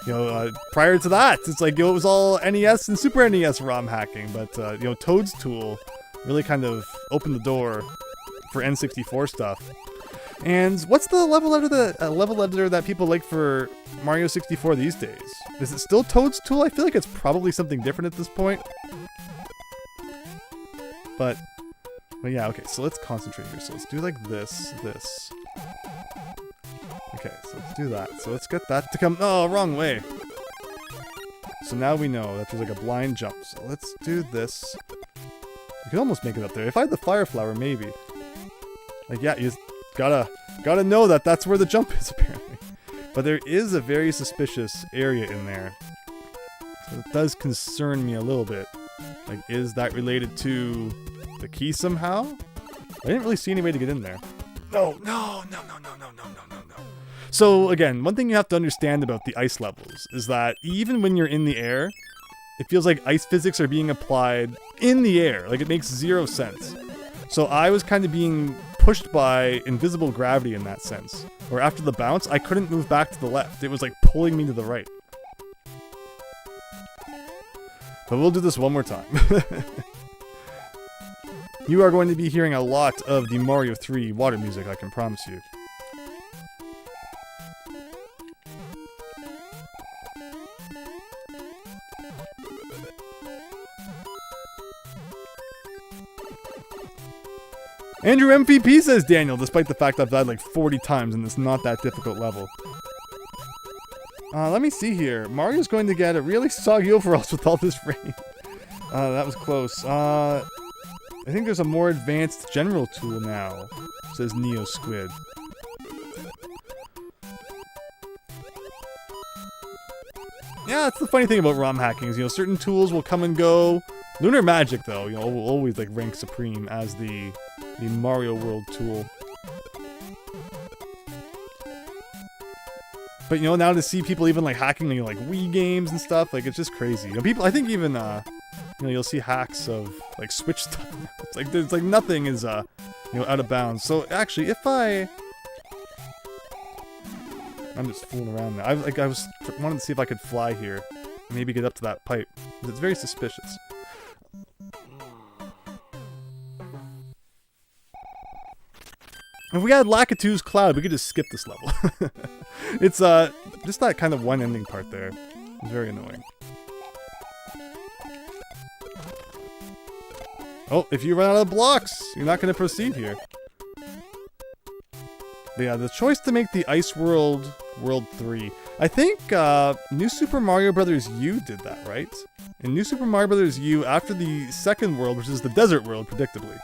You know, prior to that, it's like, you know, it was all NES and Super NES ROM hacking, but, you know, Toad's Tool really kind of opened the door for N64 stuff. And what's the level editor that people like for Mario 64 these days? Is it still Toad's Tool? I feel like it's probably something different at this point. But yeah, okay, so let's concentrate here. So let's do like this. Okay, so let's do that. So let's get that to come... Oh, wrong way. So now we know that there's like a blind jump. So let's do this. You can almost make it up there. If I had the fire flower, maybe. Like, yeah, you gotta know that that's where the jump is, apparently. But there is a very suspicious area in there. So it does concern me a little bit. Like, is that related to the key somehow? I didn't really see any way to get in there. No. So again, one thing you have to understand about the ice levels is that even when you're in the air, it feels like ice physics are being applied in the air. Like, it makes zero sense. So I was kind of being pushed by invisible gravity in that sense. Or after the bounce, I couldn't move back to the left. It was like pulling me to the right. But we'll do this one more time. You are going to be hearing a lot of the Mario 3 water music, I can promise you. Andrew MVP, says Daniel, despite the fact I've died like 40 times in this not that difficult level. Let me see here. Mario's going to get a really soggy overalls with all this rain. That was close. I think there's a more advanced general tool now, says Neo Squid. Yeah, that's the funny thing about ROM hacking is, you know, certain tools will come and go. Lunar Magic, though, you know, will always like rank supreme as the Mario World tool. But, you know, now to see people even like hacking, you know, like Wii games and stuff, like, it's just crazy. You know, people, I think even, you know, you'll see hacks of like Switch stuff. It's like, there's like nothing is, you know, out of bounds. So actually, if I'm just fooling around now. I was wanted to see if I could fly here, and maybe get up to that pipe. It's very suspicious. If we had Lakitu's Cloud, we could just skip this level. It's just that kind of one ending part there. It's very annoying. Oh, if you run out of blocks, you're not going to proceed here. But yeah, the choice to make the Ice World World 3. I think New Super Mario Bros. U did that, right? In New Super Mario Bros. U, after the second world, which is the Desert World, predictably,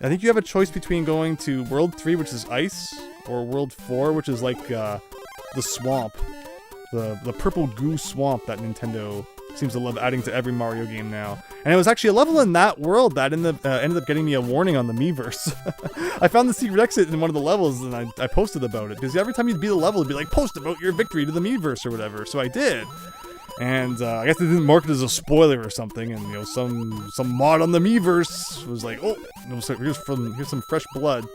I think you have a choice between going to World 3, which is ice, or World 4, which is like the swamp. The purple goo swamp that Nintendo seems to love adding to every Mario game now. And it was actually a level in that world that ended up getting me a warning on the Miiverse. I found the secret exit in one of the levels, and I posted about it. Because every time you'd beat a level, it'd be like, post about your victory to the Miiverse or whatever. So I did. And I guess they didn't mark it as a spoiler or something, and, you know, some mod on the Miiverse was like, oh, here's some fresh blood.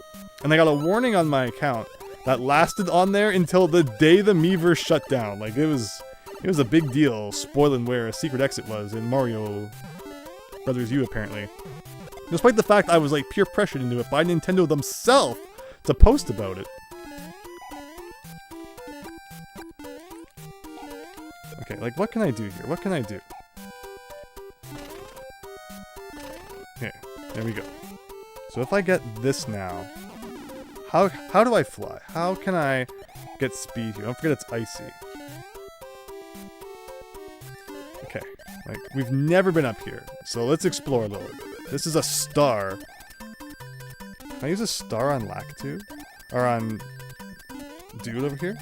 And I got a warning on my account that lasted on there until the day the Miiverse shut down. Like, it was a big deal spoiling where a secret exit was in Mario Bros. U, apparently. Despite the fact I was, like, peer pressured into it by Nintendo themselves to post about it. Okay, like, what can I do here? What can I do? Okay, there we go. So if I get this now, how do I fly? How can I get speed here? Don't forget it's icy. Okay. Like, we've never been up here. So let's explore a little bit. This is a star. Can I use a star on Lactu? Or on dude over here?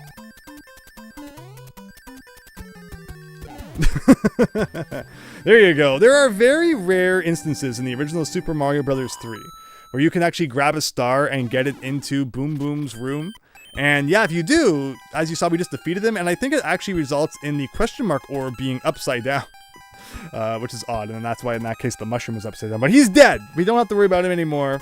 There you go. There are very rare instances in the original Super Mario Bros. 3 where you can actually grab a star and get it into Boom Boom's room. And yeah, if you do, as you saw, we just defeated him, and I think it actually results in the question mark orb being upside down, which is odd, and that's why in that case the mushroom was upside down. But he's dead. We don't have to worry about him anymore.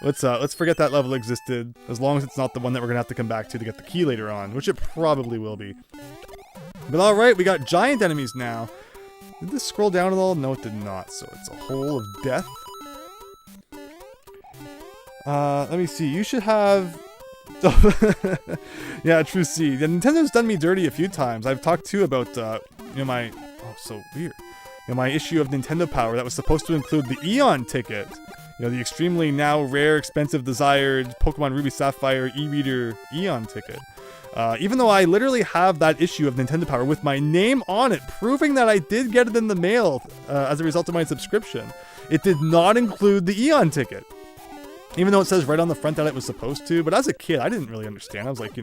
Let's forget that level existed, as long as it's not the one that we're gonna have to come back to get the key later on, which it probably will be. But all right, we got giant enemies now. Did this scroll down at all? No, it did not. So it's a hole of death. Let me see. You should have. Yeah, true. See, the Nintendo's done me dirty a few times. I've talked too about my. Oh, so weird. My issue of Nintendo Power that was supposed to include the Eon ticket. The extremely now rare, expensive, desired Pokemon Ruby Sapphire e-reader Eon ticket. Even though I literally have that issue of Nintendo Power with my name on it, proving that I did get it in the mail as a result of my subscription, it did not include the Eon ticket. Even though it says right on the front that it was supposed to, but as a kid, I didn't really understand. I was like,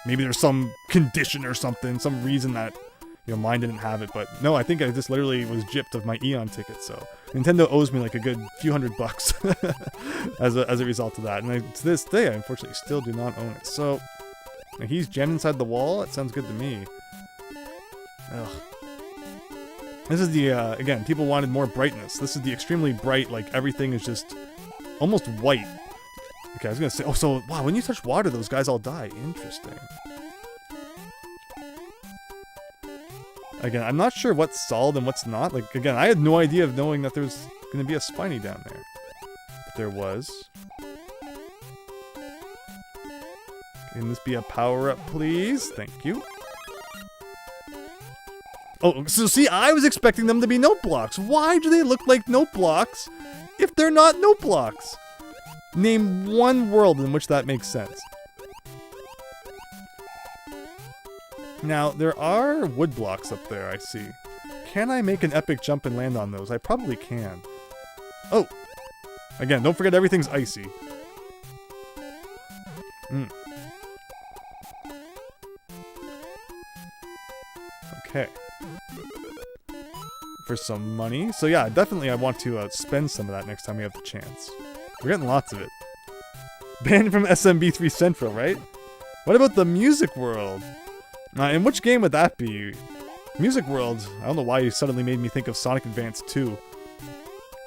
maybe there's some condition or something, some reason that, mine didn't have it. But no, I think I just literally was gypped of my Eon ticket. So Nintendo owes me like a good few $100 as a result of that. And to this day, I unfortunately still do not own it. So he's jammed inside the wall. That sounds good to me. Ugh. This is the, again, people wanted more brightness. This is the extremely bright, like everything is just almost white. Okay, I was gonna say, oh, so, wow, when you touch water, those guys all die. Interesting. Again, I'm not sure what's solid and what's not. Like, again, I had no idea of knowing that there's gonna be a spiny down there. But there was. Can this be a power-up, please? Thank you. Oh, so see, I was expecting them to be note blocks. Why do they look like note blocks if they're not note blocks? Name one world in which that makes sense. Now, there are wood blocks up there, I see. Can I make an epic jump and land on those? I probably can. Oh! Again, don't forget everything's icy. Okay. For some money. So yeah, definitely I want to spend some of that next time we have the chance. We're getting lots of it. Banned from SMB3 Central, right? What about the Music World? In which game would that be? Music World, I don't know why you suddenly made me think of Sonic Advance 2.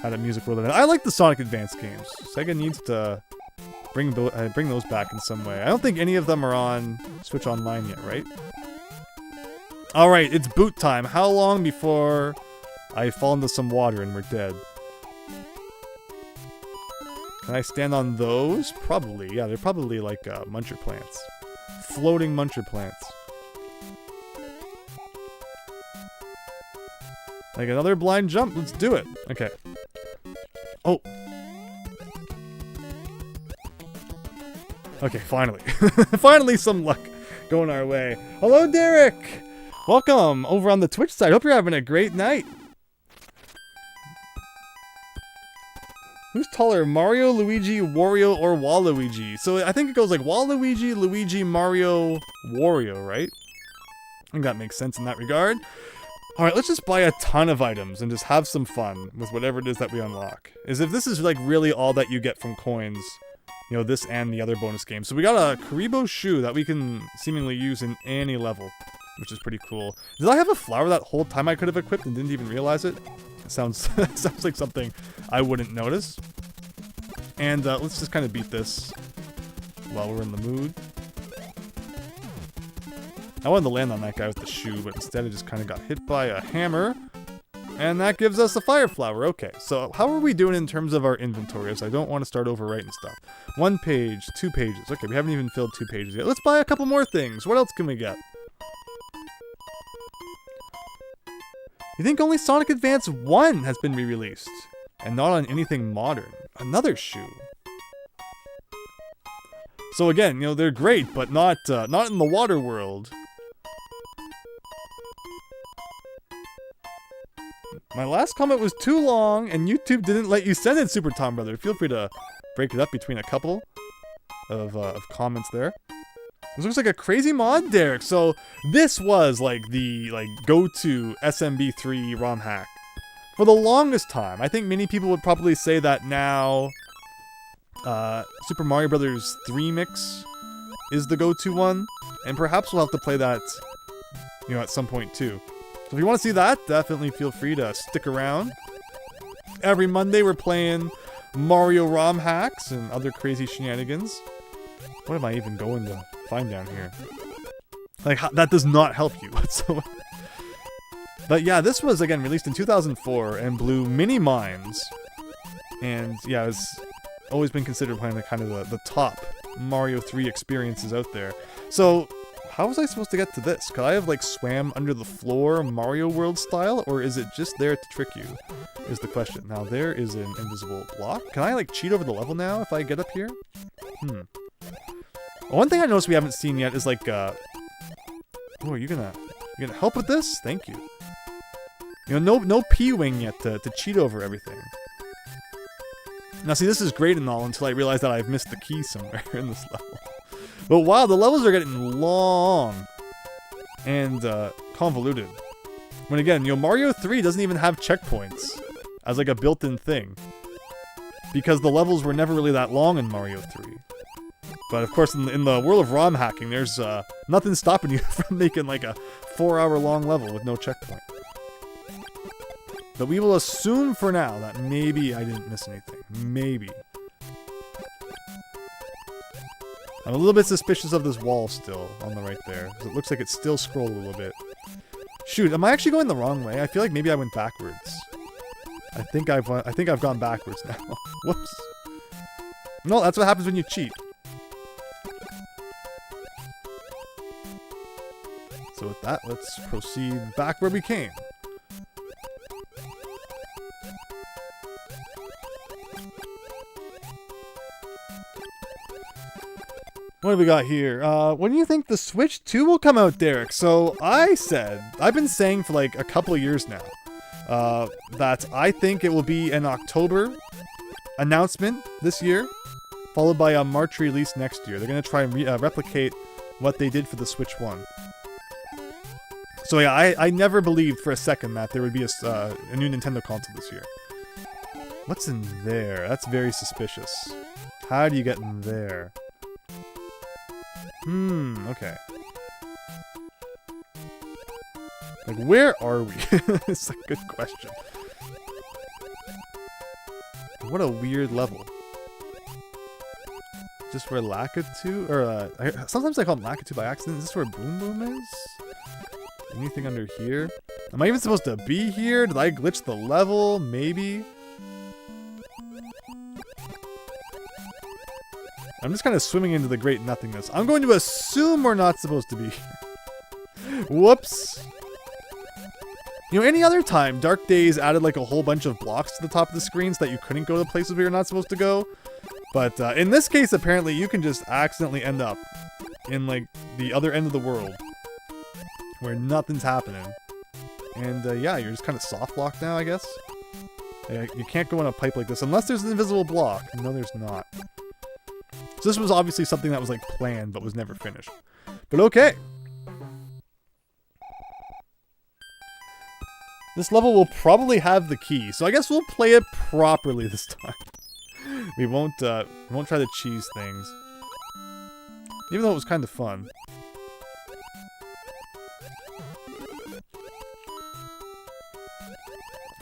Had a Music World in it. I like the Sonic Advance games. Sega needs to bring those back in some way. I don't think any of them are on Switch Online yet, right? Alright, it's boot time. How long before I fall into some water and we're dead? Can I stand on those? Probably. Yeah, they're probably like muncher plants. Floating muncher plants. Like another blind jump. Let's do it. Okay. Oh. Okay, finally. Finally some luck going our way. Hello, Derek! Welcome over on the Twitch side. Hope you're having a great night. Who's taller? Mario, Luigi, Wario, or Waluigi? So I think it goes like Waluigi, Luigi, Mario, Wario, right? I think that makes sense in that regard. Alright, let's just buy a ton of items and just have some fun with whatever it is that we unlock. As if this is like really all that you get from coins, this and the other bonus games. So we got a Karibo shoe that we can seemingly use in any level, which is pretty cool. Did I have a flower that whole time I could have equipped and didn't even realize it? It sounds like something I wouldn't notice. And let's just kind of beat this while we're in the mood. I wanted to land on that guy with the shoe, but instead I just kind of got hit by a hammer. And that gives us a fire flower. Okay, so how are we doing in terms of our inventory? As I don't want to start overwriting stuff. 1 page, 2 pages. Okay, we haven't even filled 2 pages yet. Let's buy a couple more things. What else can we get? You think only Sonic Advance 1 has been re-released? And not on anything modern. Another shoe. So again, they're great, but not in the water world. My last comment was too long, and YouTube didn't let you send it, Super Tom Brother. Feel free to break it up between a couple of comments there. This looks like a crazy mod, Derek. So this was like the go-to SMB3 ROM hack for the longest time. I think many people would probably say that now. Super Mario Brothers 3 Mix is the go-to one, and perhaps we'll have to play that, you know, at some point too. So if you want to see that, definitely feel free to stick around. Every Monday we're playing Mario ROM hacks and other crazy shenanigans. What am I even going to find down here? Like, that does not help you whatsoever. But yeah, this was, again, released in 2004 and blew many minds. And yeah, it's always been considered one of the top Mario 3 experiences out there. So, how was I supposed to get to this? Could I have, like, swam under the floor Mario World style? Or is it just there to trick you? Is the question. Now, there is an invisible block. Can I, like, cheat over the level now if I get up here? One thing I noticed we haven't seen yet is, like, oh, are you gonna help with this? Thank you. You know, no P-Wing yet to cheat over everything. Now, see, this is great and all until I realize that I've missed the key somewhere in this level. But wow, the levels are getting long and convoluted. When again, you know, Mario 3 doesn't even have checkpoints as like a built-in thing, because the levels were never really that long in Mario 3. But of course, in the world of ROM hacking, there's nothing stopping you from making like a 4-hour-long level with no checkpoint. But we will assume for now that maybe I didn't miss anything. Maybe. I'm a little bit suspicious of this wall still on the right there, because it looks like it's still scrolled a little bit. Shoot, am I actually going the wrong way? I feel like maybe I went backwards. I think I've gone backwards now. Whoops. No, that's what happens when you cheat. So with that, let's proceed back where we came. What do we got here? When do you think the Switch 2 will come out, Derek? So I've been saying for like a couple of years now, that I think it will be an October announcement this year, followed by a March release next year. They're going to try and replicate what they did for the Switch 1. So yeah, I never believed for a second that there would be a new Nintendo console this year. What's in there? That's very suspicious. How do you get in there? Okay. Like, where are we? It's a good question. What a weird level. Just where Lakitu, or sometimes I call him Lakitu by accident. Is this where Boom Boom is? Anything under here? Am I even supposed to be here? Did I glitch the level? Maybe. I'm just kind of swimming into the great nothingness. I'm going to assume we're not supposed to be here. Whoops. You know, any other time, Dark Days added like a whole bunch of blocks to the top of the screen so that you couldn't go to places where you're not supposed to go. But in this case, apparently, you can just accidentally end up in like the other end of the world where nothing's happening. And yeah, you're just kind of soft locked now, I guess. You can't go in a pipe like this unless there's an invisible block. No, there's not. So this was obviously something that was like planned but was never finished. But okay. This level will probably have the key, so I guess we'll play it properly this time. We won't try to cheese things. Even though it was kind of fun.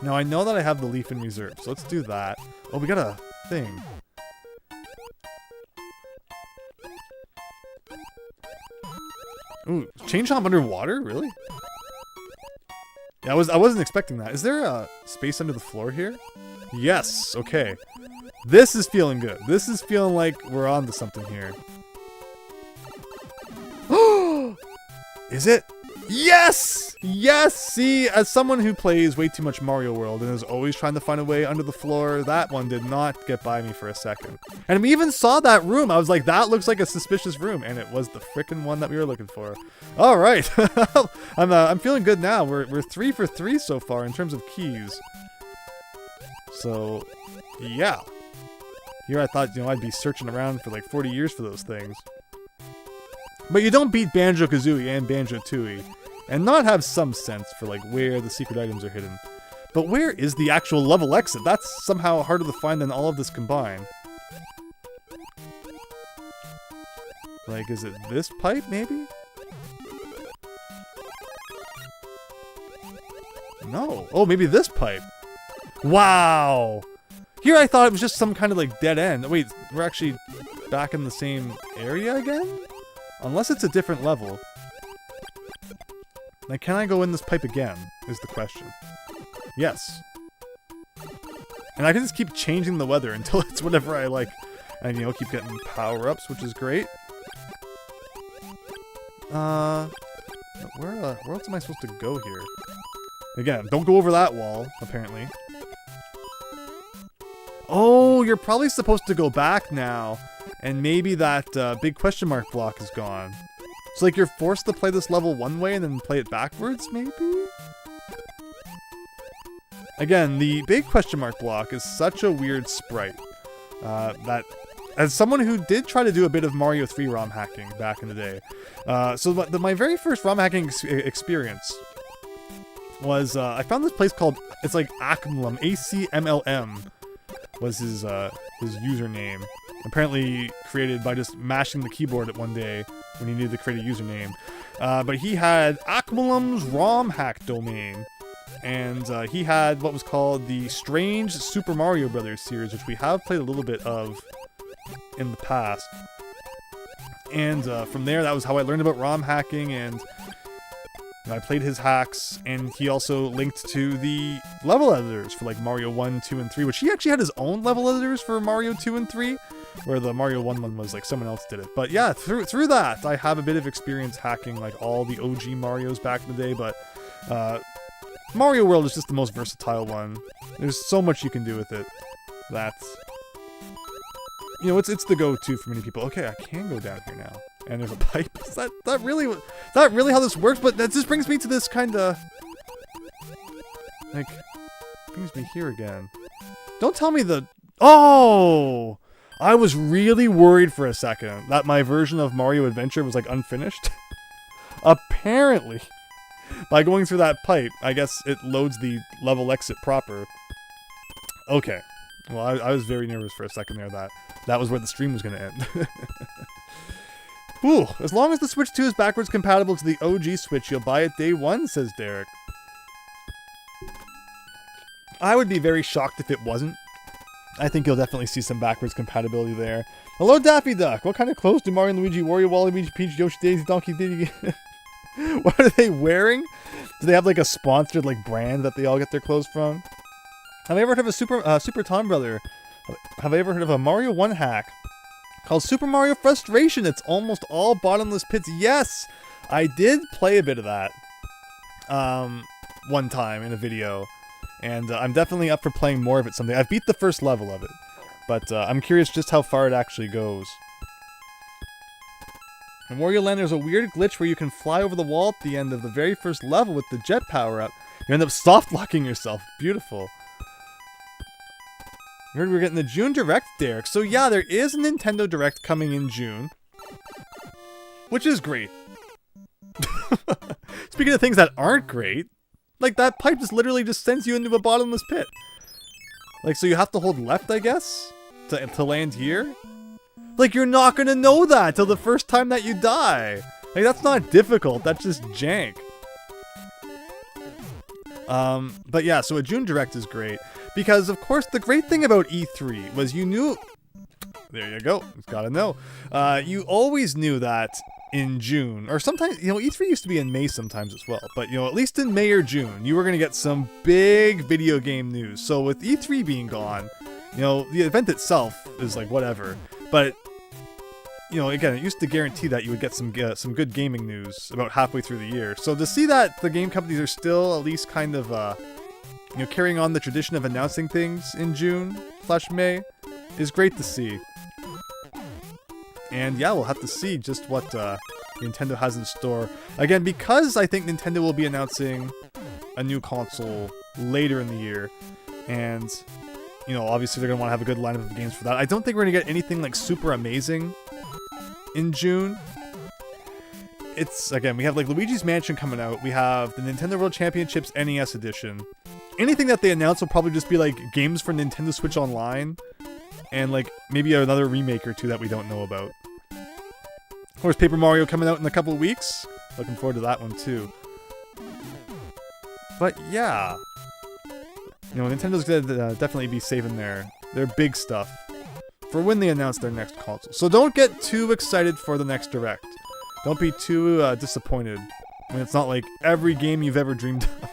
Now I know that I have the leaf in reserve, so let's do that. Oh, we got a thing. Ooh, chain chomp underwater? Really? Yeah, I wasn't expecting that. Is there a space under the floor here? Yes, okay. This is feeling good. This is feeling like we're on to something here. Is it? Yes! Yes! See, as someone who plays way too much Mario World and is always trying to find a way under the floor, that one did not get by me for a second. And we even saw that room. I was like, that looks like a suspicious room. And it was the frickin' one that we were looking for. All right. I'm feeling good now. We're 3 for 3 so far in terms of keys. So, yeah. Here I thought, I'd be searching around for like 40 years for those things. But you don't beat Banjo-Kazooie and Banjo-Tooie and not have some sense for like where the secret items are hidden. But where is the actual level exit? That's somehow harder to find than all of this combined. Like, is it this pipe, maybe? No. Oh, maybe this pipe. Wow! Here I thought it was just some kind of like dead end. Wait, we're actually back in the same area again? Unless it's a different level. Like, can I go in this pipe again, is the question. Yes. And I can just keep changing the weather until it's whatever I like. And, keep getting power-ups, which is great. Where else am I supposed to go here? Again, don't go over that wall, apparently. Oh, you're probably supposed to go back now. And maybe that big question mark block is gone. So like you're forced to play this level one way and then play it backwards, maybe? Again, the big question mark block is such a weird sprite. That, as someone who did try to do a bit of Mario 3 ROM hacking back in the day. My very first ROM hacking experience was, I found this place called, it's like Acmlum, ACMLM was his username. Apparently created by just mashing the keyboard at one day when he needed to create a username. But he had Acmlum's ROM hack domain. And he had what was called the Strange Super Mario Brothers series, which we have played a little bit of in the past. And from there, that was how I learned about ROM hacking, and I played his hacks, and he also linked to the level editors for like Mario 1, 2, and 3, which he actually had his own level editors for Mario 2 and 3, where the Mario 1 one was like someone else did it. But yeah, through that, I have a bit of experience hacking like all the OG Marios back in the day, but Mario World is just the most versatile one. There's so much you can do with it. That's, it's the go-to for many people. Okay, I can go down here now. And there's a pipe. Is that really how this works? But that just brings me to this kind of, like, brings me here again. Don't tell me oh! I was really worried for a second that my version of Mario Adventure was, like, unfinished. Apparently, by going through that pipe, I guess it loads the level exit proper. Okay. Well, I was very nervous for a second there that was where the stream was going to end. Ooh, as long as the Switch 2 is backwards compatible to the OG Switch, you'll buy it day one, says Derek. I would be very shocked if it wasn't. I think you'll definitely see some backwards compatibility there. Hello, Daffy Duck! What kind of clothes do Mario and Luigi, Wario, Waluigi, Peach, Yoshi, Daisy, Donkey, Diddy... What are they wearing? Do they have like a sponsored like brand that they all get their clothes from? Have I ever heard of a Super Tom Brother? Have I ever heard of a Mario 1 hack called Super Mario Frustration? It's almost all bottomless pits. Yes! I did play a bit of that one time in a video, and I'm definitely up for playing more of it someday. I've beat the first level of it, but I'm curious just how far it actually goes. In Wario Land, there's a weird glitch where you can fly over the wall at the end of the very first level with the jet power-up. You end up soft-locking yourself. Beautiful. I heard we're getting the June Direct, Derek. So yeah, there is a Nintendo Direct coming in June. Which is great. Speaking of things that aren't great, like that pipe just literally just sends you into a bottomless pit. Like, so you have to hold left, I guess, to land here? Like, you're not gonna know that till the first time that you die. Like, that's not difficult, that's just jank. But yeah, so a June Direct is great. Because, of course, the great thing about E3 was you knew... There you go, gotta know. You always knew that in June, or sometimes, E3 used to be in May sometimes as well, but, at least in May or June, you were gonna get some big video game news. So with E3 being gone, the event itself is like, whatever. But you know, again, it used to guarantee that you would get some good gaming news about halfway through the year. So to see that the game companies are still at least kind of, you know, carrying on the tradition of announcing things in June/May is great to see. And yeah, we'll have to see just what Nintendo has in store. Again, because I think Nintendo will be announcing a new console later in the year, and you know, obviously they're going to want to have a good lineup of games for that. I don't think we're going to get anything like super amazing in June. It's, again, we have like Luigi's Mansion coming out. We have the Nintendo World Championships NES Edition. Anything that they announce will probably just be like games for Nintendo Switch Online, and like maybe another remake or two that we don't know about. Of course, Paper Mario coming out in a couple of weeks. Looking forward to that one too. But yeah, you know, Nintendo's gonna definitely be saving their big stuff for when they announce their next console. So don't get too excited for the next Direct. Don't be too disappointed when it's not like every game you've ever dreamed of.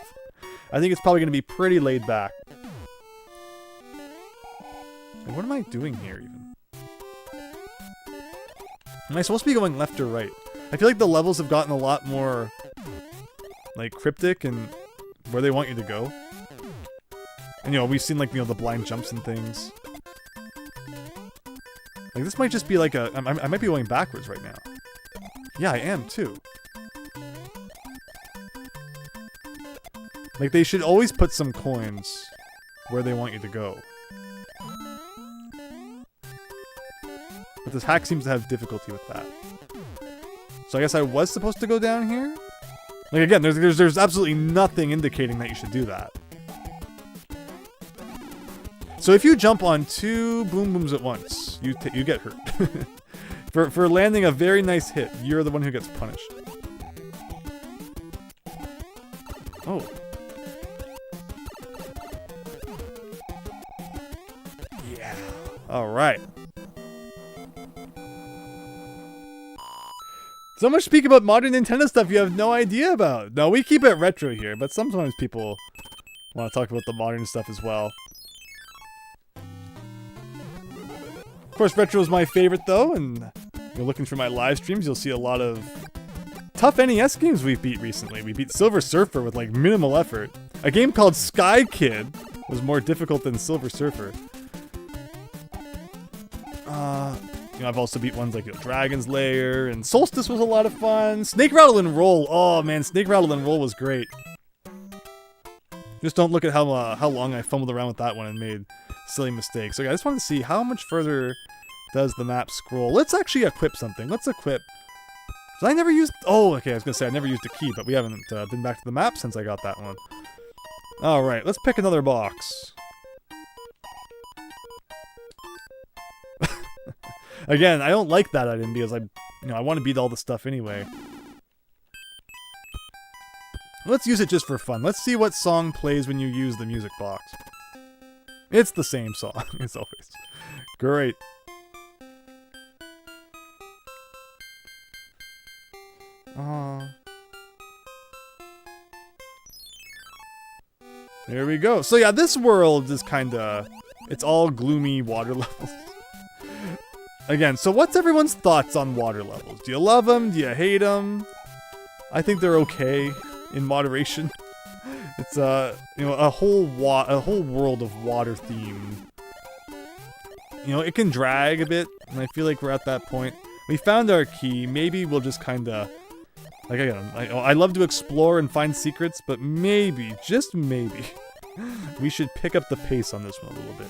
I think it's probably gonna be pretty laid back. Like, what am I doing here even? Am I supposed to be going left or right? I feel like the levels have gotten a lot more like cryptic and where they want you to go. And you know, we've seen like, you know, the blind jumps and things. Like this might just be like I might be going backwards right now. Yeah, I am too. Like they should always put some coins where they want you to go. But this hack seems to have difficulty with that. So I guess I was supposed to go down here? Like again, there's absolutely nothing indicating that you should do that. So if you jump on 2 boom booms at once, you get hurt. For landing a very nice hit, you're the one who gets punished. Oh. Yeah. Alright. So much speak about modern Nintendo stuff you have no idea about. No, we keep it retro here, but sometimes people want to talk about the modern stuff as well. Of course, retro is my favorite though, and if you're looking through my live streams, you'll see a lot of tough NES games we've beat recently. We beat Silver Surfer with like minimal effort. A game called Sky Kid was more difficult than Silver Surfer. You know, I've also beat ones like, you know, Dragon's Lair, and Solstice was a lot of fun. Snake Rattle and Roll. Oh man, Snake Rattle and Roll was great. Just don't look at how long I fumbled around with that one and made silly mistakes. Okay, I just wanted to see how much further does the map scroll. Let's actually equip something. Let's equip. Did I never use? Oh, okay. I was gonna say I never used a key, but we haven't been back to the map since I got that one. All right, let's pick another box. Again, I don't like that item because I want to beat all the stuff anyway. Let's use it just for fun. Let's see what song plays when you use the music box. It's the same song, as always. Great. There we go. So yeah, this world is kinda... It's all gloomy water levels. Again, so what's everyone's thoughts on water levels? Do you love them? Do you hate them? I think they're okay in moderation. It's you know, a whole world of water theme. You know, it can drag a bit, and I feel like we're at that point. We found our key. Maybe we'll just kind of, like, again, I love to explore and find secrets, but maybe, just maybe, we should pick up the pace on this one a little bit.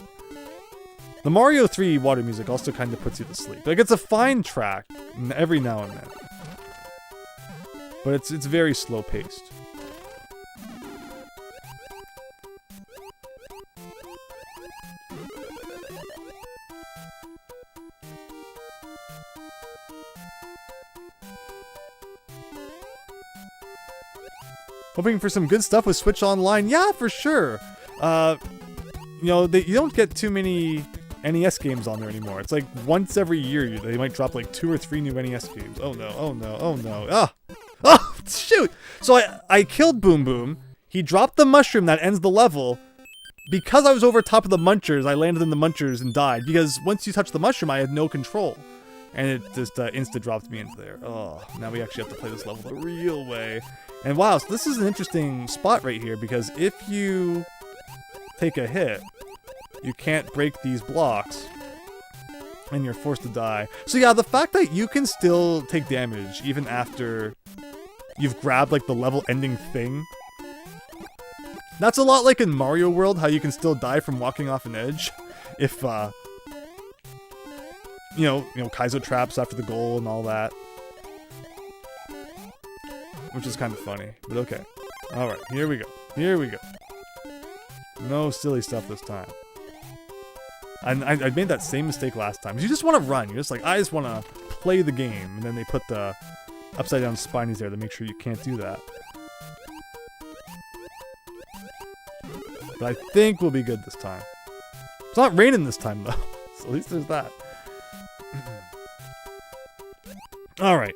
The Mario 3 water music also kind of puts you to sleep. Like, it's a fine track every now and then, but it's very slow paced. Hoping for some good stuff with Switch Online. Yeah, for sure. You know, you don't get too many NES games on there anymore. It's like once every year they might drop like 2 or 3 new NES games. Oh no, oh no, oh no. Ah! Oh, shoot! So I killed Boom Boom. He dropped the mushroom that ends the level. Because I was over top of the munchers, I landed in the munchers and died. Because once you touch the mushroom, I had no control. and it just insta-dropped me into there. Oh, now we actually have to play this level the real way. And wow, so this is an interesting spot right here, because if you take a hit, you can't break these blocks, and you're forced to die. So yeah, the fact that you can still take damage even after you've grabbed like the level-ending thing, that's a lot like in Mario World, how you can still die from walking off an edge if you know, Kaizo traps after the goal and all that. Which is kind of funny, but okay. Alright, here we go. Here we go. No silly stuff this time. I made that same mistake last time. You just want to run. You're just like, I just want to play the game. And then they put the upside down spinies there to make sure you can't do that. But I think we'll be good this time. It's not raining this time, though. So at least there's that. Alright.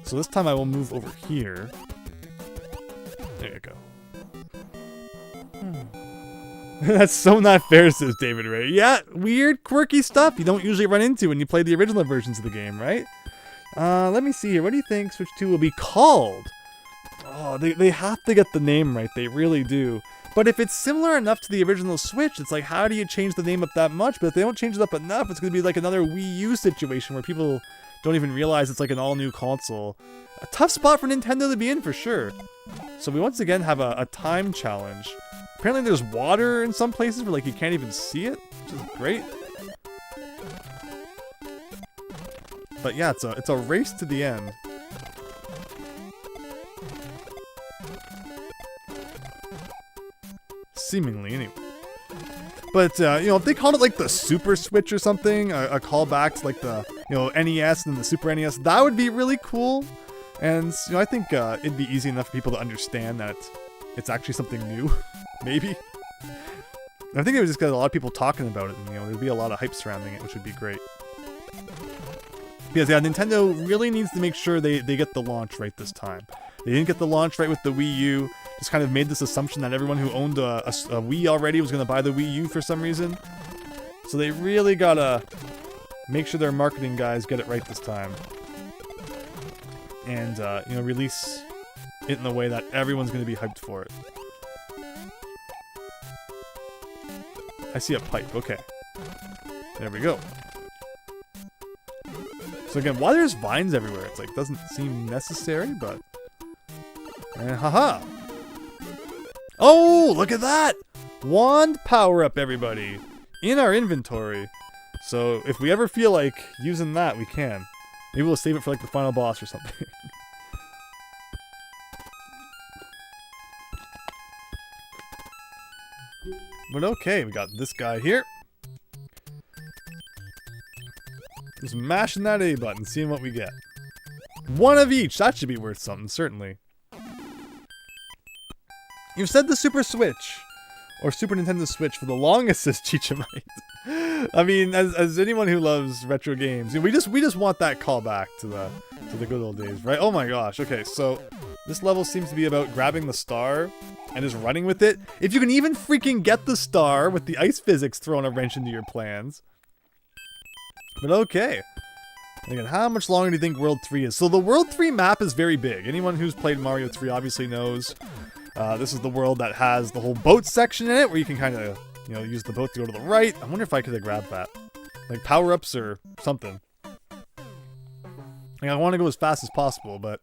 So this time I will move over here. There you go. That's so not fair, says David Ray. Yeah, weird, quirky stuff you don't usually run into when you play the original versions of the game, right? Let me see here. What do you think Switch 2 will be called? Oh, they have to get the name right. They really do. But if it's similar enough to the original Switch, it's like, how do you change the name up that much? But if they don't change it up enough, it's going to be like another Wii U situation where people don't even realize it's like an all-new console. A tough spot for Nintendo to be in, for sure. So we once again have a time challenge. Apparently there's water in some places where like you can't even see it, which is great. But yeah, it's a race to the end. Seemingly, anyway. But, you know, if they called it like the Super Switch or something, a callback to like the, you know, NES and the Super NES, that would be really cool. And, you know, I think it'd be easy enough for people to understand that it's actually something new. Maybe. I think it would just get a lot of people talking about it, and, you know, thered be a lot of hype surrounding it, which would be great. Because, yeah, Nintendo really needs to make sure they get the launch right this time. They didn't get the launch right with the Wii U. Just kind of made this assumption that everyone who owned a Wii already was going to buy the Wii U for some reason. So they really gotta make sure their marketing guys get it right this time. And, you know, release it in a way that everyone's going to be hyped for it. I see a pipe. Okay. There we go. So again, why there's vines everywhere? It's like, doesn't seem necessary, but... And haha! Oh, look at that! Wand power-up, everybody! In our inventory. So, if we ever feel like using that, we can. Maybe we'll save it for like the final boss or something. But okay, we got this guy here. Just mashing that A button, seeing what we get. One of each! That should be worth something, certainly. You've said the Super Switch, or Super Nintendo Switch for the longest, says Chichamite. I mean, as anyone who loves retro games, we just want that callback to the good old days, right? Oh my gosh. Okay, so this level seems to be about grabbing the star and just running with it. If you can even freaking get the star with the ice physics throwing a wrench into your plans. But okay. Again, how much longer do you think World 3 is? So the World 3 map is very big. Anyone who's played Mario 3 obviously knows. This is the world that has the whole boat section in it, where you can kind of, you know, use the boat to go to the right. I wonder if I could have grabbed that. Like power-ups or something. Like, I want to go as fast as possible, but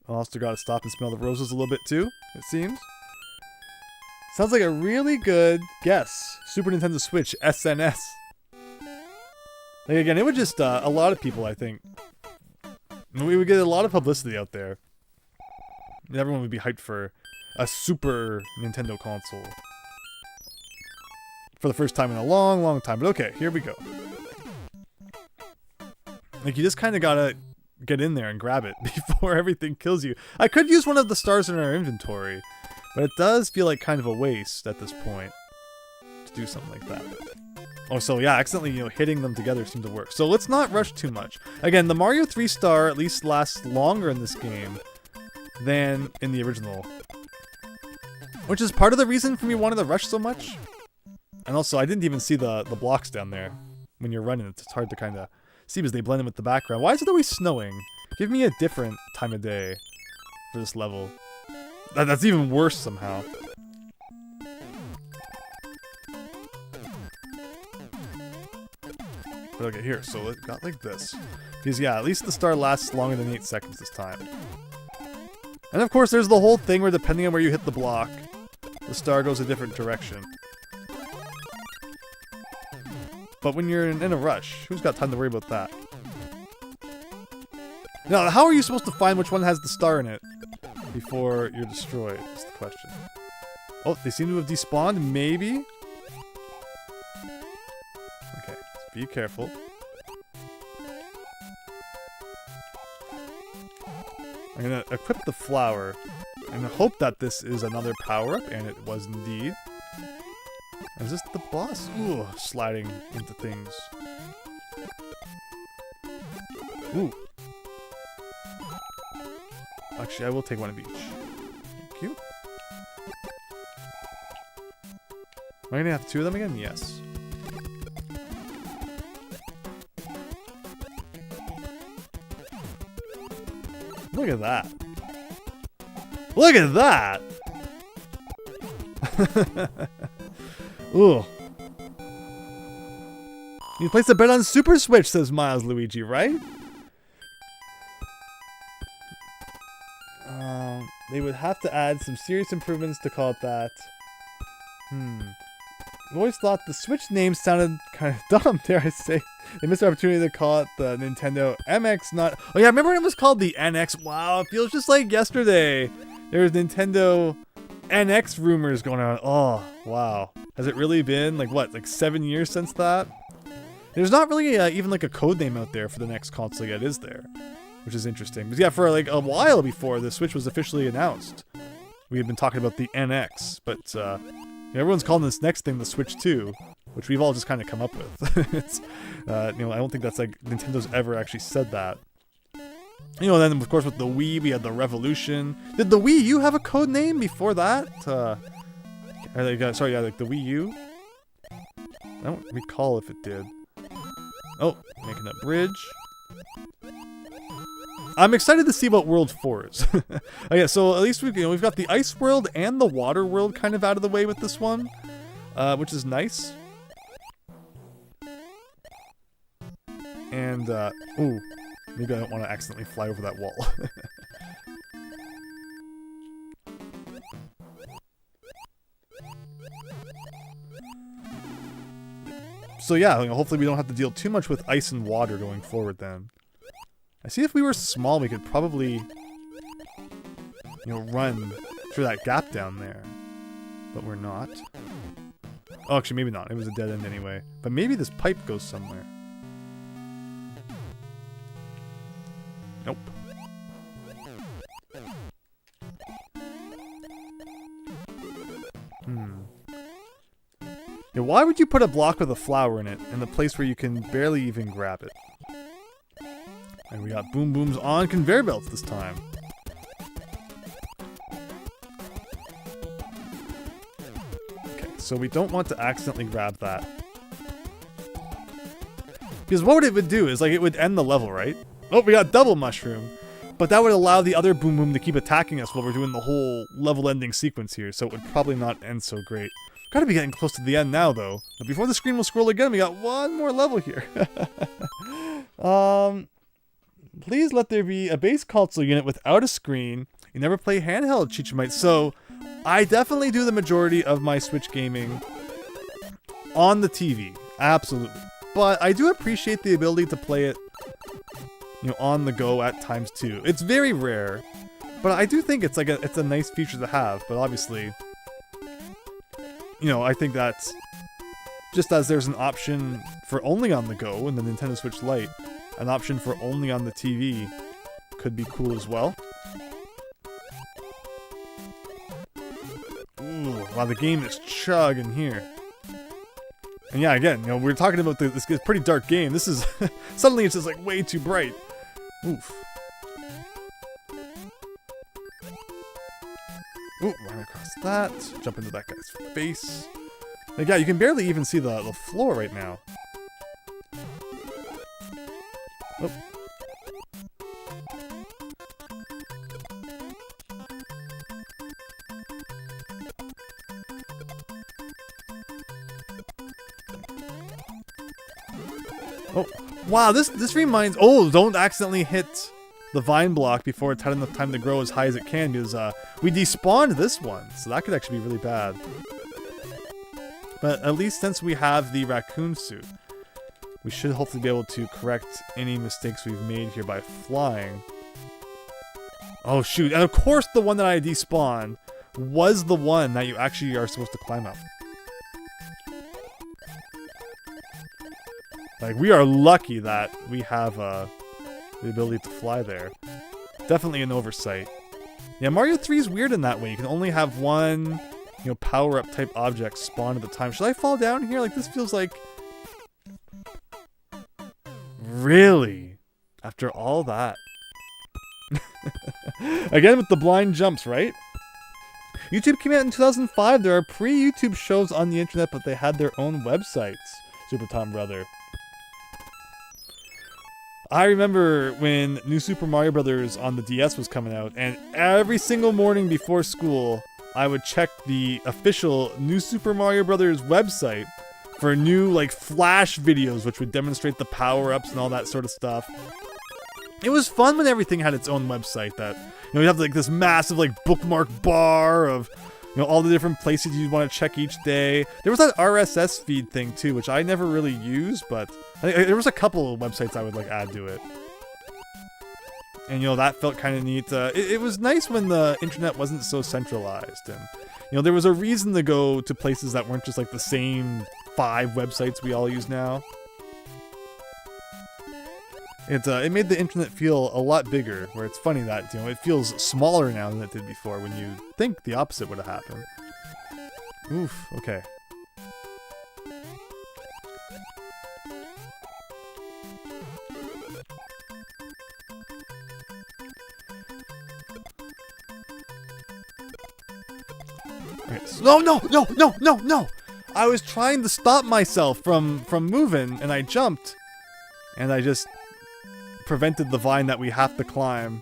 I also gotta stop and smell the roses a little bit too, it seems. Sounds like a really good guess. Super Nintendo Switch, SNS. Like, again, it would just, a lot of people, I think. We would get a lot of publicity out there. Everyone would be hyped for a Super Nintendo console. For the first time in a long, long time. But okay, here we go. Like, you just kind of gotta get in there and grab it before everything kills you. I could use one of the stars in our inventory, but it does feel like kind of a waste at this point to do something like that. Oh, so yeah, accidentally, you know, hitting them together seemed to work. So let's not rush too much. Again, the Mario 3 star at least lasts longer in this game than in the original. Which is part of the reason for me wanting to rush so much. And also, I didn't even see the blocks down there when you're running. It's hard to kind of see because they blend in with the background. Why is it always snowing? Give me a different time of day for this level. That's even worse somehow. But okay, here. So it got like this. Because yeah, at least the star lasts longer than 8 seconds this time. And of course, there's the whole thing where depending on where you hit the block, the star goes a different direction. But when you're in a rush, who's got time to worry about that? Now, how are you supposed to find which one has the star in it before you're destroyed, is the question. Oh, they seem to have despawned, maybe? Okay, be careful. I'm gonna equip the flower and hope that this is another power-up, and it was indeed. Is this the boss? Ooh, sliding into things. Ooh. Actually, I will take one of each. Thank you. Am I gonna have 2 of them again? Yes. Look at that. Look at that! Ooh. You place a bet on Super Switch, says Miles Luigi, right? They would have to add some serious improvements to call it that. I always thought the Switch name sounded kind of dumb, dare I say. They missed the opportunity to call it the Nintendo MX, not... Oh yeah, remember when it was called the NX? Wow, it feels just like yesterday. There was Nintendo NX rumors going on. Oh, wow. Has it really been, like, what, like 7 years since that? There's not really even, like, a code name out there for the next console yet, is there? Which is interesting. But yeah, for, like, a while before the Switch was officially announced, we had been talking about the NX. But, everyone's calling this next thing the Switch 2, which we've all just kind of come up with. It's, I don't think that's, like, Nintendo's ever actually said that. Then, of course, with the Wii, we had the Revolution. Did the Wii U have a code name before that? Like the Wii U? I don't recall if it did. Oh, making that bridge. I'm excited to see what World 4 is. Okay, so at least we've got the Ice World and the Water World kind of out of the way with this one, which is nice. And, ooh, maybe I don't want to accidentally fly over that wall. So yeah, hopefully we don't have to deal too much with ice and water going forward then. I see if we were small, we could probably, run through that gap down there. But we're not. Oh, actually, maybe not. It was a dead end anyway. But maybe this pipe goes somewhere. Nope. Yeah, why would you put a block with a flower in it in the place where you can barely even grab it? And we got boom booms on conveyor belts this time. Okay, so we don't want to accidentally grab that. Because what it would do is, like, it would end the level, right? Oh, we got double mushroom. But that would allow the other boom boom to keep attacking us while we're doing the whole level ending sequence here, so it would probably not end so great. Gotta be getting close to the end now, though. But before the screen will scroll again, we got one more level here. Please let there be a base console unit without a screen. You never play handheld, Chichimite. So, I definitely do the majority of my Switch gaming on the TV. Absolutely. But I do appreciate the ability to play it, on the go at times too. It's very rare, but I do think it's a nice feature to have. But obviously, I think that's just as there's an option for only on the go in the Nintendo Switch Lite, an option for only on the TV could be cool as well. Ooh, wow, the game is chugging here. And yeah, again, we're talking about this pretty dark game. This is suddenly it's just like way too bright. Oof. Ooh, run across that. Jump into that guy's face. Like, yeah, you can barely even see the floor right now. Oh. Oh, wow, this reminds... Oh, don't accidentally hit the vine block before it's had enough time to grow as high as it can, because we despawned this one, so that could actually be really bad. But at least since we have the raccoon suit, we should hopefully be able to correct any mistakes we've made here by flying. Oh shoot, and of course the one that I despawned was the one that you actually are supposed to climb up. Like, we are lucky that we have the ability to fly there. Definitely an oversight. Yeah, Mario 3 is weird in that way. You can only have one, you know, power-up type object spawn at a time. Should I fall down here? Like, this feels like... Really? After all that? Again with the blind jumps, right? YouTube came out in 2005. There are pre-YouTube shows on the internet, but they had their own websites. Super Tom Brother. I remember when New Super Mario Bros. On the DS was coming out, and every single morning before school, I would check the official New Super Mario Bros. Website for new, like, flash videos, which would demonstrate the power-ups and all that sort of stuff. It was fun when everything had its own website that, you know, you have, like, this massive, like, bookmark bar of, you know, all the different places you'd want to check each day. There was that RSS feed thing, too, which I never really used, but there was a couple of websites I would, like, add to it. And, you know, that felt kind of neat. It was nice when the internet wasn't so centralized. And, you know, there was a reason to go to places that weren't just, like, the same 5 websites we all use now. It made the internet feel a lot bigger, where it's funny that, you know, it feels smaller now than it did before, when you think the opposite would have happened. Oof, okay. Okay, so, no! I was trying to stop myself from moving, and I jumped. And I just prevented the vine that we have to climb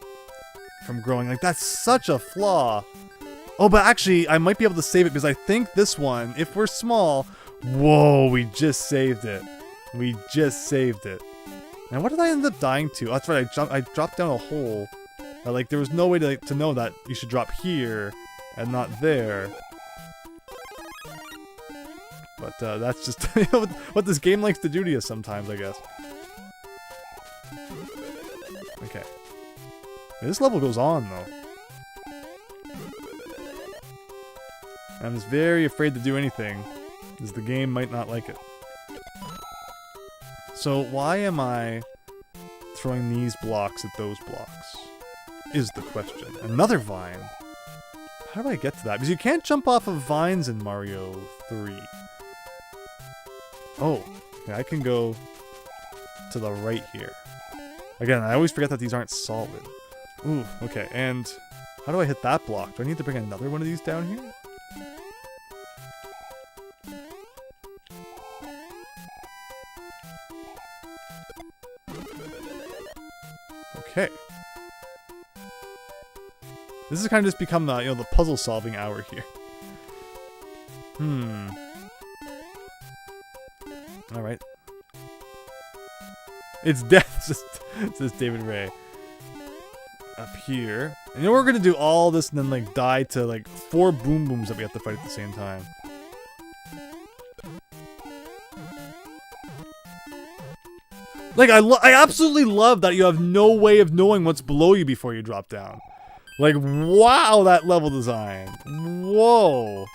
from growing. Like, that's such a flaw. Oh, but actually, I might be able to save it, because I think this one, if we're small... Whoa, we just saved it. We just saved it. Now, what did I end up dying to? Oh, that's right, I dropped down a hole. Like, there was no way to know that you should drop here and not there. But that's just what this game likes to do to you sometimes, I guess. Okay. This level goes on, though. I'm just very afraid to do anything, because the game might not like it. So why am I throwing these blocks at those blocks? Is the question. Another vine? How do I get to that? Because you can't jump off of vines in Mario 3. Oh, okay, I can go to the right here. Again, I always forget that these aren't solid. Ooh, okay, and how do I hit that block? Do I need to bring another one of these down here? Okay. This has kind of just become the, you know, the puzzle-solving hour here. Alright. It's death, says David Ray. Up here. And then we're gonna do all this and then, like, die to, like, 4 boom booms that we have to fight at the same time. Like, I absolutely love that you have no way of knowing what's below you before you drop down. Like, wow, that level design. Whoa.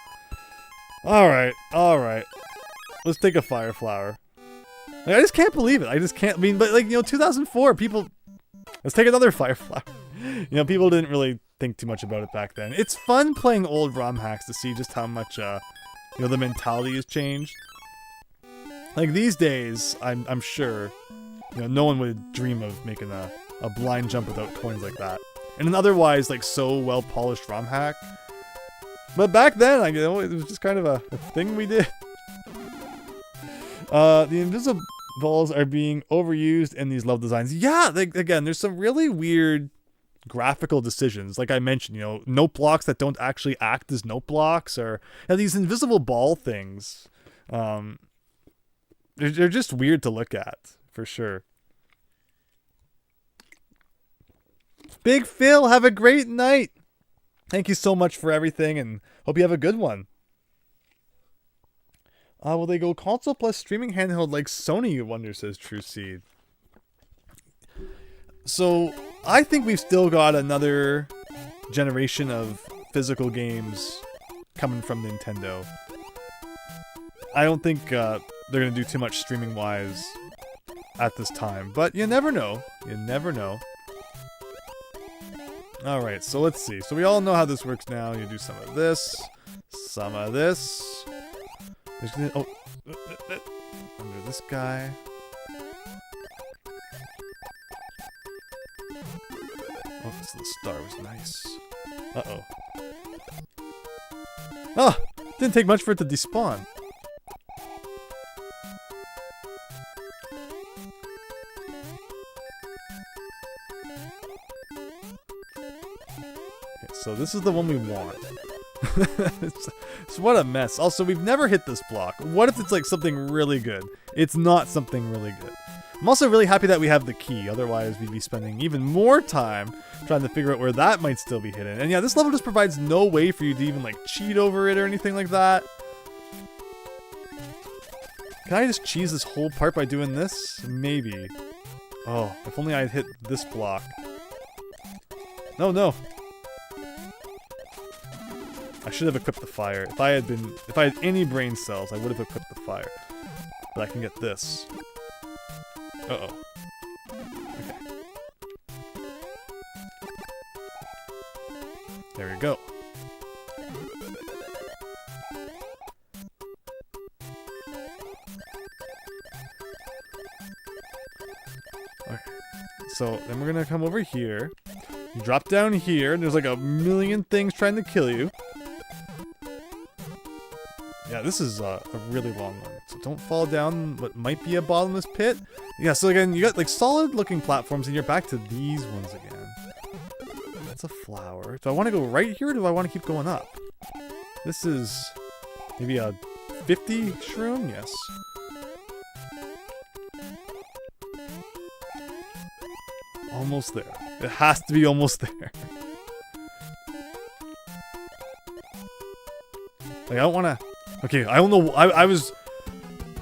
Alright. Let's take a fire flower. Like, I just can't believe it. I just can't. I mean, but, like, you know, 2004, people... Let's take another fire flower. You know, people didn't really think too much about it back then. It's fun playing old ROM hacks to see just how much, you know, the mentality has changed. Like, these days, I'm sure, you know, no one would dream of making a blind jump without coins like that. And an otherwise, like, so well-polished ROM hack. But back then, you know, it was just kind of a thing we did. The invisibles are being overused in these level designs. Yeah, again, there's some really weird graphical decisions. Like I mentioned, note blocks that don't actually act as note blocks, or these invisible ball things. They're just weird to look at, for sure. Big Phil, have a great night. Thank you so much for everything, and hope you have a good one. Will they go console plus streaming handheld like Sony, you wonder, says True Seed. So, I think we've still got another generation of physical games coming from Nintendo. I don't think they're going to do too much streaming-wise at this time, but you never know. You never know. Alright, so let's see. So we all know how this works now. You do some of this, some of this. Oh, under this guy. Oh, this little star was nice. Uh-oh. Oh! Didn't take much for it to despawn. So this is the one we want. So what a mess. Also, we've never hit this block. What if it's like something really good? It's not something really good. I'm also really happy that we have the key. Otherwise, we'd be spending even more time trying to figure out where that might still be hidden. And yeah, this level just provides no way for you to even like cheat over it or anything like that. Can I just cheese this whole part by doing this? Maybe. Oh, if only I had hit this block. No. I should have equipped the fire. If I had any brain cells, I would have equipped the fire. But I can get this. Uh-oh. Okay. There we go. Okay. So, then we're gonna come over here. You drop down here, and there's like a million things trying to kill you. Yeah, this is a really long one, so don't fall down what might be a bottomless pit. Yeah, so again, you got like solid looking platforms, and you're back to these ones again. That's a flower. Do I want to go right here, or do I want to keep going up? This is maybe a 50 shroom? Yes. Almost there. It has to be almost there. Like, I don't want to... Okay, I don't know. I was...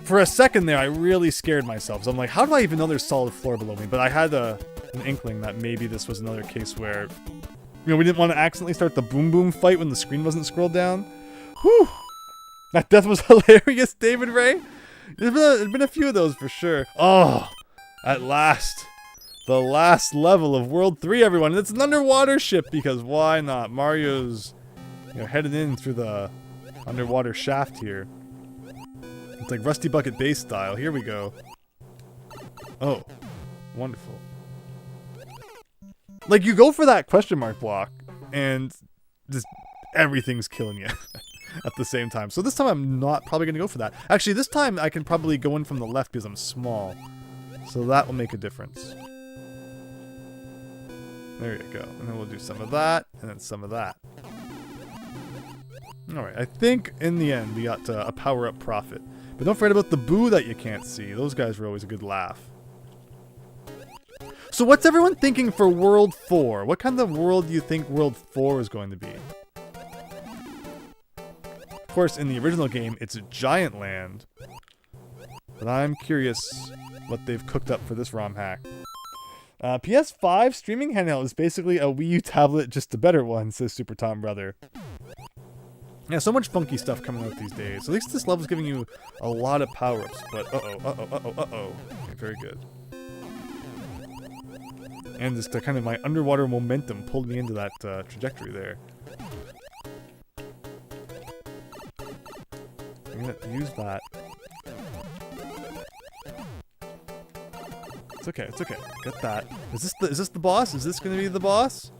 For a second there, I really scared myself. So I'm like, how do I even know there's solid floor below me? But I had an inkling that maybe this was another case where... we didn't want to accidentally start the boom boom fight when the screen wasn't scrolled down. Whew! That death was hilarious, David Ray. There's been a few of those for sure. Oh! At last. The last level of World 3, everyone. And it's an underwater ship, because why not? Mario's headed in through the underwater shaft here. It's like Rusty Bucket Base style. Here we go. Oh. Wonderful. Like, you go for that question mark block, and just everything's killing you at the same time. So this time I'm not probably going to go for that. Actually, this time I can probably go in from the left because I'm small. So that will make a difference. There you go. And then we'll do some of that, and then some of that. Alright, I think in the end we got a power-up profit. But don't forget about the boo that you can't see. Those guys were always a good laugh. So what's everyone thinking for World 4? What kind of world do you think World 4 is going to be? Of course, in the original game, it's a giant land. But I'm curious what they've cooked up for this ROM hack. PS5 streaming handheld is basically a Wii U tablet, just a better one, says Super Tom Brother. Yeah, so much funky stuff coming out these days. At least this level's giving you a lot of power-ups, but uh-oh. Okay, very good. And just kind of my underwater momentum pulled me into that trajectory there. I'm gonna use that. It's okay, it's okay. Get that. Is this the boss? Is this gonna be the boss?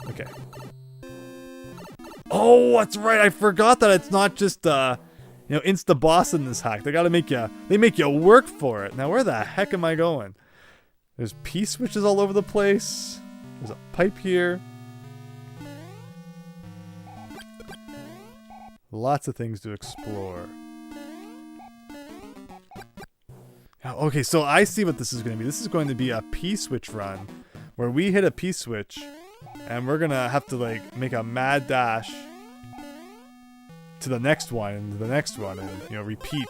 Okay. Oh, that's right. I forgot that it's not just insta boss in this hack. They make you work for it. Now where the heck am I going? There's P-switches all over the place. There's a pipe here. Lots of things to explore. Okay, so I see what this is going to be. This is going to be a P-switch run where we hit a P-switch and we're going to have to like make a mad dash to the next one and to the next one and repeat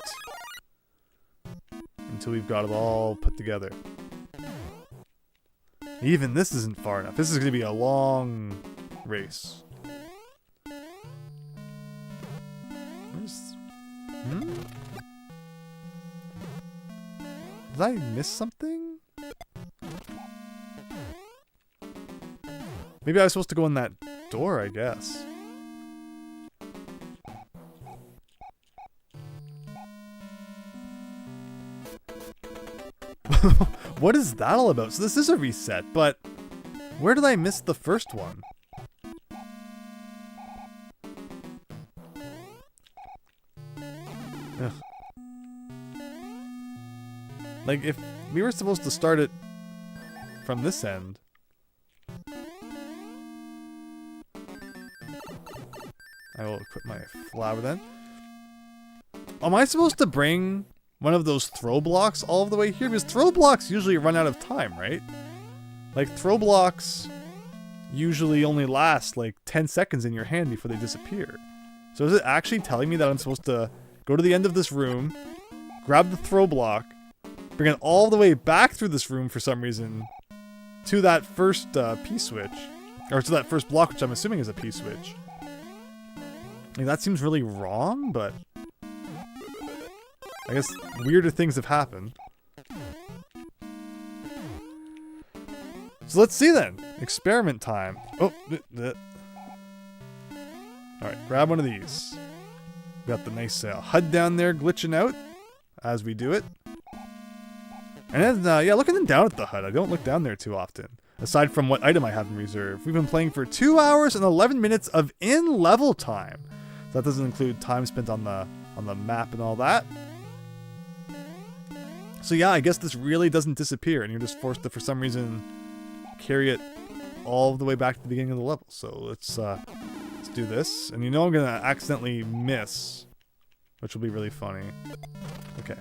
until we've got it all put together. Even this isn't far enough. This is going to be a long race. Did I miss something? Maybe I was supposed to go in that door, I guess. What is that all about? So this is a reset, but where did I miss the first one? Ugh. Like, if we were supposed to start it from this end. I will equip my flower then. Am I supposed to bring one of those throw blocks all the way here? Because throw blocks usually run out of time, right? Like, throw blocks usually only last like 10 seconds in your hand before they disappear. So is it actually telling me that I'm supposed to go to the end of this room, grab the throw block, bring it all the way back through this room for some reason to that first P-switch, or to that first block, which I'm assuming is a P-switch. Like, that seems really wrong, but I guess weirder things have happened. So let's see then. Experiment time. Oh, alright, grab one of these. We got the nice HUD down there glitching out as we do it. And then, yeah, looking down at the HUD. I don't look down there too often. Aside from what item I have in reserve. We've been playing for 2 hours and 11 minutes of in-level time. So that doesn't include time spent on the map and all that. So yeah, I guess this really doesn't disappear, and you're just forced to, for some reason, carry it all the way back to the beginning of the level. So let's do this. And I'm gonna accidentally miss, which will be really funny. Okay.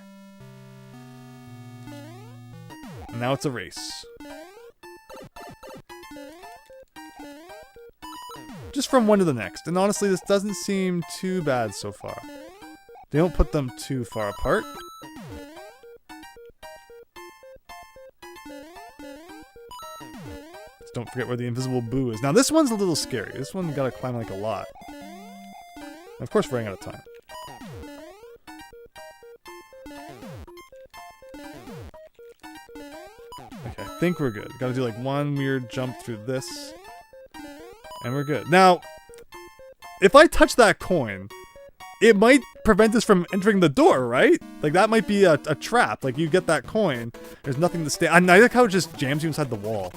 Now it's a race. Just from one to the next. And honestly, this doesn't seem too bad so far. They don't put them too far apart. Just don't forget where the invisible boo is. Now this one's a little scary. This one gotta climb like a lot. And of course, we're running out of time. Okay, I think we're good. Gotta do like one weird jump through this. And we're good. Now, if I touch that coin, it might prevent us from entering the door, right? Like, that might be a trap. Like, you get that coin, there's nothing to stay. I like how it just jams you inside the wall.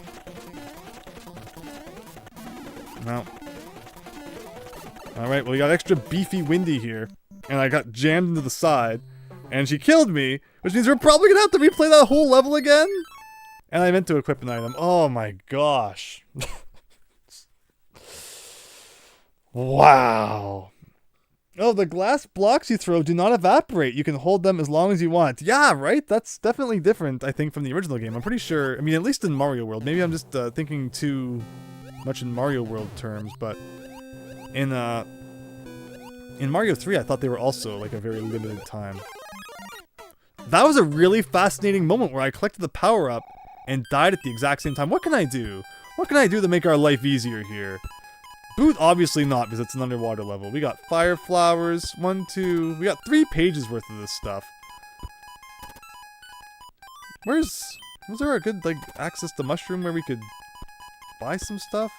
No. Alright, well, we got extra beefy Windy here. And I got jammed into the side. And she killed me, which means we're probably gonna have to replay that whole level again. And I meant to equip an item. Oh my gosh. Wow. Oh, the glass blocks you throw do not evaporate. You can hold them as long as you want. Yeah, right? That's definitely different, I think, from the original game. I'm pretty sure, I mean, at least in Mario World. Maybe I'm just thinking too much in Mario World terms, but in Mario 3, I thought they were also, like, a very limited time. That was a really fascinating moment where I collected the power-up and died at the exact same time. What can I do? What can I do to make our life easier here? Boot, obviously not, because it's an underwater level. We got fire flowers, 1, 2... We got 3 pages worth of this stuff. Was there a good, like, access to mushroom where we could buy some stuff?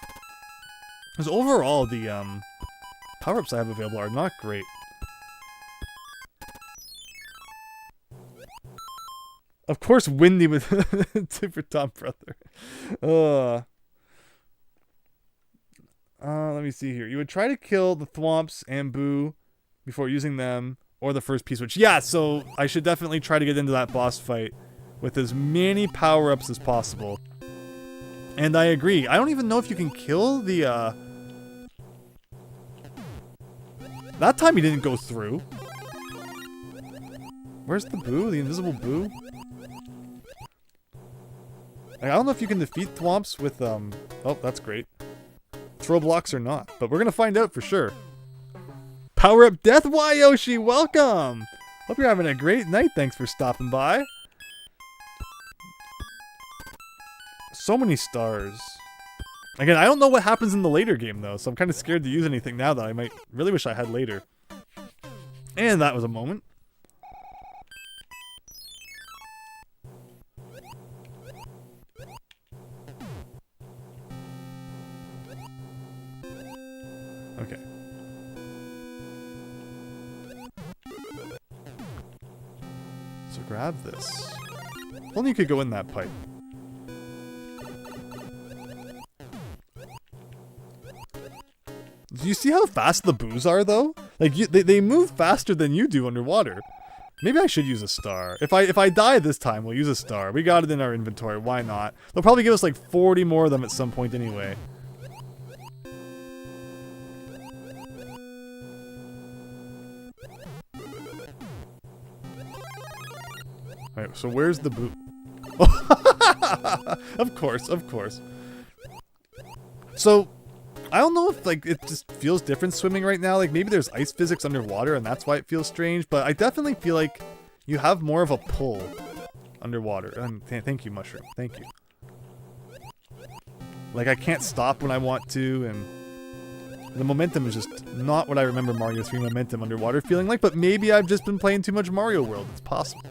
Because overall, the, power-ups I have available are not great. Of course, Windy with Super Top Brother. Let me see here. You would try to kill the Thwomps and Boo before using them Or the first P-switch. Yeah, so I should definitely try to get into that boss fight with as many power-ups as possible. And I agree. I don't even know if you can kill the, That time he didn't go through. Where's the Boo? The invisible Boo? Like, I don't know if you can defeat Thwomps with, Oh, that's great. Throw blocks or not. But we're gonna find out for sure. Power Up Death Wayoshi, welcome! Hope you're having a great night. Thanks for stopping by. So many stars. Again, I don't know what happens in the later game, though, so I'm kind of scared to use anything now that I might really wish I had later. And that was a moment. Okay. So grab this. If only you could go in that pipe. Do you see how fast the Boos are, though? Like, they move faster than you do underwater. Maybe I should use a star. If I die this time, we'll use a star. We got it in our inventory. Why not? They'll probably give us like 40 more of them at some point anyway. Alright, so where's the Boo? Of course, of course. So, I don't know if, like, it just feels different swimming right now. Like, maybe there's ice physics underwater and that's why it feels strange. But I definitely feel like you have more of a pull underwater. And thank you, Mushroom. Thank you. Like, I can't stop when I want to, and the momentum is just not what I remember Mario 3 momentum underwater feeling like. But maybe I've just been playing too much Mario World. It's possible.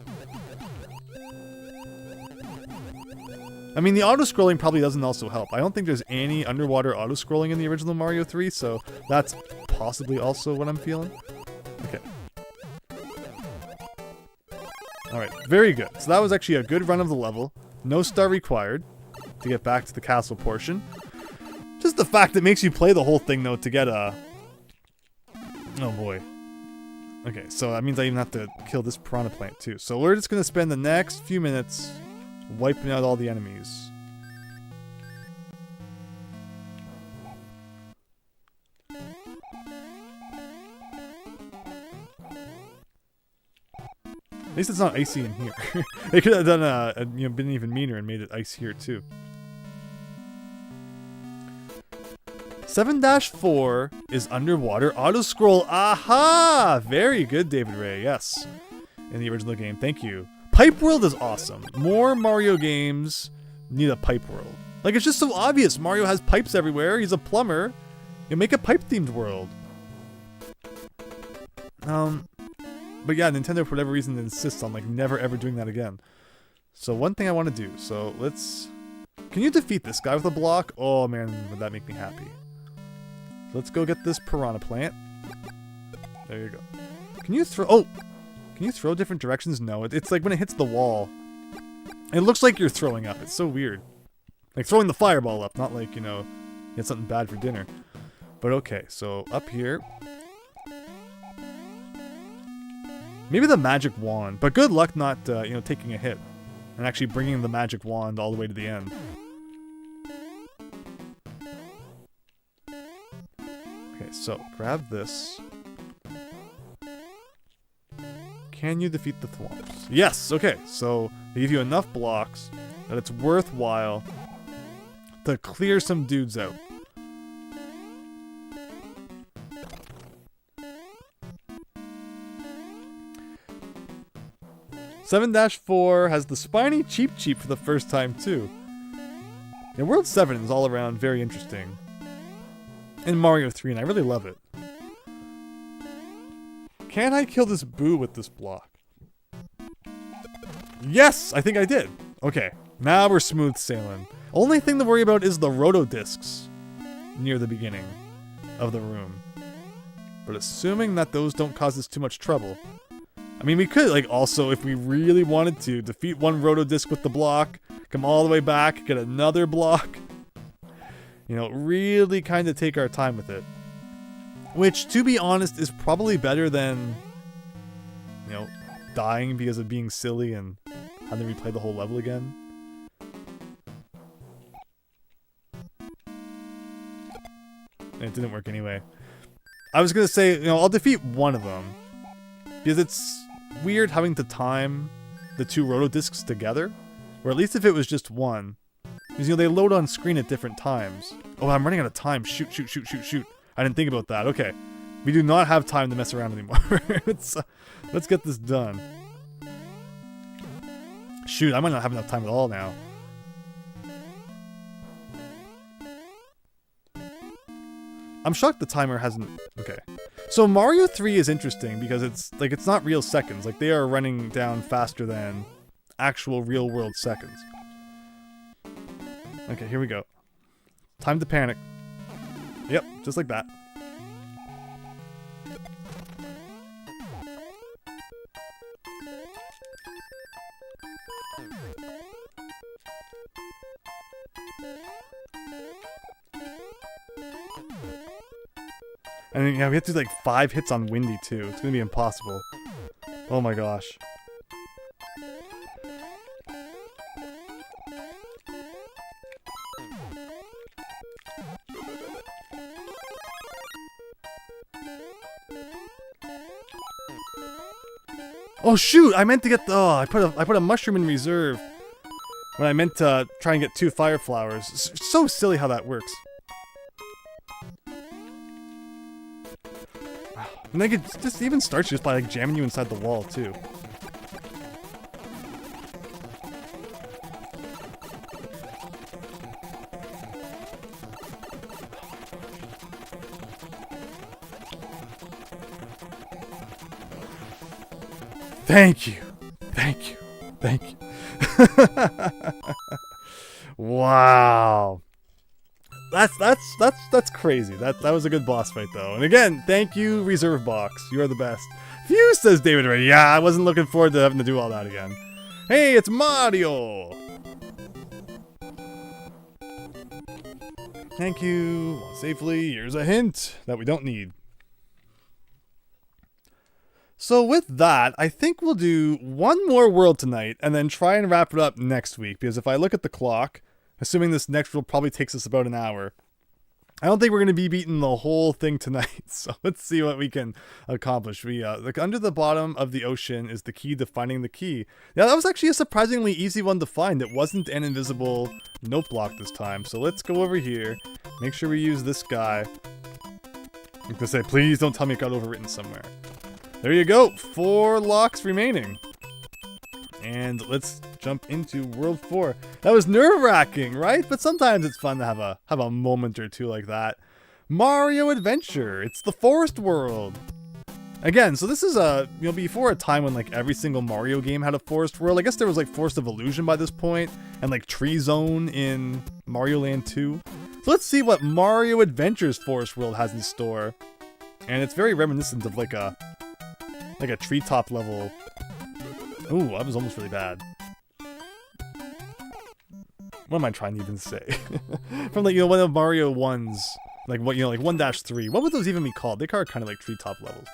I mean, the auto-scrolling probably doesn't also help. I don't think there's any underwater auto-scrolling in the original Mario 3, so that's possibly also what I'm feeling. Okay. Alright, very good. So that was actually a good run of the level. No star required to get back to the castle portion. Just the fact that makes you play the whole thing, though, to get a... Oh, boy. Okay, so that means I even have to kill this piranha plant, too. So we're just going to spend the next few minutes wiping out all the enemies. At least it's not icy in here. They could have done been even meaner and made it ice here too. 7-4 is underwater auto scroll. Aha! Very good, David Ray. Yes, in the original game. Thank you. Pipe World is awesome. More Mario games need a pipe world. Like, it's just so obvious. Mario has pipes everywhere. He's a plumber. You make a pipe-themed world. But yeah, Nintendo, for whatever reason, insists on, like, never ever doing that again. So one thing I want to do. So let's... Can you defeat this guy with a block? Oh, man, would that make me happy. So let's go get this piranha plant. There you go. Can you throw... Oh! Can you throw different directions? No, it's like when it hits the wall. It looks like you're throwing up. It's so weird. Like throwing the fireball up, not like, you know, you had something bad for dinner. But okay, so up here. Maybe the magic wand, but good luck not, taking a hit. And actually bringing the magic wand all the way to the end. Okay, so grab this. Can you defeat the Thwomps? Yes! Okay, so they give you enough blocks that it's worthwhile to clear some dudes out. "7-4 has the spiny Cheep Cheep for the first time too. And World 7 is all around very interesting. In Mario 3, and I really love it. Can I kill this Boo with this block? Yes! I think I did. Okay, now we're smooth sailing. Only thing to worry about is the roto discs near the beginning of the room. But assuming that those don't cause us too much trouble. I mean, we could, like, also, if we really wanted to, defeat one roto disc with the block, come all the way back, get another block. You know, really kind of take our time with it. Which, to be honest, is probably better than you know, dying because of being silly and having to replay the whole level again. And it didn't work anyway. I was gonna say, you know, I'll defeat one of them because it's weird having to time the two roto discs together, or at least if it was just one, because you know they load on screen at different times. Oh, I'm running out of time. Shoot, shoot, shoot, shoot, shoot. I didn't think about that. Okay, we do not have time to mess around anymore. Let's get this done. Shoot, I might not have enough time at all now. I'm shocked the timer hasn't... Okay. So Mario 3 is interesting because it's not real seconds. Like, they are running down faster than actual real world seconds. Okay, here we go. Time to panic. Yep, just like that. And yeah, we have to do like 5 hits on Windy too. It's gonna be impossible. Oh my gosh. Oh shoot! I meant to get the... Oh, I put a mushroom in reserve when I meant to try and get 2 fire flowers. It's so silly how that works. And like, it just even starts just by like jamming you inside the wall too. Thank you. Thank you. Thank you. Wow. That's crazy. That was a good boss fight though. And again, thank you, Reserve Box. You are the best. Phew, says David Ray. Yeah, I wasn't looking forward to having to do all that again. Hey, it's Mario. Thank you. Safely. Here's a hint that we don't need. So with that, I think we'll do one more world tonight and then try and wrap it up next week. Because if I look at the clock, assuming this next world probably takes us about an hour, I don't think we're going to be beating the whole thing tonight. So let's see what we can accomplish. We like under the bottom of the ocean is the key to finding the key. Yeah, that was actually a surprisingly easy one to find. It wasn't an invisible note block this time. So let's go over here. Make sure we use this guy. I'm going to say, please don't tell me it got overwritten somewhere. There you go. 4 locks remaining. And let's jump into World 4. That was nerve-wracking, right? But sometimes it's fun to have a moment or two like that. Mario Adventure. It's the Forest World. Again, so this is before a time when like every single Mario game had a Forest World. I guess there was like Forest of Illusion by this point, and like Tree Zone in Mario Land 2. So let's see what Mario Adventure's Forest World has in store. And it's very reminiscent of like a treetop level. Ooh, that was almost really bad. What am I trying to even say? From like, one of Mario 1's, like what, like 1-3. What would those even be called? They are kind of like treetop levels.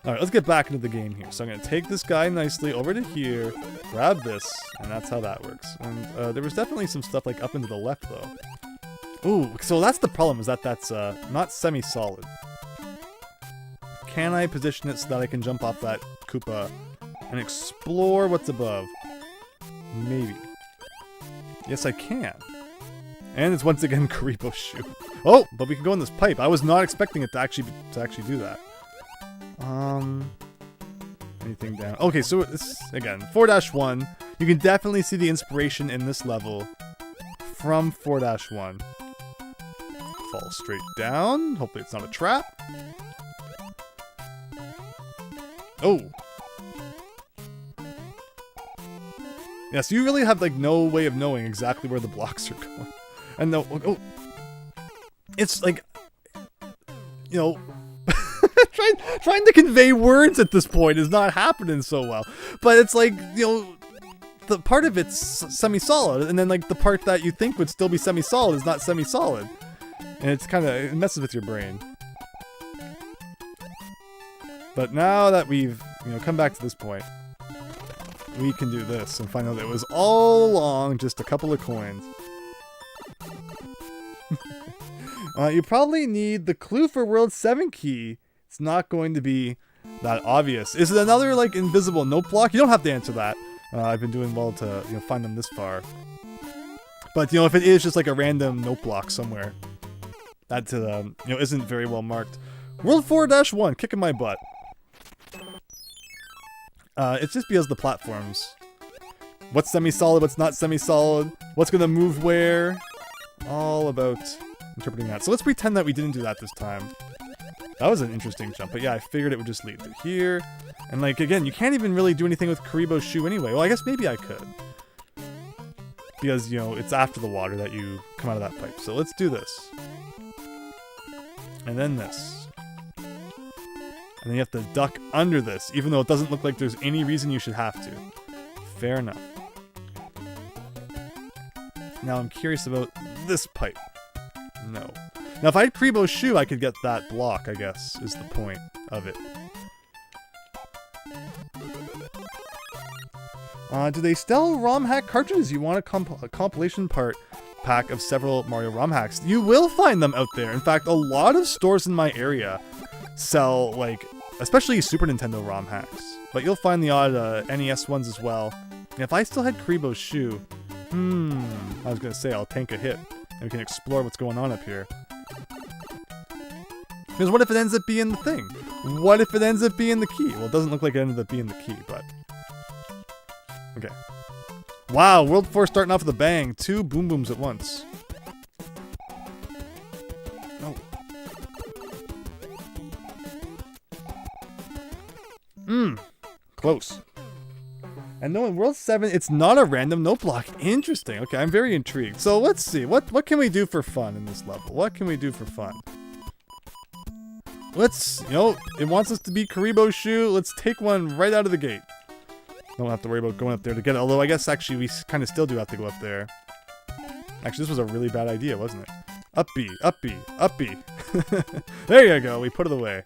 Alright, let's get back into the game here. So I'm going to take this guy nicely over to here, grab this, and that's how that works. And there was definitely some stuff like up into the left though. Ooh, so that's the problem, is that that's not semi-solid. Can I position it so that I can jump off that Koopa and explore what's above? Maybe. Yes, I can. And it's once again Karibo's shoe. Oh, but we can go in this pipe. I was not expecting it to actually do that. Anything down? Okay, so this again 4-1. You can definitely see the inspiration in this level from 4-1. Fall straight down. Hopefully it's not a trap. Oh. Yeah, so you really have like no way of knowing exactly where the blocks are going. And no, oh, it's like, trying to convey words at this point is not happening so well. But it's like, the part of it's semi-solid, and then like the part that you think would still be semi-solid is not semi-solid. And it's it messes with your brain. But now that we've, you know, come back to this point, we can do this and find out that it was all along just a couple of coins. You probably need the clue for World 7 key. It's not going to be that obvious. Is it another, like, invisible note block? You don't have to answer that. I've been doing well to, you know, find them this far. But, you know, if it is just like a random note block somewhere that, you know, isn't very well marked. World 4-1, kicking my butt. It's just because of the platforms. What's semi-solid, what's not semi-solid, what's gonna move where. All about interpreting that. So let's pretend that we didn't do that this time. That was an interesting jump, but yeah, I figured it would just lead to here. And like, again, you can't even really do anything with Karibo's shoe anyway. Well, I guess maybe I could. Because, you know, it's after the water that you come out of that pipe. So let's do this. And then this. And then you have to duck under this, even though it doesn't look like there's any reason you should have to. Fair enough. Now I'm curious about this pipe. No. Now if I had Karibo's shoe, I could get that block, I guess, is the point of it. Do they sell ROM hack cartridges? You want a compilation pack of several Mario ROM hacks? You will find them out there. In fact, a lot of stores in my area sell, like, especially Super Nintendo ROM hacks. But you'll find the odd NES ones as well. And if I still had Karibo's shoe, I was gonna say I'll tank a hit and we can explore what's going on up here. Because what if it ends up being the thing? What if it ends up being the key? Well, it doesn't look like it ended up being the key, but... Okay. Wow, World 4 starting off with a bang. 2 boom booms at once. Oh. Close. And no, in World 7, it's not a random note block. Interesting. Okay, I'm very intrigued. So let's see. What can we do for fun in this level? What can we do for fun? Let's, you know, it wants us to be Karibo's shoe. Let's take one right out of the gate. Don't have to worry about going up there to get it. Although I guess actually we kind of still do have to go up there. Actually, this was a really bad idea, wasn't it? Up B, up B, up B. There you go. We put it away.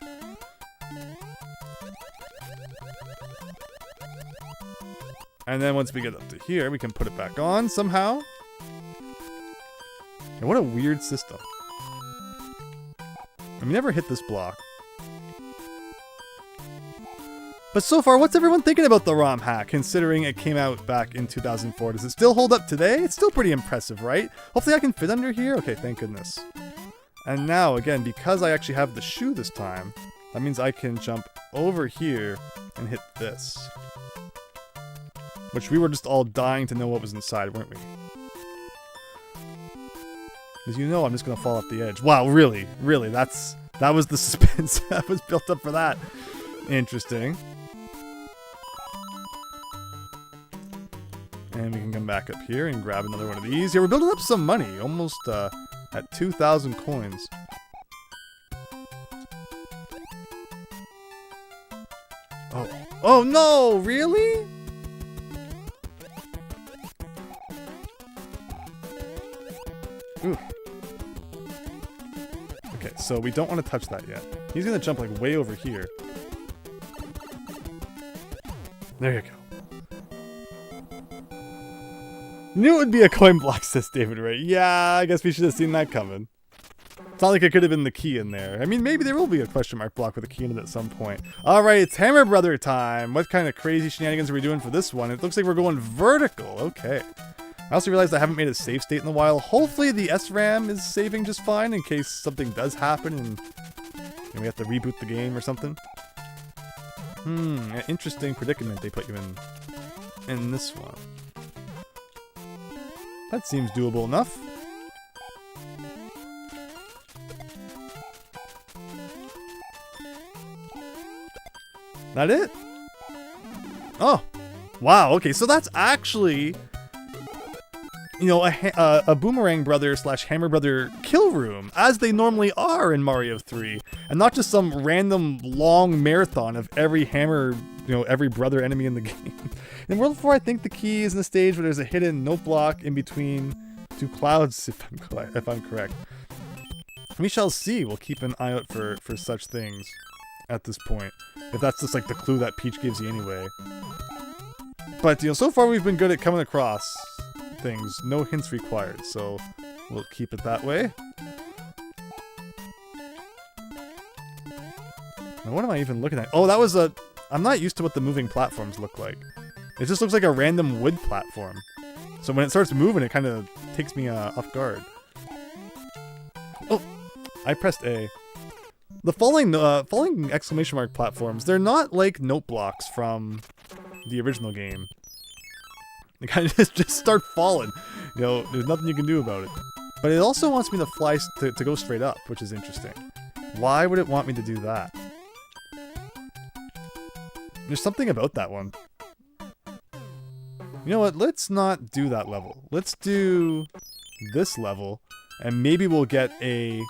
And then once we get up to here, we can put it back on somehow. And what a weird system. I mean, never hit this block. But so far, what's everyone thinking about the ROM hack, considering it came out back in 2004? Does it still hold up today? It's still pretty impressive, right? Hopefully I can fit under here. Okay, thank goodness. And now, again, because I actually have the shoe this time, that means I can jump over here and hit this. Which we were just all dying to know what was inside, weren't we? As you know, I'm just gonna fall off the edge. Wow, really? Really? That was the suspense that was built up for that. Interesting. And we can come back up here and grab another one of these. Yeah, we're building up some money. Almost at 2,000 coins. Oh. Oh no! Really? Ooh. Okay, so we don't want to touch that yet. He's gonna jump like way over here. There you go. Knew it would be a coin block, says David Ray. Yeah, I guess we should have seen that coming. It's not like it could have been the key in there. I mean, maybe there will be a question mark block with a key in it at some point. Alright, it's Hammer Brother time. What kind of crazy shenanigans are we doing for this one? It looks like we're going vertical. Okay. I also realized I haven't made a save state in a while. Hopefully the SRAM is saving just fine in case something does happen and we have to reboot the game or something. An interesting predicament they put you in this one. That seems doable enough. That it? Oh, wow. Okay, so that's actually, you know, a Boomerang Brother / Hammer Brother kill room, as they normally are in Mario 3, and not just some random long marathon of every Hammer, you know, every brother enemy in the game. In World 4, I think the key is in the stage where there's a hidden note block in between two clouds, if I'm correct. We shall see. We'll keep an eye out for such things at this point. If that's just like the clue that Peach gives you anyway. But, you know, so far we've been good at coming across things. No hints required, so we'll keep it that way. Now, what am I even looking at? Oh, that was a... I'm not used to what the moving platforms look like. It just looks like a random wood platform. So when it starts moving, it kind of takes me off guard. Oh, I pressed A. The following exclamation mark platforms, they're not like note blocks from the original game. They kind of just start falling. You know, there's nothing you can do about it. But it also wants me to fly, to go straight up, which is interesting. Why would it want me to do that? There's something about that one. You know what, let's not do that level. Let's do this level, and maybe we'll get a...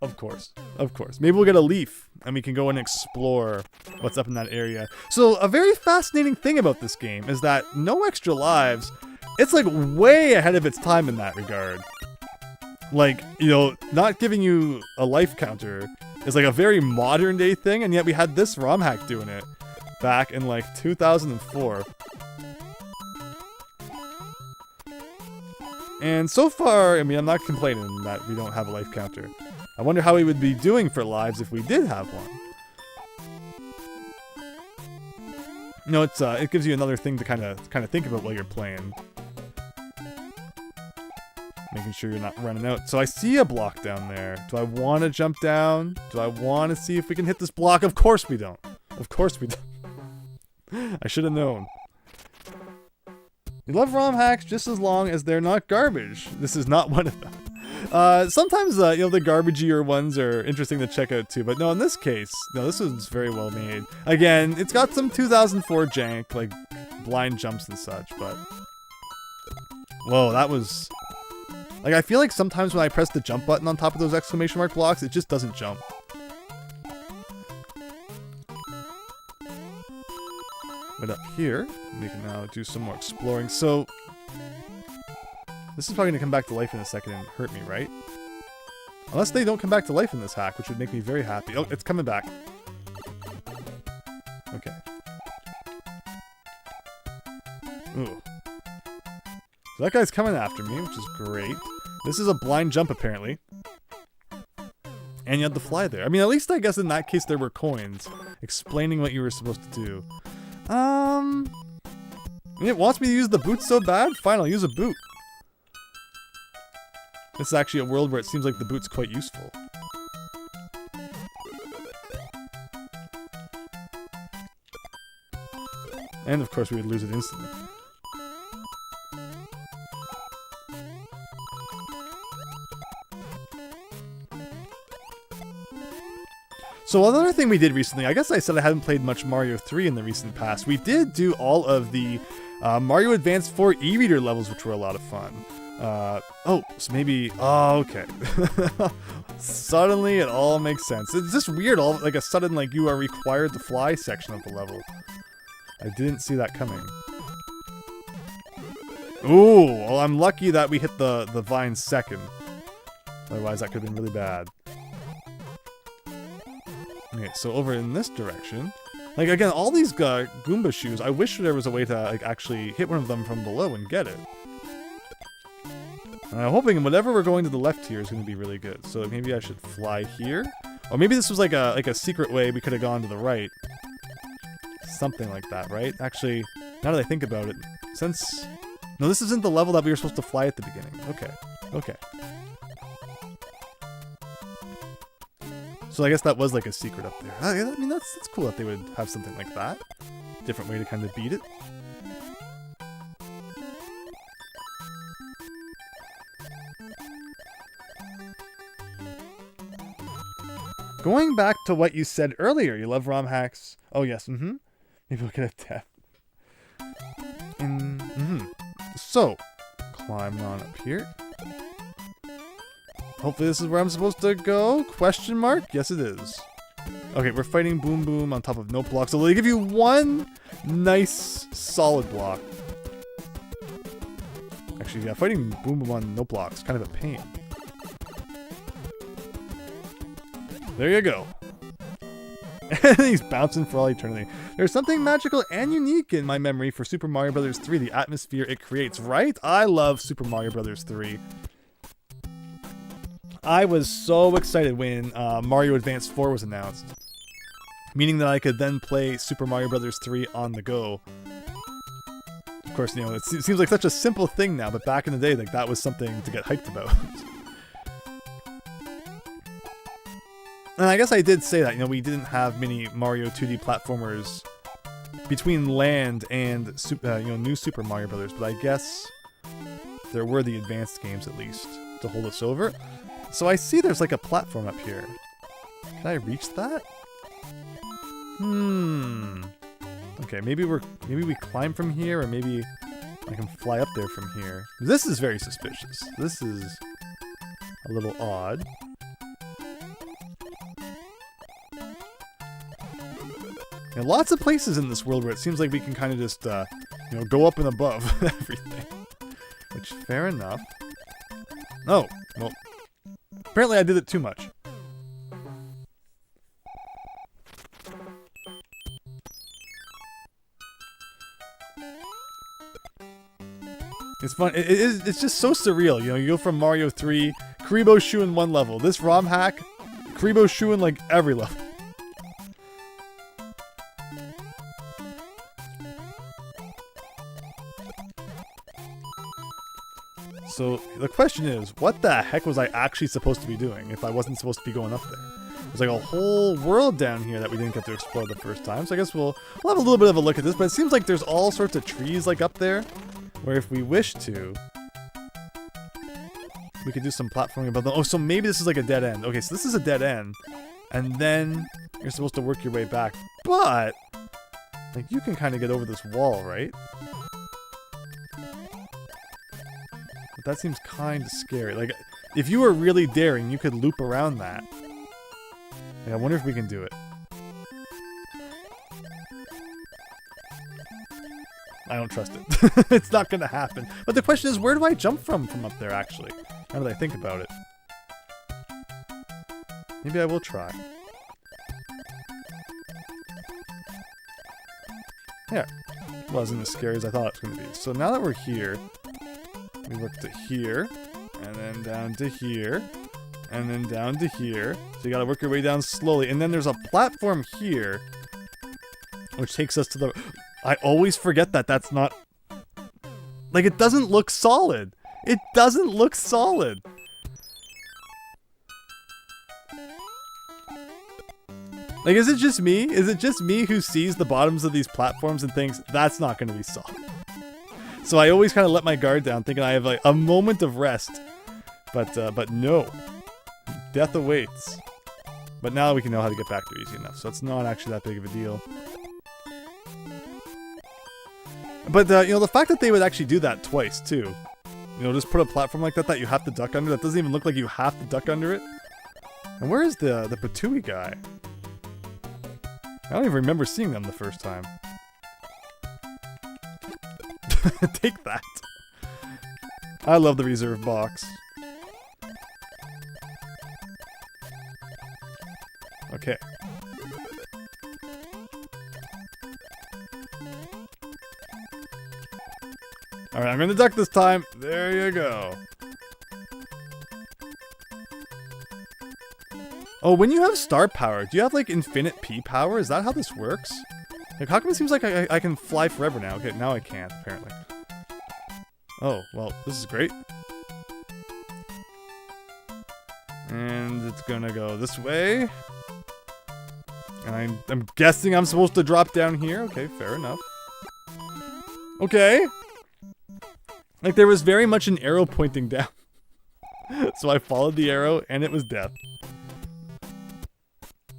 Of course. Maybe we'll get a leaf, and we can go and explore what's up in that area. So, a very fascinating thing about this game is that no extra lives, it's like way ahead of its time in that regard. Like, you know, not giving you a life counter is like a very modern day thing, and yet we had this ROM hack doing it back in like 2004. And so far, I mean, I'm not complaining that we don't have a life counter. I wonder how we would be doing for lives if we did have one. You know, it gives you another thing to kind of think about while you're playing. Making sure you're not running out. So I see a block down there. Do I want to jump down? Do I want to see if we can hit this block? Of course we don't. Of course we don't. I should have known. You love ROM hacks just as long as they're not garbage. This is not one of them. Sometimes, you know, the garbageier ones are interesting to check out too, but no, in this case, no, this one's very well made. Again, it's got some 2004 jank, like blind jumps and such, but... Whoa, that was... Like, I feel like sometimes when I press the jump button on top of those exclamation mark blocks, it just doesn't jump. But up here, we can now do some more exploring. So, this is probably going to come back to life in a second and hurt me, right? Unless they don't come back to life in this hack, which would make me very happy. Oh, it's coming back. Okay. Ooh. So that guy's coming after me, which is great. This is a blind jump, apparently. And you had to fly there. I mean, at least I guess in that case there were coins explaining what you were supposed to do. It wants me to use the boot so bad? Fine, I'll use a boot. This is actually a world where it seems like the boot's quite useful. And of course we would lose it instantly. So another thing we did recently, I guess I said I hadn't played much Mario 3 in the recent past. We did do all of the Mario Advance 4 e-reader levels, which were a lot of fun. Oh, so maybe... Oh, okay. Suddenly it all makes sense. It's just weird, like a sudden, like, you are required to fly section of the level. I didn't see that coming. Ooh, well, I'm lucky that we hit the vine second. Otherwise, that could have been really bad. Okay, so over in this direction, like again, all these Goomba shoes, I wish there was a way to like actually hit one of them from below and get it. And I'm hoping whatever we're going to the left here is going to be really good. So maybe I should fly here, or maybe this was like a secret way we could have gone to the right. Something like that, right? Actually, now that I think about it, since no, this isn't the level that we were supposed to fly at the beginning. Okay, okay. So I guess that was like a secret up there. I mean, that's cool that they would have something like that. Different way to kind of beat it. Going back to what you said earlier, you love ROM hacks. Oh yes, Maybe we'll get a death. So, climbing on up here. Hopefully this is where I'm supposed to go? Question mark? Yes, it is. Okay, we're fighting Boom Boom on top of no block. So they give you one nice solid block. Actually, yeah, fighting Boom Boom on no blocks, kind of a pain. There you go. And he's bouncing for all eternity. There's something magical and unique in my memory for Super Mario Bros. 3, the atmosphere it creates, right? I love Super Mario Bros. 3. I was so excited when Mario Advance 4 was announced, meaning that I could then play Super Mario Bros. 3 on the go. Of course, you know, it seems like such a simple thing now, but back in the day, like, that was something to get hyped about. And I guess I did say that, you know, we didn't have many Mario 2D platformers between Land and New Super Mario Brothers, but I guess there were the advanced games at least to hold us over. So I see there's like a platform up here. Can I reach that? Okay, maybe we climb from here, or maybe I can fly up there from here. This is very suspicious. This is a little odd. And lots of places in this world where it seems like we can kind of just, go up and above everything. Which, fair enough. Oh, well, apparently I did it too much. It's fun. It's just so surreal. You know, you go from Mario 3, Karibo Shoe in one level. This ROM hack, Karibo Shoe in like every level. So the question is, what the heck was I actually supposed to be doing if I wasn't supposed to be going up there? There's like a whole world down here that we didn't get to explore the first time. So I guess we'll have a little bit of a look at this, but it seems like there's all sorts of trees like up there, where if we wish to, we could do some platforming above them. Oh, so maybe this is like a dead end. Okay, so this is a dead end, and then you're supposed to work your way back. But like you can kind of get over this wall, right? But that seems kind of scary. Like, if you were really daring, you could loop around that. Like, I wonder if we can do it. I don't trust it. It's not gonna happen. But the question is, where do I jump from up there, actually? Now that I think about it. Maybe I will try. Yeah. It wasn't as scary as I thought it was going to be. So now that we're here, we work to here, and then down to here, and then down to here. So you gotta work your way down slowly. And then there's a platform here, which takes us to the... I always forget that that's not... Like, it doesn't look solid. It doesn't look solid. Like, is it just me? Is it just me who sees the bottoms of these platforms and thinks, that's not going to be solid? So I always kind of let my guard down, thinking I have like a moment of rest. But no. Death awaits. But now we can know how to get back there easy enough, so it's not actually that big of a deal. But, the fact that they would actually do that twice, too. Just put a platform like that you have to duck under. That doesn't even look like you have to duck under it. And where is the Patooey guy? I don't even remember seeing them the first time. Take that. I love the reserve box. Okay. Alright, I'm gonna duck this time. There you go. Oh, when you have star power, do you have like infinite P power? Is that how this works? Like, how come it seems like I can fly forever now? Okay, now I can't, apparently. Oh, well, this is great. And it's gonna go this way. And I'm guessing I'm supposed to drop down here. Okay, fair enough. Okay. Like, there was very much an arrow pointing down. So I followed the arrow, and it was death.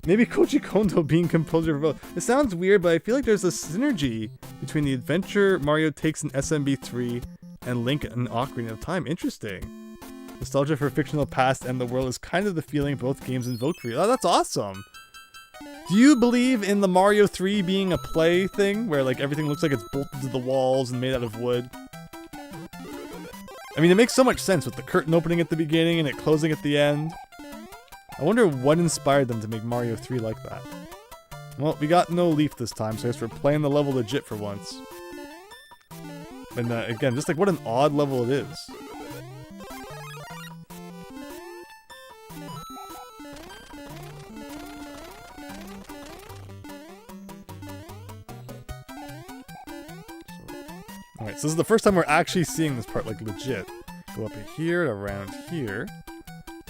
Maybe Koji Kondo being composer for both. It sounds weird, but I feel like there's a synergy between the adventure Mario takes in SMB3 and Link and Ocarina of Time. Interesting. Nostalgia for fictional past and the world is kind of the feeling both games invoke for you. Oh, that's awesome. Do you believe in the Mario 3 being a play thing, where like everything looks like it's bolted to the walls and made out of wood? I mean, it makes so much sense with the curtain opening at the beginning and it closing at the end. I wonder what inspired them to make Mario 3 like that. Well, we got no leaf this time, so I guess we're playing the level legit for once. And again, just like what an odd level it is. Alright, so this is the first time we're actually seeing this part like legit. Go up here, around here,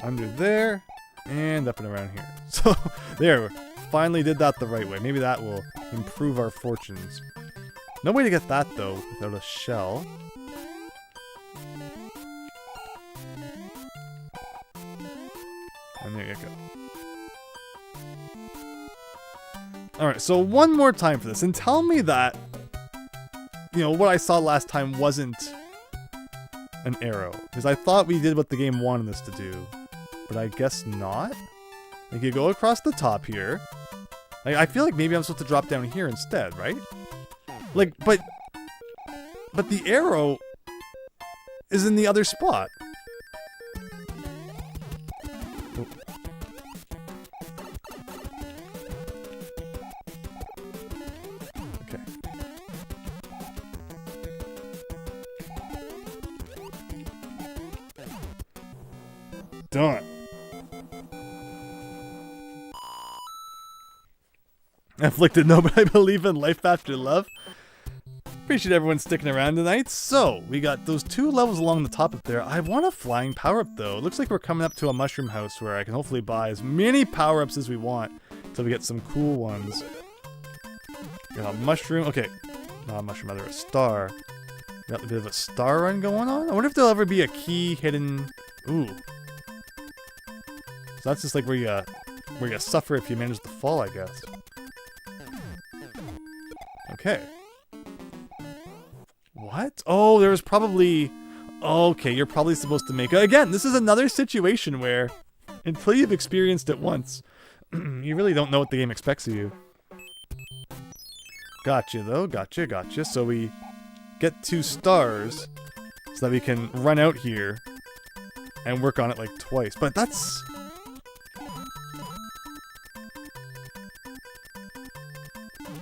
under there, and up and around here. So, there, finally did that the right way. Maybe that will improve our fortunes. No way to get that, though, without a shell. And there you go. Alright, so one more time for this, and tell me that, you know, what I saw last time wasn't an arrow. Because I thought we did what the game wanted us to do. But I guess not? Like, you go across the top here. Like, I feel like maybe I'm supposed to drop down here instead, right? Like, but the arrow is in the other spot. Oh. Okay. Done. Afflicted, no, but I believe in life after love. Appreciate everyone sticking around tonight. So, we got those 2 levels along the top up there. I want a flying power-up, though. It looks like we're coming up to a mushroom house where I can hopefully buy as many power-ups as we want until we get some cool ones. Got a mushroom. Okay, not a mushroom, rather a star. Got a bit of a star run going on. I wonder if there'll ever be a key hidden. Ooh. So that's just like where you suffer if you manage to fall, I guess. Okay. What? Oh, there was probably... Okay, you're probably supposed to make... Again, this is another situation where, until you've experienced it once, you really don't know what the game expects of you. Gotcha, though. Gotcha, gotcha. So we get 2 stars so that we can run out here and work on it like twice. But that's...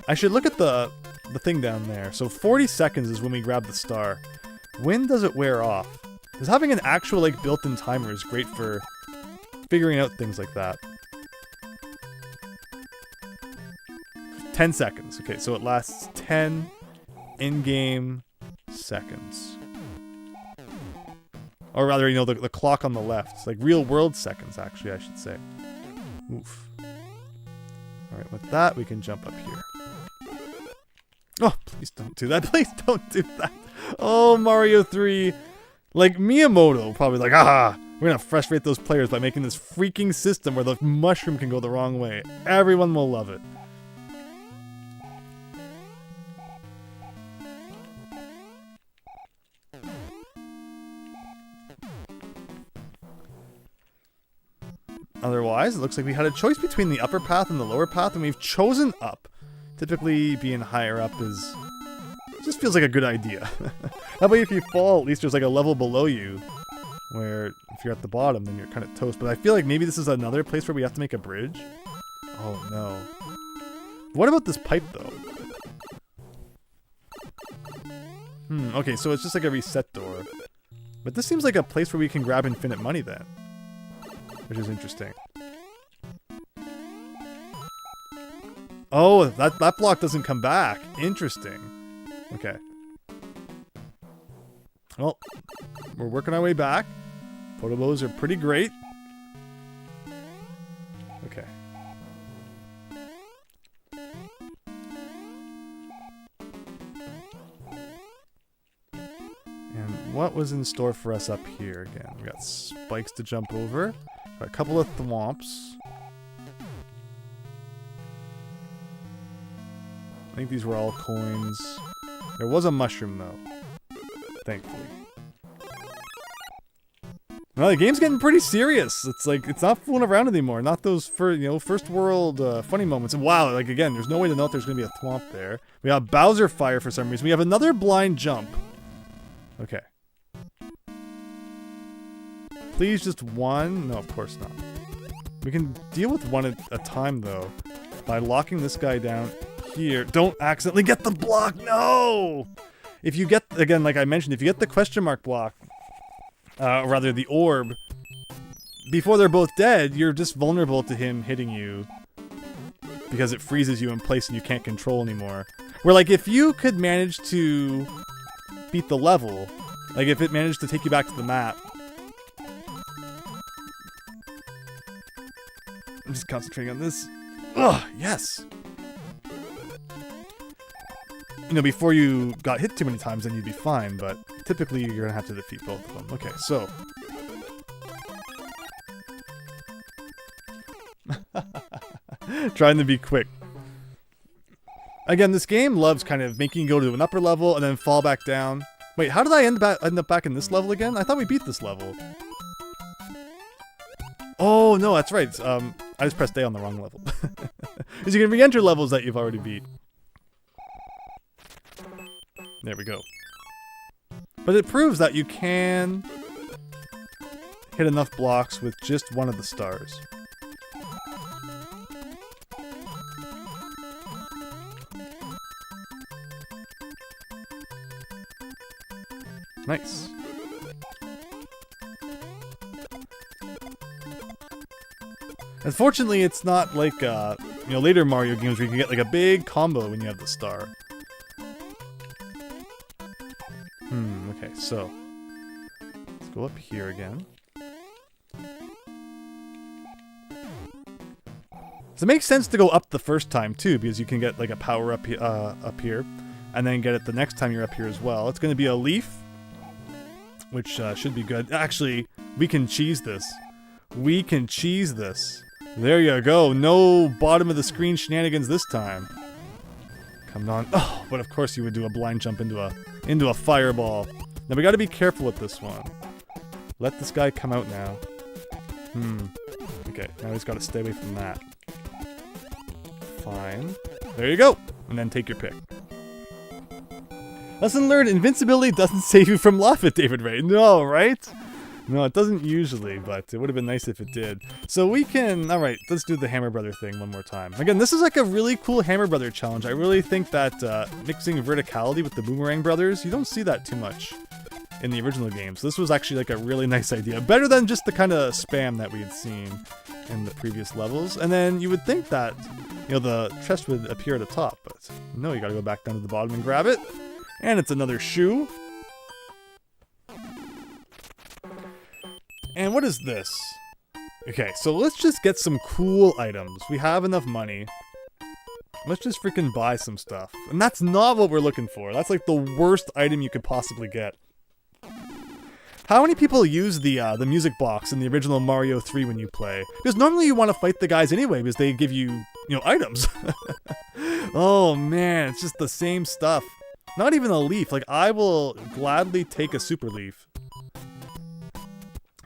I should look at the thing down there. So 40 seconds is when we grab the star. When does it wear off? Because having an actual like built-in timer is great for figuring out things like that. 10 seconds. Okay, so it lasts 10 in-game seconds. Or rather, you know, the clock on the left. It's like real-world seconds, actually, I should say. Oof. Alright, with that, we can jump up here. Oh, please don't do that. Please don't do that. Oh, Mario 3. Like, Miyamoto probably like, ah, we're going to frustrate those players by making this freaking system where the mushroom can go the wrong way. Everyone will love it. Otherwise, it looks like we had a choice between the upper path and the lower path, and we've chosen up. Typically, being higher up is... just feels like a good idea. That way if you fall, at least there's like a level below you, where if you're at the bottom, then you're kind of toast. But I feel like maybe this is another place where we have to make a bridge. Oh no. What about this pipe, though? Okay, so it's just like a reset door. But this seems like a place where we can grab infinite money then. Which is interesting. Oh, that block doesn't come back. Interesting. Okay. Well, we're working our way back. Photobos are pretty great. Okay. And what was in store for us up here again? We got spikes to jump over. Got a couple of thwomps. I think these were all coins. There was a mushroom, though. Thankfully. Well, the game's getting pretty serious. It's like, it's not fooling around anymore. Not those, first world funny moments. And wow, like again, there's no way to know if there's going to be a thwomp there. We have Bowser Fire for some reason. We have another blind jump. Okay. Please just one? No, of course not. We can deal with one at a time, though. by locking this guy down here. Don't accidentally get the block. No! If you get, again, like I mentioned, if you get the question mark block, or rather the orb, before they're both dead, you're just vulnerable to him hitting you because it freezes you in place and you can't control anymore. Where, like, if you could manage to beat the level, like if it managed to take you back to the map. I'm just concentrating on this. Ugh, yes! You know, before you got hit too many times, then you'd be fine, but typically you're gonna have to defeat both of them. Okay, so. Trying to be quick. Again, this game loves kind of making you go to an upper level and then fall back down. Wait, how did I end up back in this level again? I thought we beat this level. Oh, no, that's right. I just pressed A on the wrong level. Because you can re-enter levels that you've already beat. There we go. But it proves that you can hit enough blocks with just one of the stars. Nice. Unfortunately, it's not like, later Mario games where you can get like a big combo when you have the star. Okay, so let's go up here again. So it makes sense to go up the first time too, because you can get like a power up here, and then get it the next time you're up here as well. It's going to be a leaf, which should be good. Actually, we can cheese this. We can cheese this. There you go. No bottom of the screen shenanigans this time. Come on. Oh, but of course you would do a blind jump into a fireball. Now we got to be careful with this one. Let this guy come out now. Okay, now he's got to stay away from that. Fine. There you go. And then take your pick. Lesson learned, invincibility doesn't save you from lava, David Ray. No, right? No, it doesn't usually, but it would have been nice if it did. So we can... Alright, let's do the Hammer Brother thing one more time. Again, this is like a really cool Hammer Brother challenge. I really think that mixing verticality with the Boomerang Brothers, you don't see that too much in the original games. This was actually like a really nice idea. Better than just the kind of spam that we had seen in the previous levels. And then you would think that, the chest would appear at the top, but no, you gotta go back down to the bottom and grab it. And it's another shoe. And what is this? Okay, so let's just get some cool items. We have enough money. Let's just freaking buy some stuff. And that's not what we're looking for. That's like the worst item you could possibly get. How many people use the music box in the original Mario 3 when you play? Because normally you want to fight the guys anyway because they give you, items. Oh man, it's just the same stuff. Not even a leaf. Like, I will gladly take a super leaf.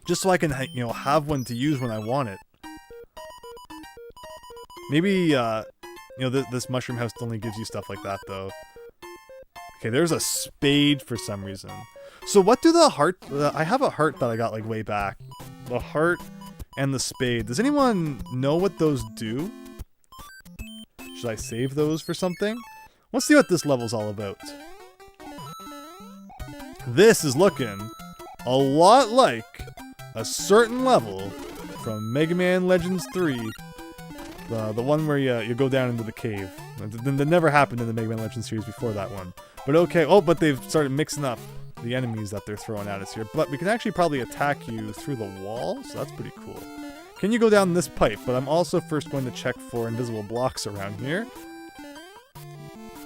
Just so I can, have one to use when I want it. Maybe, this mushroom house only gives you stuff like that, though. Okay, there's a spade for some reason. So what do the heart... I have a heart that I got, like, way back. The heart and the spade. Does anyone know what those do? Should I save those for something? Let's see what this level's all about. This is looking a lot like a certain level from Mega Man Legends 3. The one where you go down into the cave. That never happened in the Mega Man Legends series before that one. But okay, but they've started mixing up the enemies that they're throwing at us here. But we can actually probably attack you through the wall, so that's pretty cool. Can you go down this pipe? But I'm also first going to check for invisible blocks around here.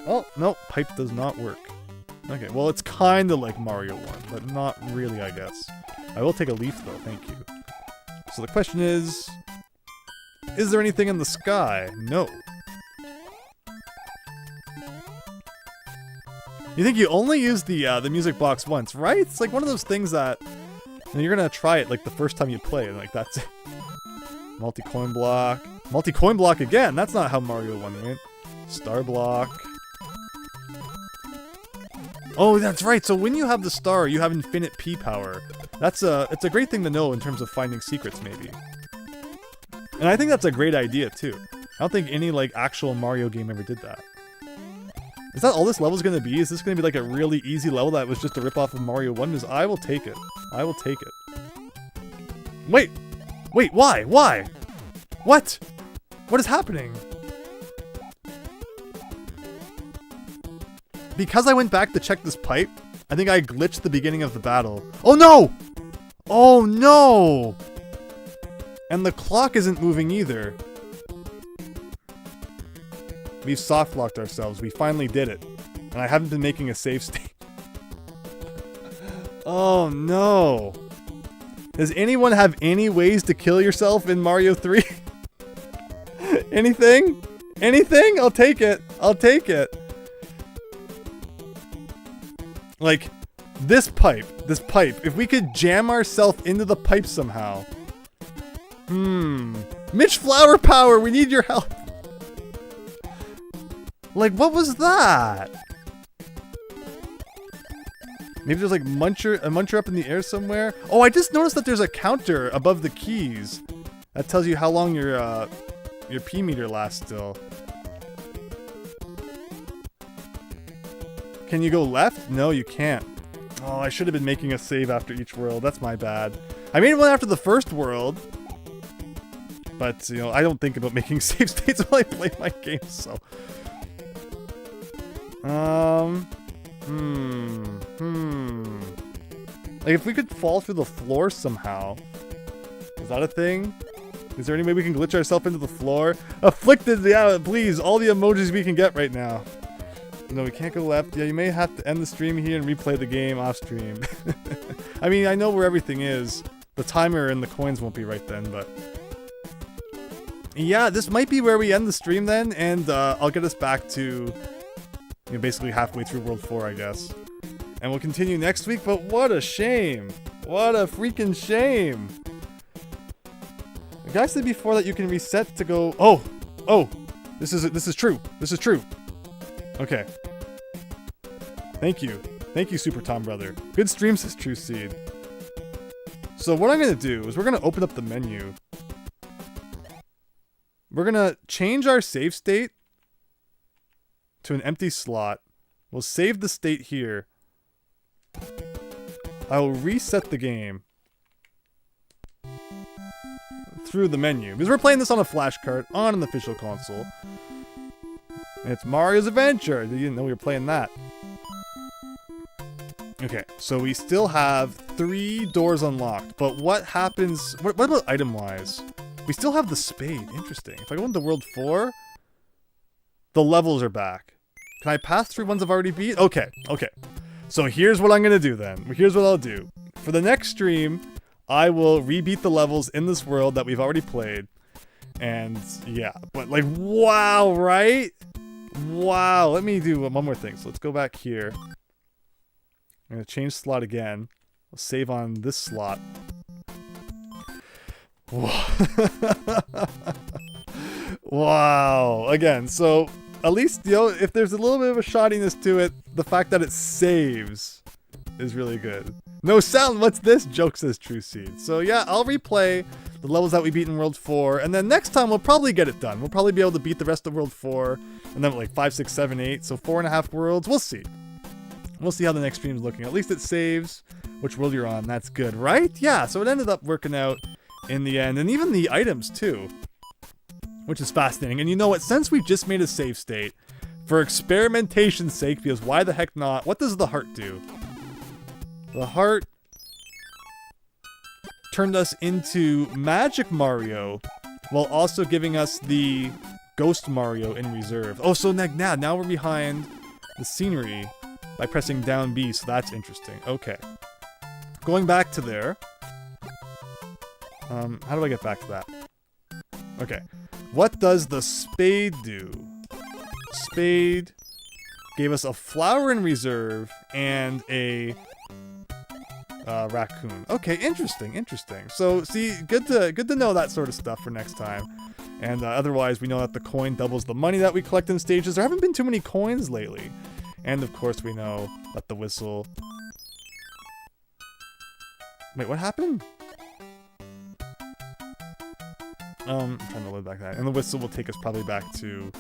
Oh, no, pipe does not work. Okay, well, it's kind of like Mario 1, but not really, I guess. I will take a leaf, though, thank you. So the question is there anything in the sky? No. You think you only use the music box once, right? It's like one of those things that you're gonna try it like the first time you play, and like that's it. Multi-coin block. Multi-coin block again! That's not how Mario 1 went. Star block. Oh, that's right. So when you have the star, you have infinite P power. It's a great thing to know in terms of finding secrets, maybe. And I think that's a great idea, too. I don't think any, like, actual Mario game ever did that. Is that all this level's gonna be? Is this gonna be, like, a really easy level that was just a ripoff of Mario 1? Because I will take it. I will take it. Wait! Wait, why? Why? What? What is happening? Because I went back to check this pipe, I think I glitched the beginning of the battle. Oh no! Oh no! And the clock isn't moving either. We've soft-locked ourselves. We finally did it. And I haven't been making a save state. Oh no! Does anyone have any ways to kill yourself in Mario 3? Anything? Anything? I'll take it. I'll take it. Like, this pipe, if we could jam ourselves into the pipe somehow. Mitch Flower Power, we need your help. Like, what was that? Maybe there's like a muncher up in the air somewhere. Oh, I just noticed that there's a counter above the keys. That tells you how long your P meter lasts still. Can you go left? No, you can't. Oh, I should have been making a save after each world. That's my bad. I made one after the first world. But, you know, I don't think about making save states while I play my games, so. Like, if we could fall through the floor somehow. Is that a thing? Is there any way we can glitch ourselves into the floor? Afflicted, yeah, please, all the emojis we can get right now. No, we can't go left. Yeah, you may have to end the stream here and replay the game off stream. I mean, I know where everything is. The timer and the coins won't be right then, but... Yeah, this might be where we end the stream then, and I'll get us back to, you know, basically halfway through World 4, I guess. And we'll continue next week, but what a shame! What a freaking shame! The guy said before that you can reset to go... Oh! Oh! This is true. This is true. Okay. Thank you. Thank you, Super Tom Brother. Good stream, says True Seed. So what I'm going to do is we're going to open up the menu. We're going to change our save state to an empty slot. We'll save the state here. I will reset the game through the menu. Because we're playing this on a flash card on an official console. And it's Mario's Adventure. You didn't know we were playing that. Okay, so we still have 3 doors unlocked. But what happens... What about item-wise? We still have the spade. Interesting. If I go into World 4, the levels are back. Can I pass through ones I've already beat? Okay, okay. So here's what I'm going to do then. Here's what I'll do. For the next stream, I will rebeat the levels in this world that we've already played. And yeah, but like, wow, right? Wow. Let me do one more thing. So let's go back here. I'm going to change slot again. We'll save on this slot. Wow. Again, so at least, you know, if there's a little bit of a shoddiness to it, the fact that it saves is really good. No sound, what's this? Joke, says True Seed. So yeah, I'll replay the levels that we beat in World 4, and then next time we'll probably get it done. We'll probably be able to beat the rest of World 4, and then like 5, 6, 7, 8, so 4.5 worlds. We'll see. We'll see how the next stream is looking. At least it saves which world you're on. That's good, right? Yeah, so it ended up working out in the end, and even the items too, which is fascinating. And you know what? Since we've just made a save state, for experimentation's sake, because why the heck not, what does the heart do? The heart turned us into Magic Mario, while also giving us the Ghost Mario in reserve. Oh, so now we're behind the scenery by pressing down B, so that's interesting. Okay. Going back to there. How do I get back to that? Okay. What does the spade do? Spade gave us a flower in reserve and a raccoon. Okay, interesting. So, see, good to know that sort of stuff for next time. And otherwise, we know that the coin doubles the money that we collect in stages. There haven't been too many coins lately. And of course, we know that the whistle... Wait, what happened? I'm trying to load back that. And the whistle will take us probably back to...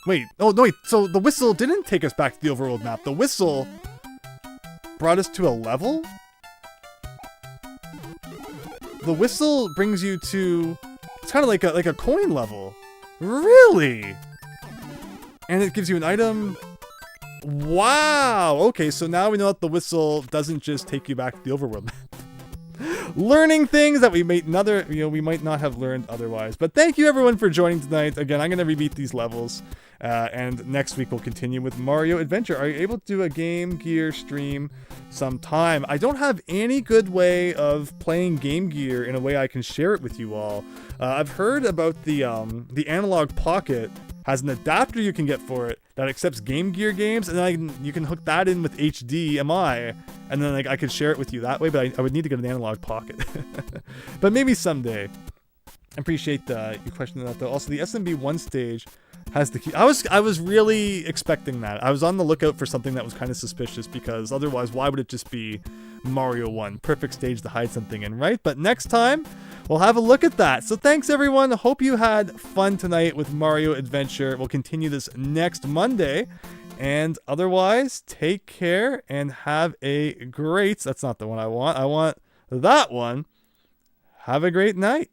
Wait. Oh, no, wait. So the whistle didn't take us back to the overworld map. The whistle brought us to a level? The whistle brings you to... It's kind of like a coin level. Really? And it gives you an item... Wow! Okay, so now we know that the whistle doesn't just take you back to the overworld map. Learning things that we might not have learned otherwise. But thank you everyone for joining tonight. Again, I'm gonna rebeat these levels, and next week we'll continue with Mario Adventure. Are you able to do a Game Gear stream sometime? I don't have any good way of playing Game Gear in a way I can share it with you all. I've heard about the Analog Pocket has an adapter you can get for it that accepts Game Gear games, and then you can hook that in with HDMI, and then I could share it with you that way, but I would need to get an Analog Pocket. But maybe someday. I appreciate your question on that, though. Also, the SMB1 stage has the key. I was really expecting that. I was on the lookout for something that was kind of suspicious, because otherwise, why would it just be Mario 1? Perfect stage to hide something in, right? But next time, we'll have a look at that. So thanks, everyone. Hope you had fun tonight with Mario Adventure. We'll continue this next Monday. And otherwise, take care and have a great... That's not the one I want. I want that one. Have a great night.